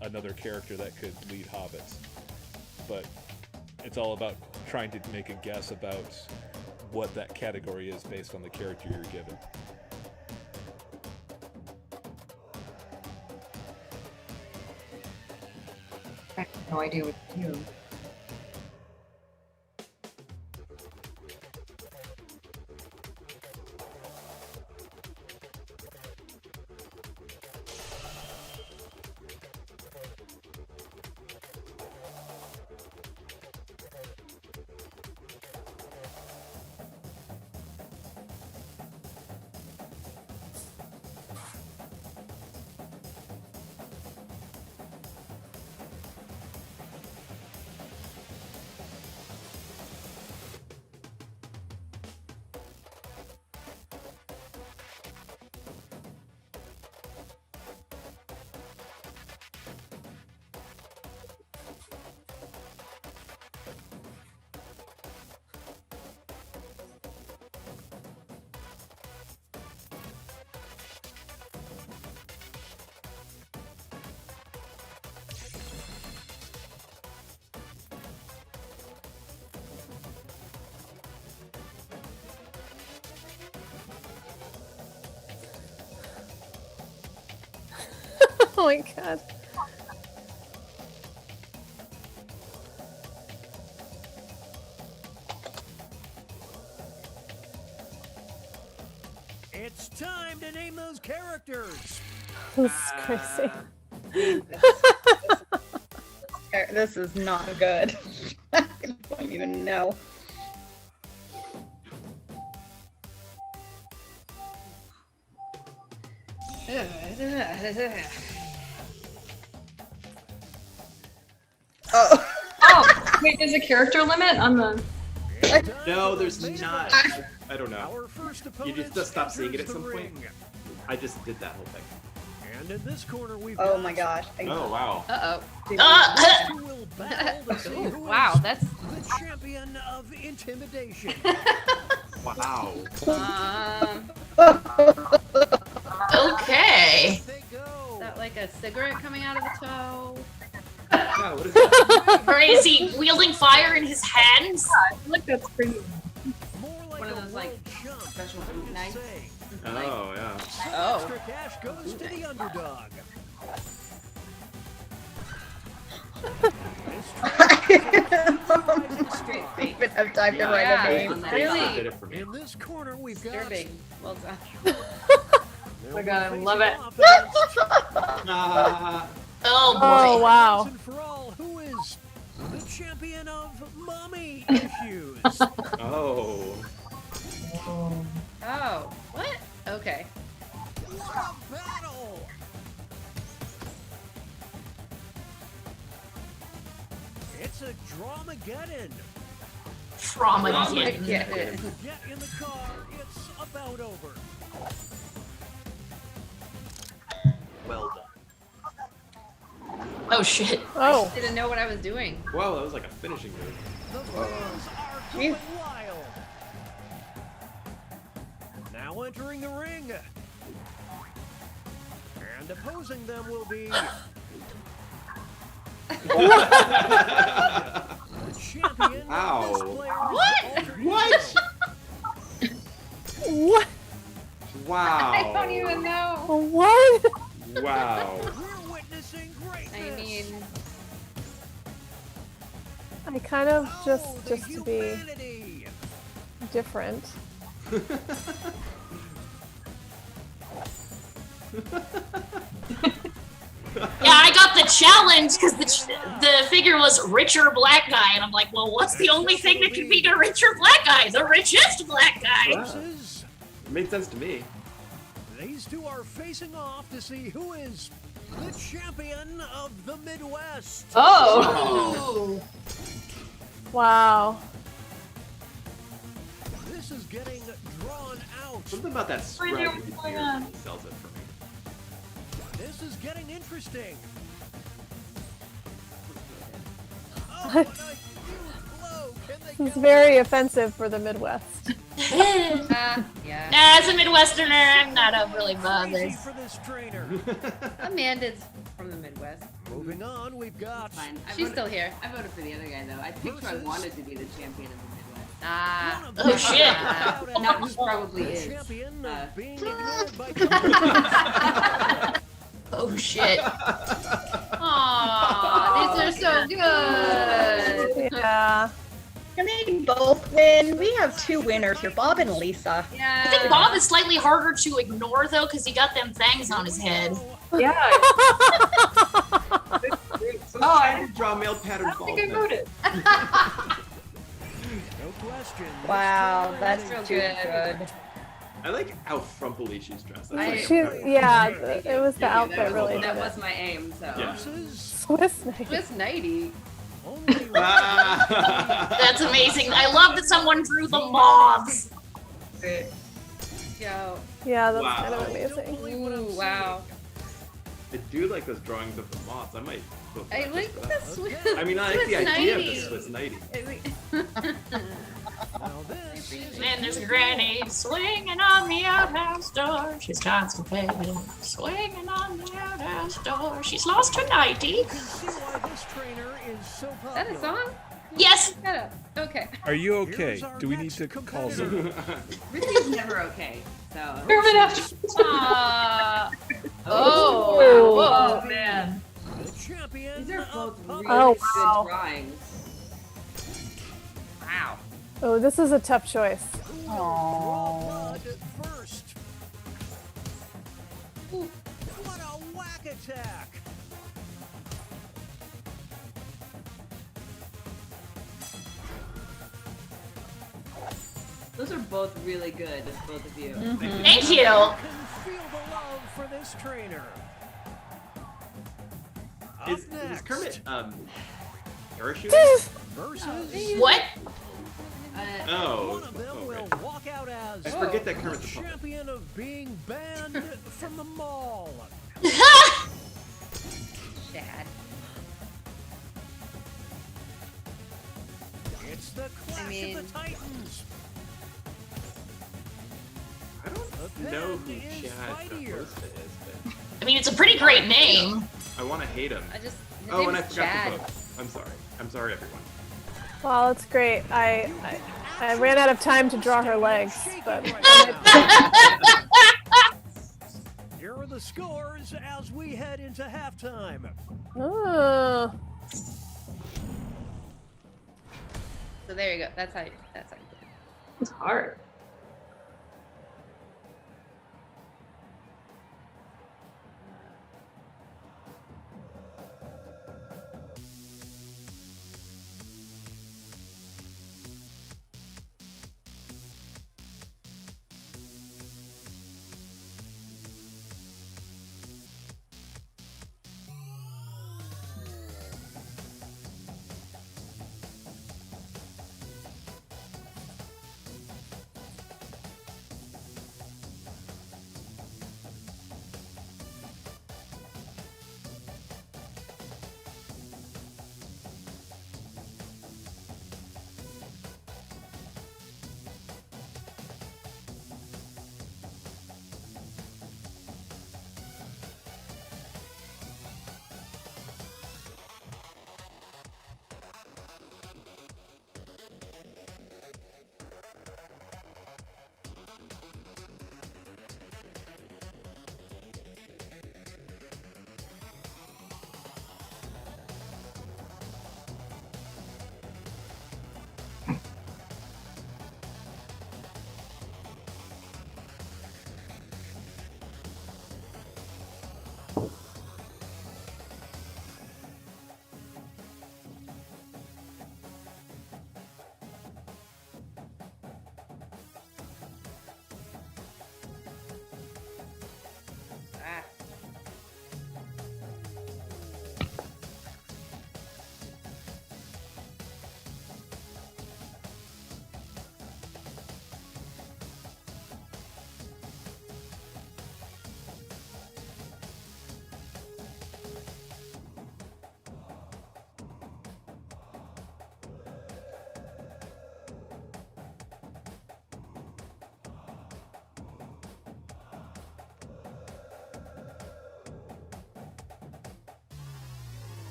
another character that could lead hobbits. But it's all about trying to make a guess about what that category is based on the character you're given. I have no idea what to do. Oh my god. It's time to name those characters. This is crazy. This is not good. I don't even know. Oh, wait, there's a character limit on the. No, there's not. I don't know. You just stop seeing it at some point. I just did that whole thing. And in this corner we've Oh my gosh. Oh wow. Wow, that's the champion of intimidation. Wow. Okay. Is that like a cigarette coming out of the toe? Wow, what is that? Or is he wielding fire in his hands? I feel like that's pretty. One of those like special boot knives. Oh yeah. Oh. Extra cash goes to the underdog. Even have time to write a name. Really. In this corner, we've got. Disturbing. Well done. Oh my god, I love it. Oh boy. Oh, wow. Once and for all, who is the champion of mommy issues? Oh. Oh, what? Okay. What a battle! It's a Dramageddon. Dramageddon. Get in the car. It's about over. Well done. Oh shit. Oh. I didn't know what I was doing. Wow, that was like a finishing move. The fans are going wild. Now entering the ring. And opposing them will be the champion Ow. of this player's What? What? What? Wow. I don't even know. What? Wow. We're witnessing greatness. I mean, I kind of The just to be humanity. different. Yeah, I got the challenge because the figure was richer black guy, and I'm like, well, what's the only thing that could beat a richer black guy? The richest black guy. Versus It made sense to me. these two are facing off to see who is the champion of the Midwest. Oh. Wow. This is getting drawn out. Something about that spread know in what's his going beard on. really sells it for me. This is getting interesting. Oh, what a huge blow. Can they This is get very offensive for the Midwest. yeah. Nah, as a Midwesterner, I'm not really bothered. crazy for this trainer? Amanda's from the Midwest. Moving on, we've got Fine. She's still here. I voted for the other guy though. I picked who I wanted to be the champion of the Midwest. Ah. one of Oh, the shit. Not who probably the is. champion Uh, of being ignored by Oh shit. Aw, these are so good. Yeah. Can they both win? We have two winners here, Bob and Lisa. Yeah. I think Bob is slightly harder to ignore though, because he got them fangs on his head. Yeah. Oh, I didn't draw male pattern I think I voted. No question. Wow, that's Real too good. good. I like how frumpily she's dressed. That's I- like She, yeah, it was the outfit really That did was it. my aim. So. Yeah. Versus Swiss knife. Swiss nighty. only Ah. That's amazing. I love that someone drew the moths. Yo. Yeah, that's Wow. kind of Don't amazing. believe what I'm Ooh, wow. I do like those drawings of the moths. I might vote for I that like just for the that. Swiss. I mean, I like Swiss the idea of the nighty. Swiss nighty. Now this is And there's Granny swinging on the outhouse door. She's constipated, swinging on the outhouse door. She's lost her nighty. you can see why this trainer is so Is popular. that a song? Yes. Shut up. Okay. Are you okay? Here's our Do we need next to call competitor. someone? Richie's never okay. So. Herman after. Aw. Oh. Oh. Oh man. The champion These are both of really Oh, good wow. drawings. Wow. Oh, this is a tough choice. Draw blood first. What a whack attack! Those are both really good, both of you. Thank you. You can feel the love for this trainer. Up Is next, Kermit parachuting? versus What? Oh. one of them okay. will walk out as I forget that Kermit's a puppet. champion of being banned from the mall. Dad. It's the clash mean- of the Titans. I don't The know pen who is Chad fightier. Costa is, but I mean, it's a pretty great name. I want to hate him. I just. His Oh, name and I is forgot Chad. to vote. I'm sorry. I'm sorry, everyone. Well, it's great. I ran out of time to draw her legs, but Here are the scores as we head into halftime. oh, So there you go. That's how you do it. It's hard.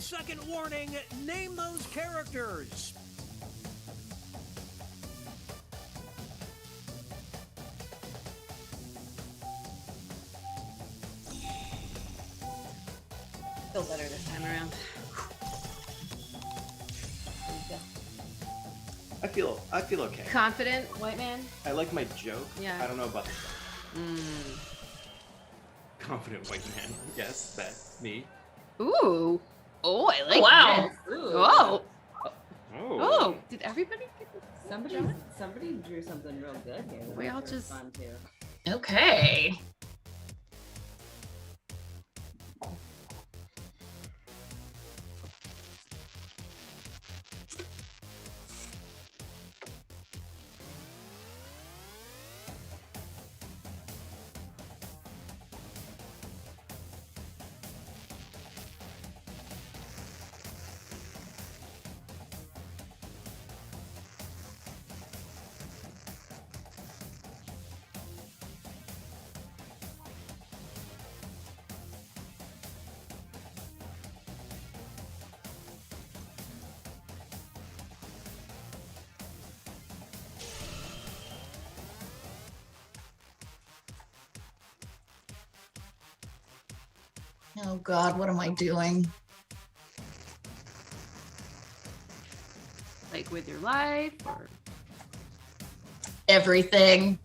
Second warning, name those characters. Feel better this time around. I feel okay. Confident, white man? I like my joke. Yeah. I don't know about the confident white man. Yes, that's me. Ooh. Oh, I like Wow. this. Whoa. Oh. Oh, did everybody get this? Somebody drew something real good here. We all just fun too. Okay. Oh God, what am I doing? like with your life or Everything.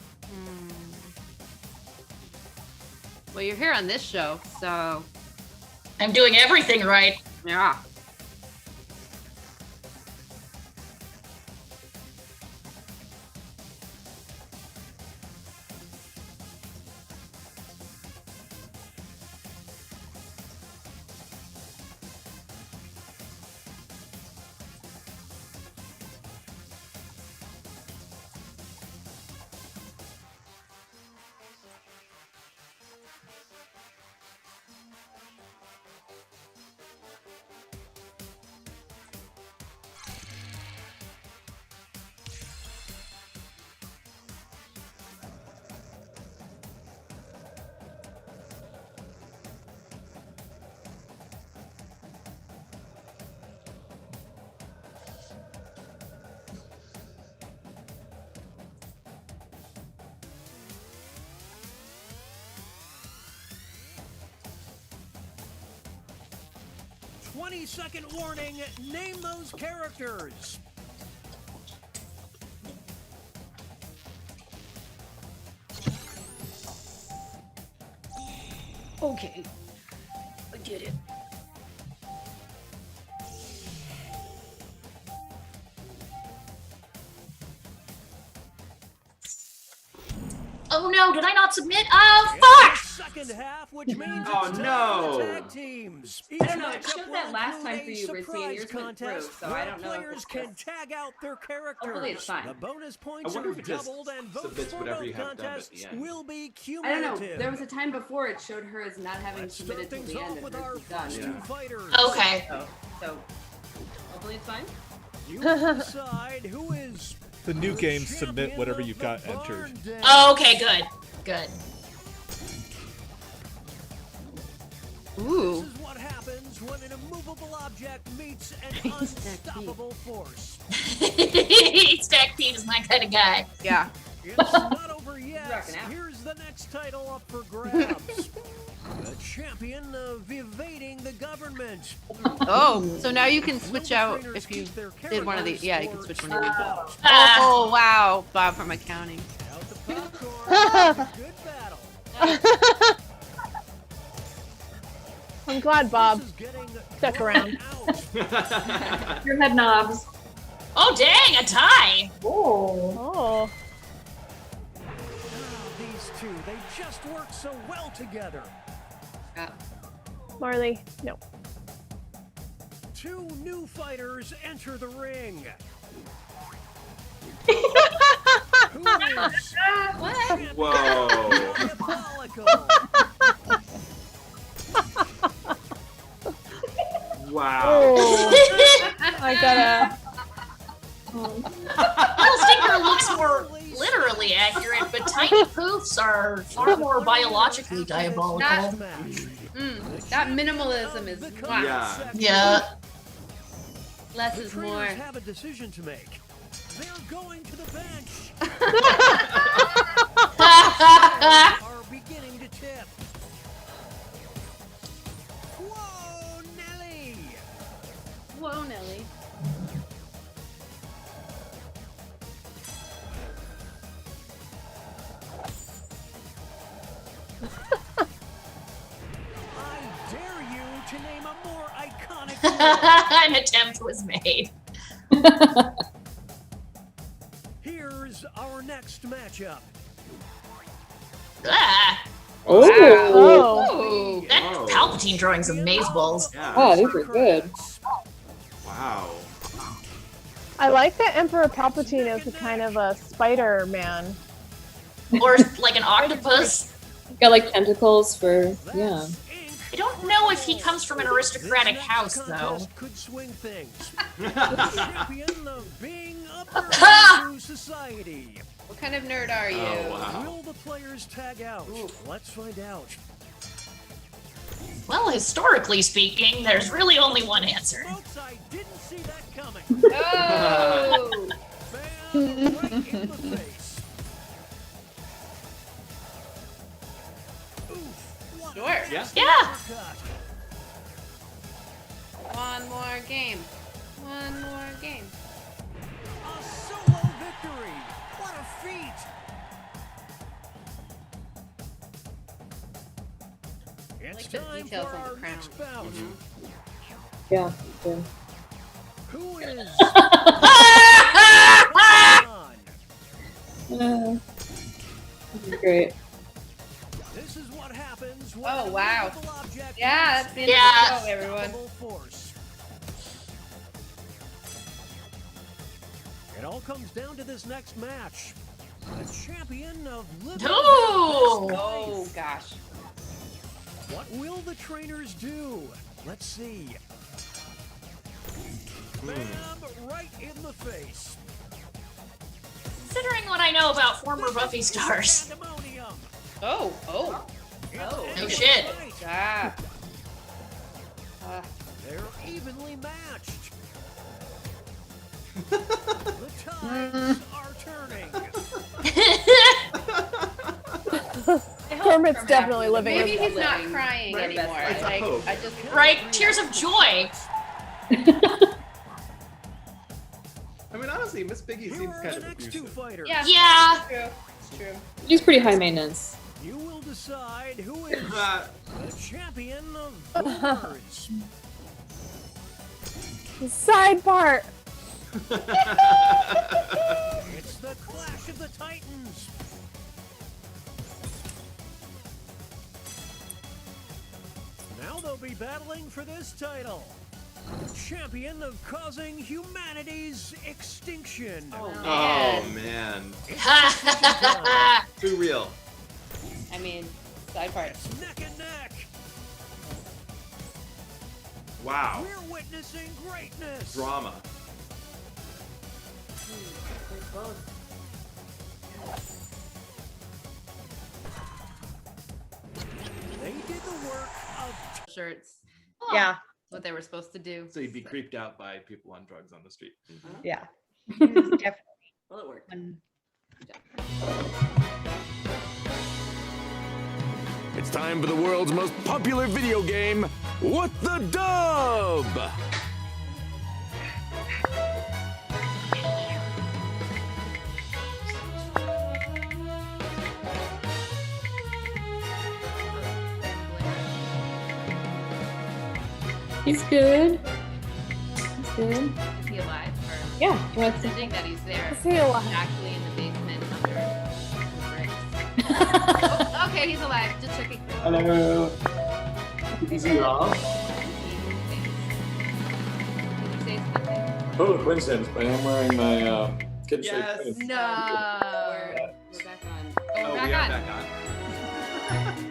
Well, you're here on this show, so I'm doing everything right. Yeah. 20-second warning. Name those characters. Okay. I get it. Oh no, did I not submit? Oh fuck! Second half, which means Oh no! tag teams. I don't know. It showed that last time for you, Brittany, and yours went through, so I don't know if Players it's can tag out their characters. Hopefully it's fine. The bonus points I wonder are if it just doubled and votes submits for whatever both you have done at contests the end. will be I don't cumulative. know. There was a time before it showed her as not having Let's submitted start till things the end off and with hers our was done. first two fighters. Okay. So hopefully it's fine. You decide who is The new games submit whatever you've got entered. Oh, okay, good. Good. This is what happens when an immovable object meets an unstoppable force. Stack Pete is my kind of guy. Yeah. It's not over yet. Here's the next title up for grabs. The champion of evading the government. Oh, so now you can switch out if you did one of these. Yeah, you can switch one of these. Oh, wow. Bob from accounting. Good battle. I'm glad Bob stuck around. Your head knobs. Oh dang, a tie! Oh. These two, they just work so well together. Marley, no. Two new fighters enter the ring. Who is Whoa. diabolical? Wow. Oh. I gotta. Little Stinker looks more literally accurate, but Tiny Poofs are far more biologically diabolical. That minimalism is wow. Yeah. Less The is trainers more. have a decision to make. They're going to the bench. Are beginning to tip. Whoa, Nelly! Whoa, Nelly. I dare you to name a more iconic An attempt was made. Here's our next matchup. Ah. Oh. That Palpatine drawing some mazeballs. Yeah. Oh, these are good. Wow. I like that Emperor Palpatine is a kind of a Spider-Man. Or like an octopus. Got like tentacles for, yeah. I don't know if he comes from an aristocratic house, though. Could swing things. The champion of being a burden to society. What kind of nerd are you? Oh, wow. Will the players tag out? Let's find out. Well, historically speaking, there's really only one answer. Folks, I didn't see that coming. Oh! Bam, right in the face. Oof, what a Sure. Yeah. Yeah. uppercut. One more game. One more game. A solo victory. What a feat. It's like the time details for on the our crown. next bout. Yeah. Who is Great. This is what happens when Oh, a wow. movable object Yeah, meets that's the end Yeah. of the show, everyone. unstoppable force. It all comes down to this next match. The champion of living. Ooh. Oh, gosh. What will the trainers do? Let's see. Bam, right in the face. Considering what I know about former Buffy stars. Pandemonium. Oh. No shit. Ah. They're evenly matched. The tides are turning. It Kermit's definitely living Maybe his he's not living crying their anymore. best life. Like, I just Right? Tears of joy. I mean, honestly, Miss Piggy Here seems are kind the of next abusive. two fighters. Yeah. Yeah. It's true. It's true. She's pretty high maintenance. You will decide who is the champion of doors. side part. It's the Clash of the Titans. Now they'll be battling for this title. Champion of causing humanity's extinction. Oh man, too real. I mean, side part. It's neck and neck. Wow, We're witnessing greatness. drama. They did the work of Shirts. Yeah. What they were supposed to do. So you'd be creeped out by people on drugs on the street. Yeah. Definitely. Well, it worked. It's time for the world's most popular video game, What the Dub? He's good. He's good. Is he alive? Or Yeah. He wants to. pretending that he's there. Is he alive? He's actually in the basement under the bricks. Oh, okay, he's alive. Just checking. Hello. Is he off? Say something. Total coincidence, but I'm wearing my kid shaped Yes. face. No. We're back on. Oh, we're we back are on. back on.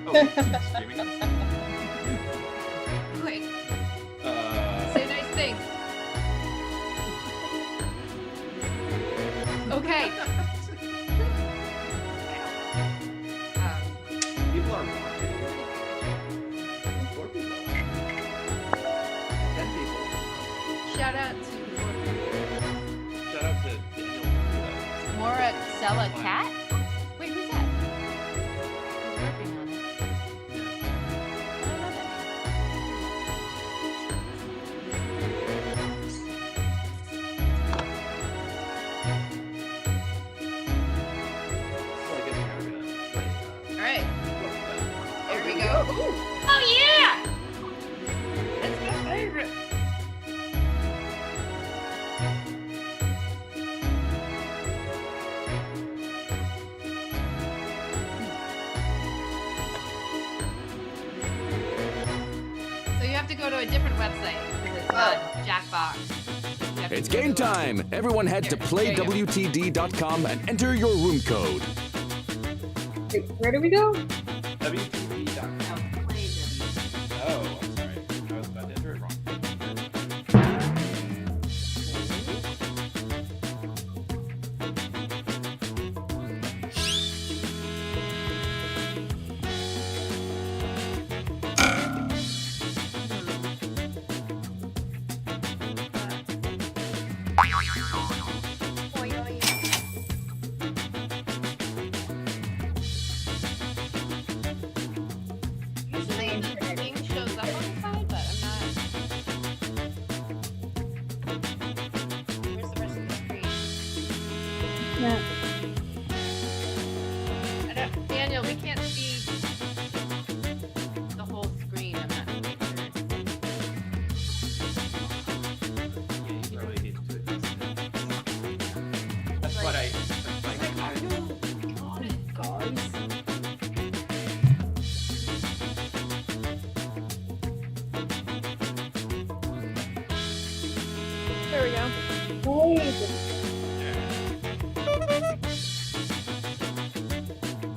Oh, streaming. Quick, Uh, say nice things. Okay. people are watching. Poor people. 10 people. Shout out to Shout out to Daniel. Mora Sella Cat? Wait, who's that? Who's working on it? I don't know that Well, I guess we are gonna play. All right, here we go. Oh yeah. That's my favorite. So you have to go to a different website. It's Jackbox. You have to It's go game to, time. Everyone head to Here you go. playwtd.com and enter your room code. Wait, where do we go? WTV.com. Oh, I'm sorry. I was about to enter it wrong. Usually the thing shows up on the side, but I'm not. Where's the rest of the screen? Yeah. Daniel, we can't see the whole screen. I'm not sure. Yeah, you probably need to adjust it. That's what I. Got it, guys. There we go.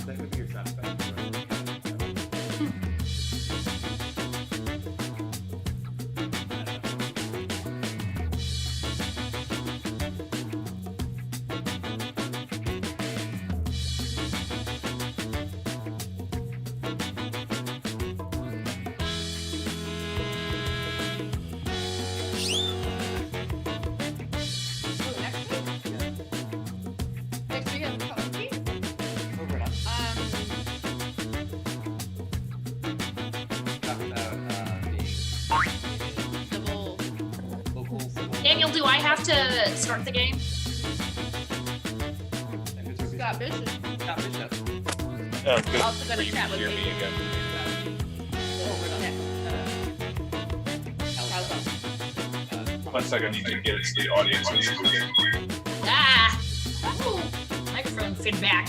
That could be your sound effect. Oh, next Daniel, do I have to start the game? Scott Bishop. Scott Bishop. Oh, good. Also gonna chat with Hear me. me again. One second, I need to get it to the audience. Ah! Ooh, microphone feedback.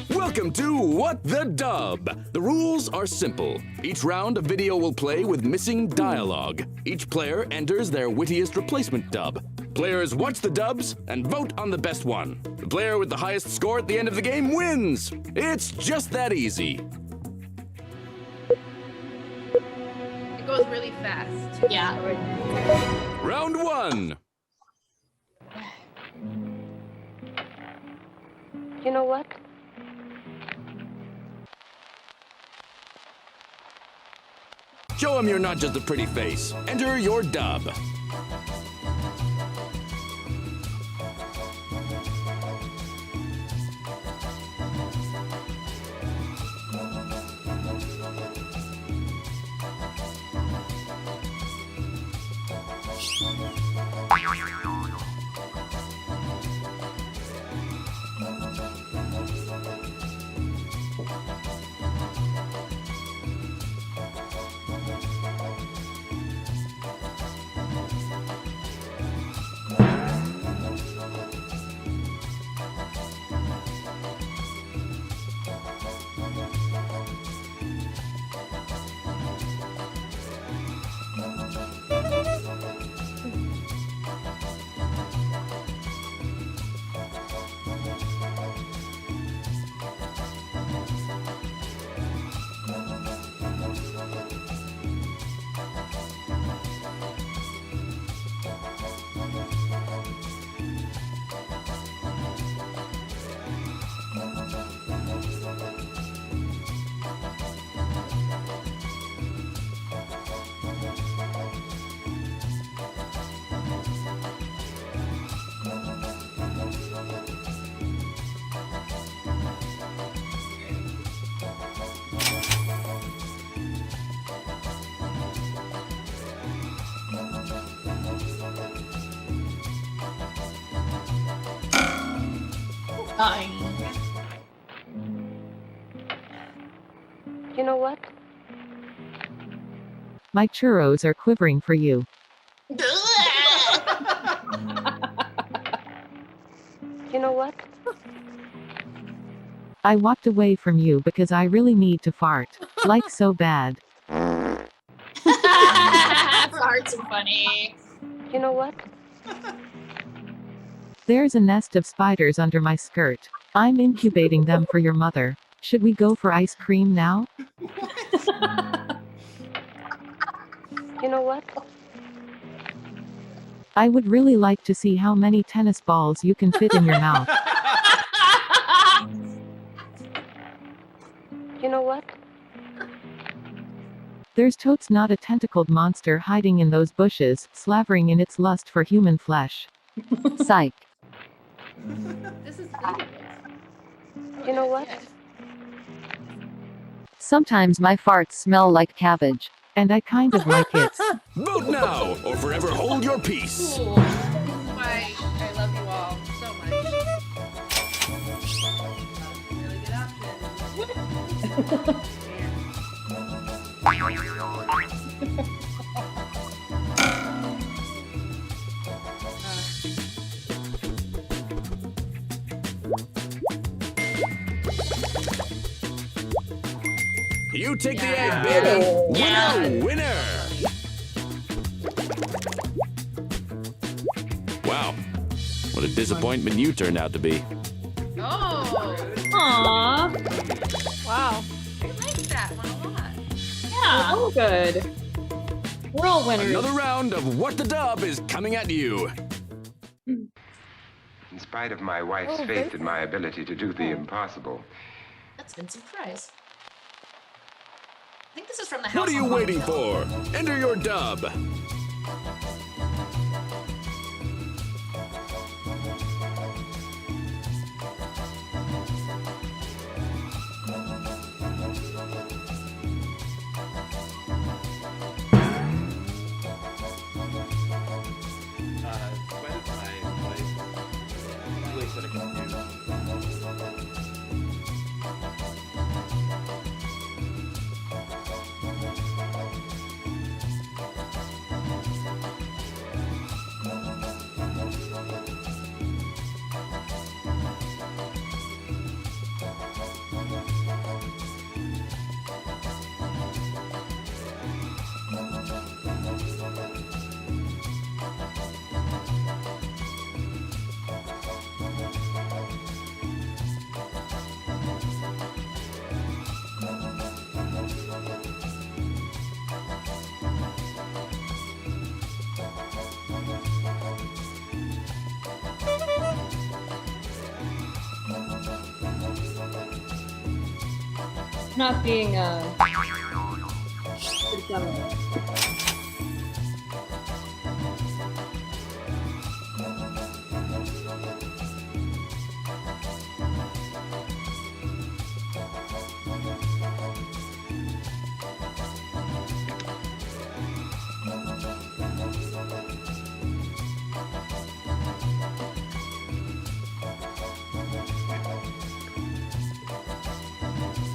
Welcome to What the Dub. The rules are simple. Each round, a video will play with missing dialogue. Each player enters their wittiest replacement dub. Players watch the dubs and vote on the best one. The player with the highest score at the end of the game wins. It's just that easy. It goes really fast. Yeah. Round one. You know what? Show them you're not just a pretty face. Enter your dub. You know what? My churros are quivering for you. You know what? I walked away from you because I really need to fart. Like so bad. Farts are funny. You know what? There's a nest of spiders under my skirt. I'm incubating them for your mother. Should we go for ice cream now? You know what? I would really like to see how many tennis balls you can fit in your mouth. You know what? There's totes not a tentacled monster hiding in those bushes, slavering in its lust for human flesh. Psych. This is You know what? Sometimes my farts smell like cabbage. And I kind of like it. Vote now or forever hold your peace. cool. Why I love you all so much. Really good option. You take the egg, baby. Winner, winner. Wow, what a disappointment you turned out to be. Oh. Aww. Wow. I like that one a lot. Yeah. Oh, good. We're all winners. Another round of What the Dub is coming at you. It's spite of my wife's faith in my ability to do the impossible. That's Vincent Price. I think this is from the house. What are you waiting for? Enter your dub. Not being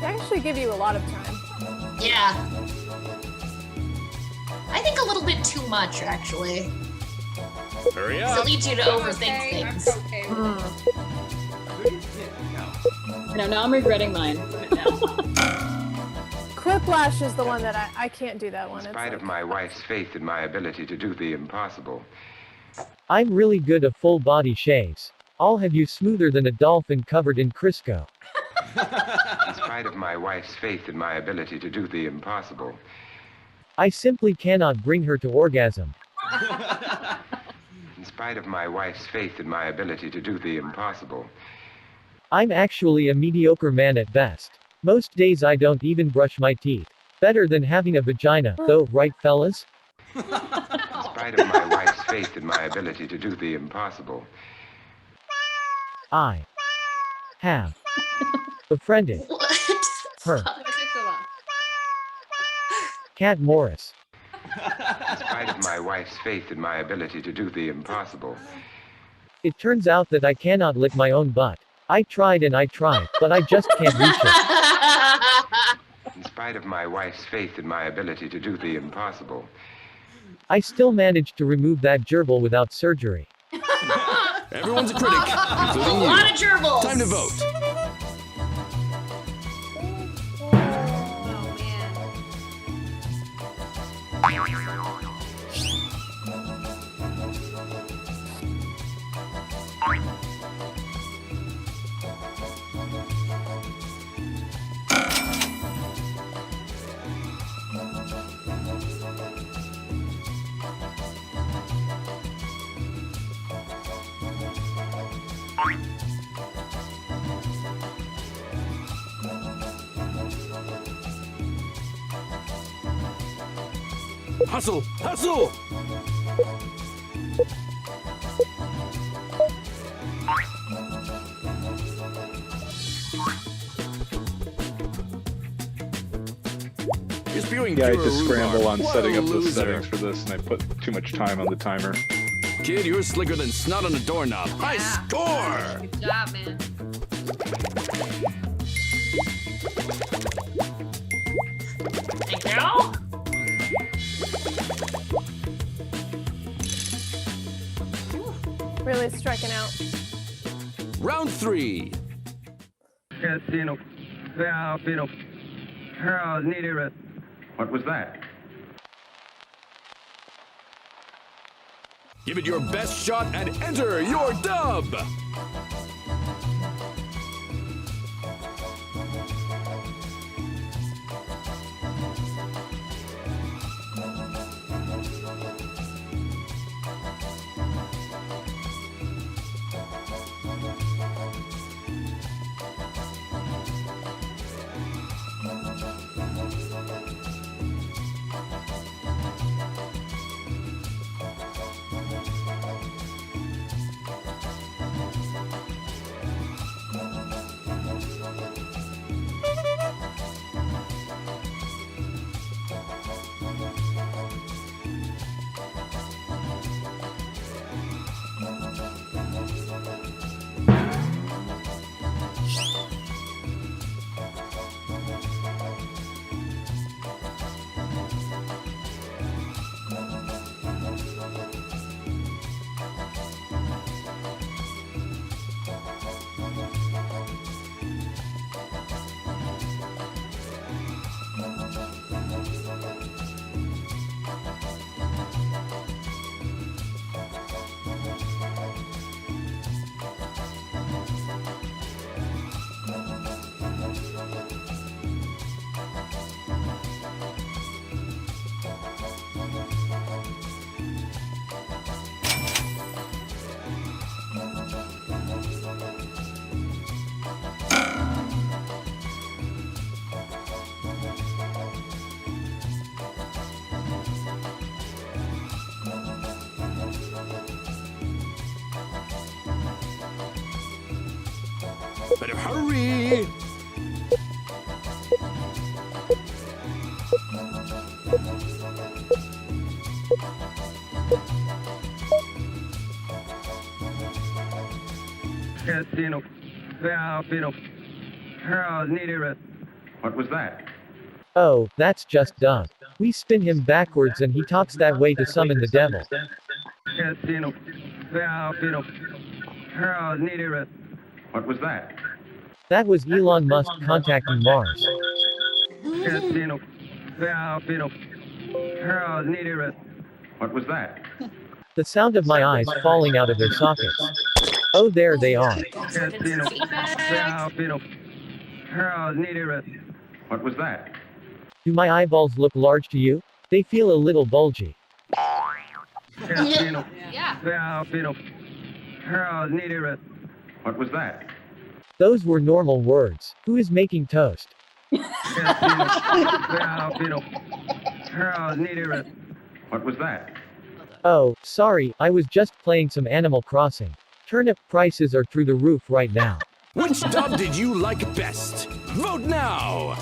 They actually give you a lot of time. Yeah. I think a little bit too much, actually. Hurry 'Cause up. it leads you to overthink things. Now I'm regretting mine. Quiplash is the one that I can't do that one. In It's spite of my wife's faith in my ability to do the impossible. I'm really good at full body shaves. I'll have you smoother than a dolphin covered in Crisco. In spite of my wife's faith in my ability to do the impossible. I simply cannot bring her to orgasm. In spite of my wife's faith in my ability to do the impossible. I'm actually a mediocre man at best. Most days I don't even brush my teeth. Better than having a vagina, though, right fellas? In spite of my wife's faith in my ability to do the impossible. I have befriended her. Cat Morris. In spite of my wife's faith in my ability to do the impossible. It turns out that I cannot lick my own butt. I tried and I tried, but I just can't reach it. In spite of my wife's faith in my ability to do the impossible. I still managed to remove that gerbil without surgery. Everyone's a critic, including you. A lot of gerbils. Time to vote. Hustle! Hustle! You're spewing Yeah, I pure just scramble rhubarb. on What setting a up the loser. settings for this, and I put too much time on the timer. Kid, you're slicker than snot on a doorknob. High score! Good job, man. Thank you. Really striking out. Round 3. What was that? Give it your best shot and enter your dub! Better hurry. What was that? Oh, that's just dumb. We spin him backwards and he talks that way to summon the devil. What was that? That was Elon Musk contacting Mars. What was that? The sound of my eyes falling out of their sockets. Oh, there they are. What was that? Do my eyeballs look large to you? They feel a little bulgy. Yeah. What was that? Those were normal words. Who is making toast? What was that? Oh, sorry, I was just playing some Animal Crossing. Turnip prices are through the roof right now. Which dub did you like best? Vote now!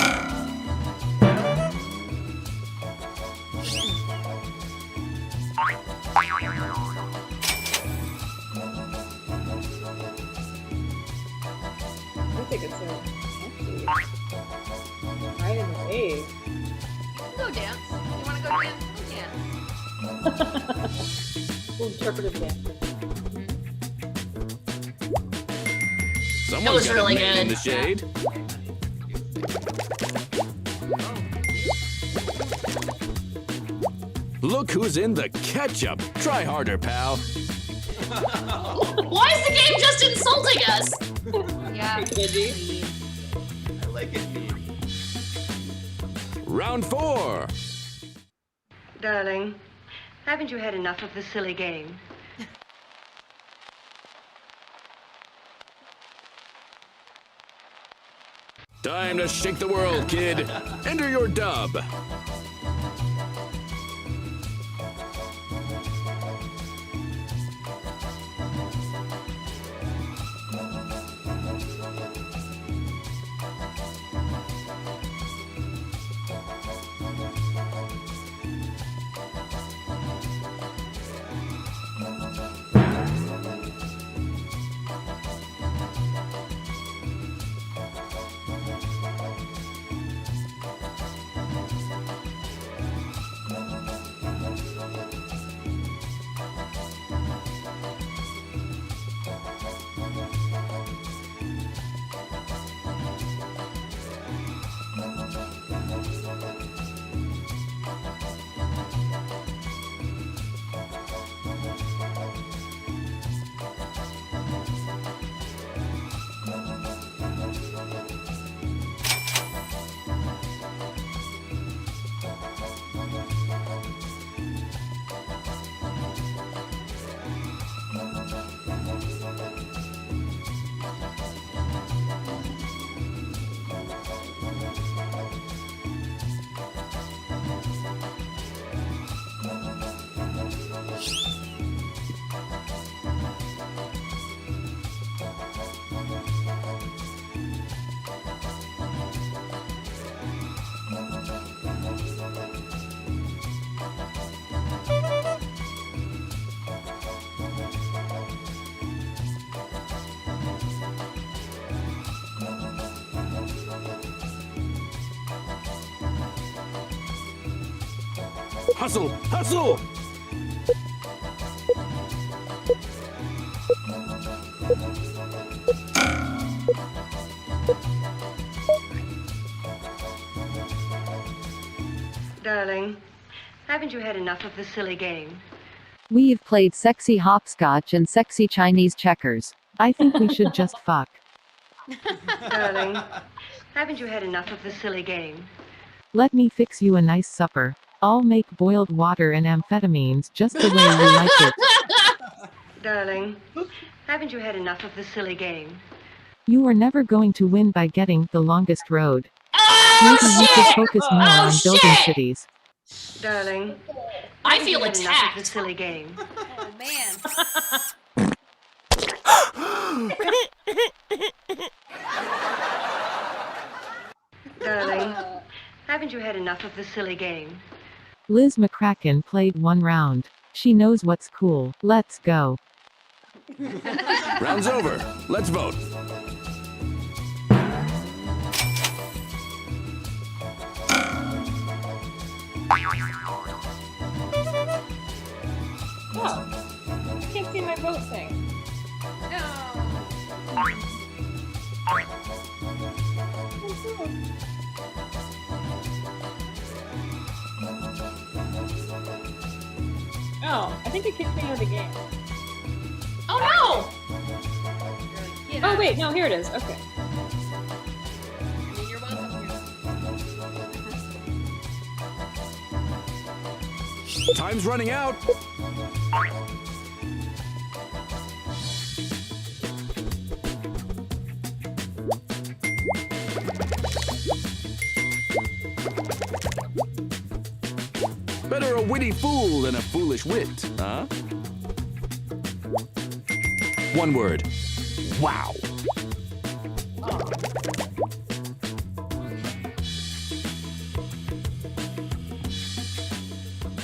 I think it's right in the face. Go dance. You want to go dance? Go dance. Interpretive dance. Someone's was got really a man in good. the shade. Look who's in the ketchup. Try harder, pal. Why is the game just insulting us? Yeah. I like it. Round 4. Darling, haven't you had enough of this silly game? Time to shake the world, kid. Enter your dub. Hustle! Hustle! Darling, haven't you had enough of this silly game? We've played sexy hopscotch and sexy Chinese checkers. I think we should just fuck. Darling, haven't you had enough of this silly game? Let me fix you a nice supper. I'll make boiled water and amphetamines just the way you like it. Darling, haven't you had enough of this silly game? You are never going to win by getting the longest road. Maybe you should focus more on building cities. Darling, I feel haven't you had enough of this attacked. silly game? Oh man. had enough of the silly game? Liz McCracken played 1 round. She knows what's cool. Let's go. Round's over. Let's vote. Oh, I can't see my vote thing. Oh, I think it kicked me out of the game. Oh no! Oh wait, no, here it is. Okay. You're welcome. Time's running out. Better a witty fool than a foolish wit, huh? 1 word. Wow.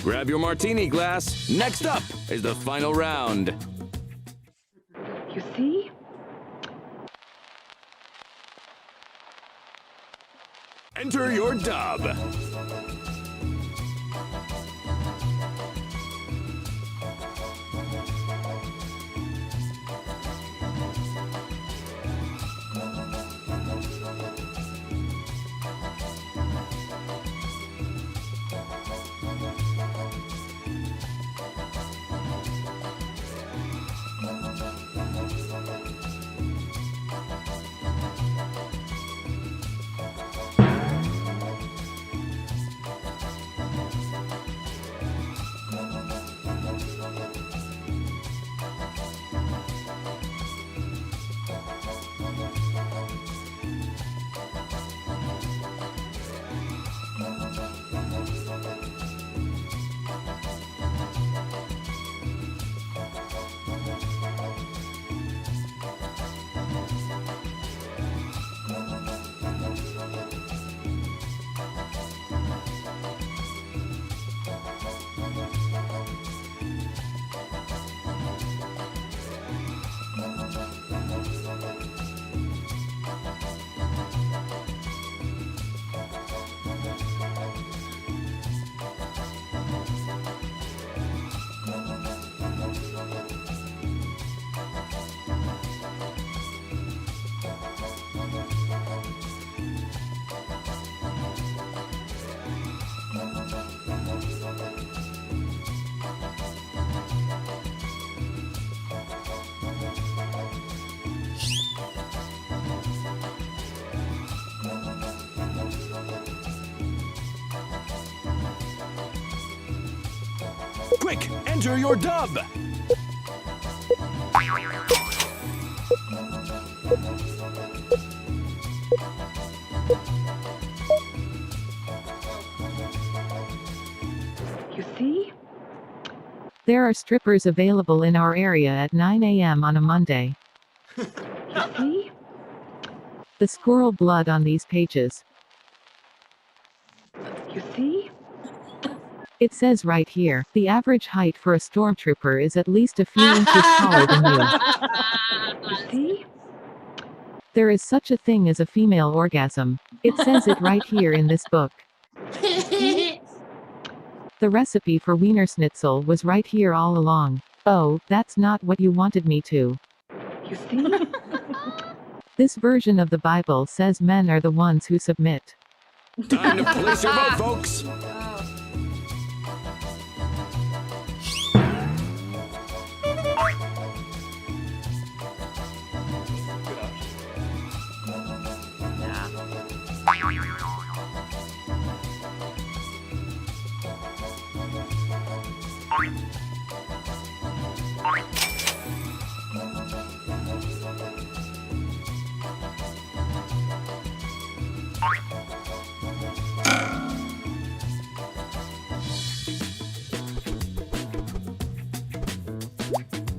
Grab your martini glass. Next up is the final round. You see? Enter your dub. Quick, enter your dub. You see? There are strippers available in our area at 9 a.m. on a Monday. You see? The squirrel blood on these pages. You see? It says right here, the average height for a stormtrooper is at least a few inches taller than you. You see? There is such a thing as a female orgasm. It says it right here in this book. The recipe for Wiener Schnitzel was right here all along. Oh, that's not what you wanted me to. You see? This version of the Bible says men are the ones who submit. Time to place your vote, folks.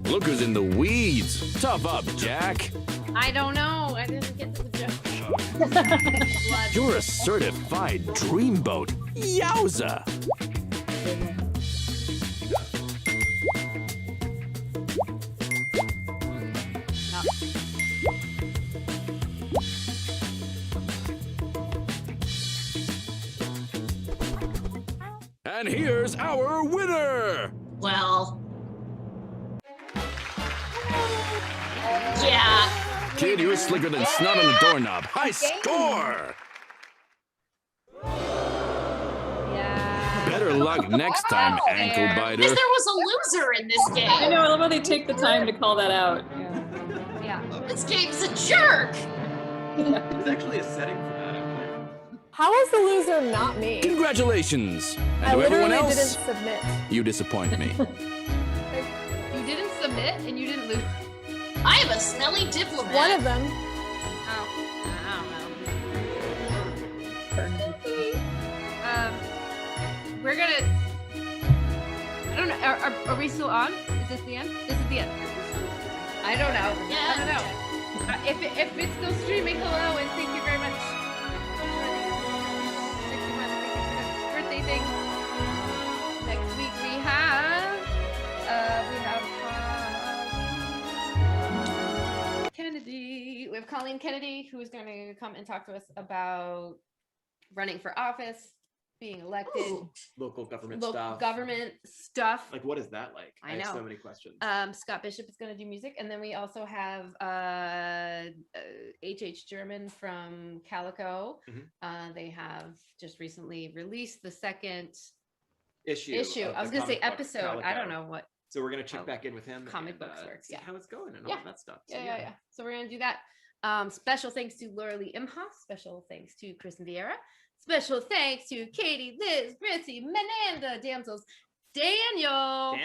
Look who's in the weeds. Tough up, Jack. I don't know. I didn't get to the joke. You're a certified dreamboat. Yowza! And here's our winner! Well. Yeah. Kid, you're slicker than snot on a doorknob. High score! Better luck next time, ankle biter. Because there was a loser in this game. I know, I love how they take the time to call that out. Yeah. This game's a jerk. There's actually a setting for that. How is the loser not me? Congratulations! And I to everyone literally else, didn't submit. you disappoint me. You didn't submit and you didn't lose. I am a smelly diplomat. One of them. Oh, I don't know. We're gonna. I don't know. Are we still on? Is this the end? This is the end. I don't know. Yeah. I don't know. If it's still streaming, hello and thank you very much. Birthday thing. Next week we have Kennedy. We have Colleen Kennedy, who is going to come and talk to us about running for office, being elected. Ooh. Local government stuff. Government stuff. Like, what is that like? I have know. so many questions. Scott Bishop is going to do music, and then we also have H.H. German from Calico. They have just recently released the second issue. I was going to say episode. I don't know what. So we're going to check back in with him. Comic books works. See how it's going and Yeah. all that stuff. So, Yeah. So we're going to do that. Special thanks to Laura Lee Imhoff. Special thanks to Kris and Vieira. Special thanks to Katie, Liz, Britzy, Menanda, Damsels, Daniel,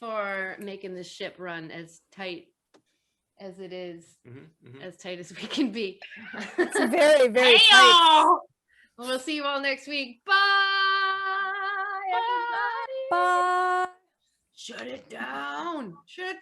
for making this ship run as tight as it is, as tight as we can be. It's very, very tight. We'll see you all next week. Bye, everybody. Bye. Shut it down. Shut it down.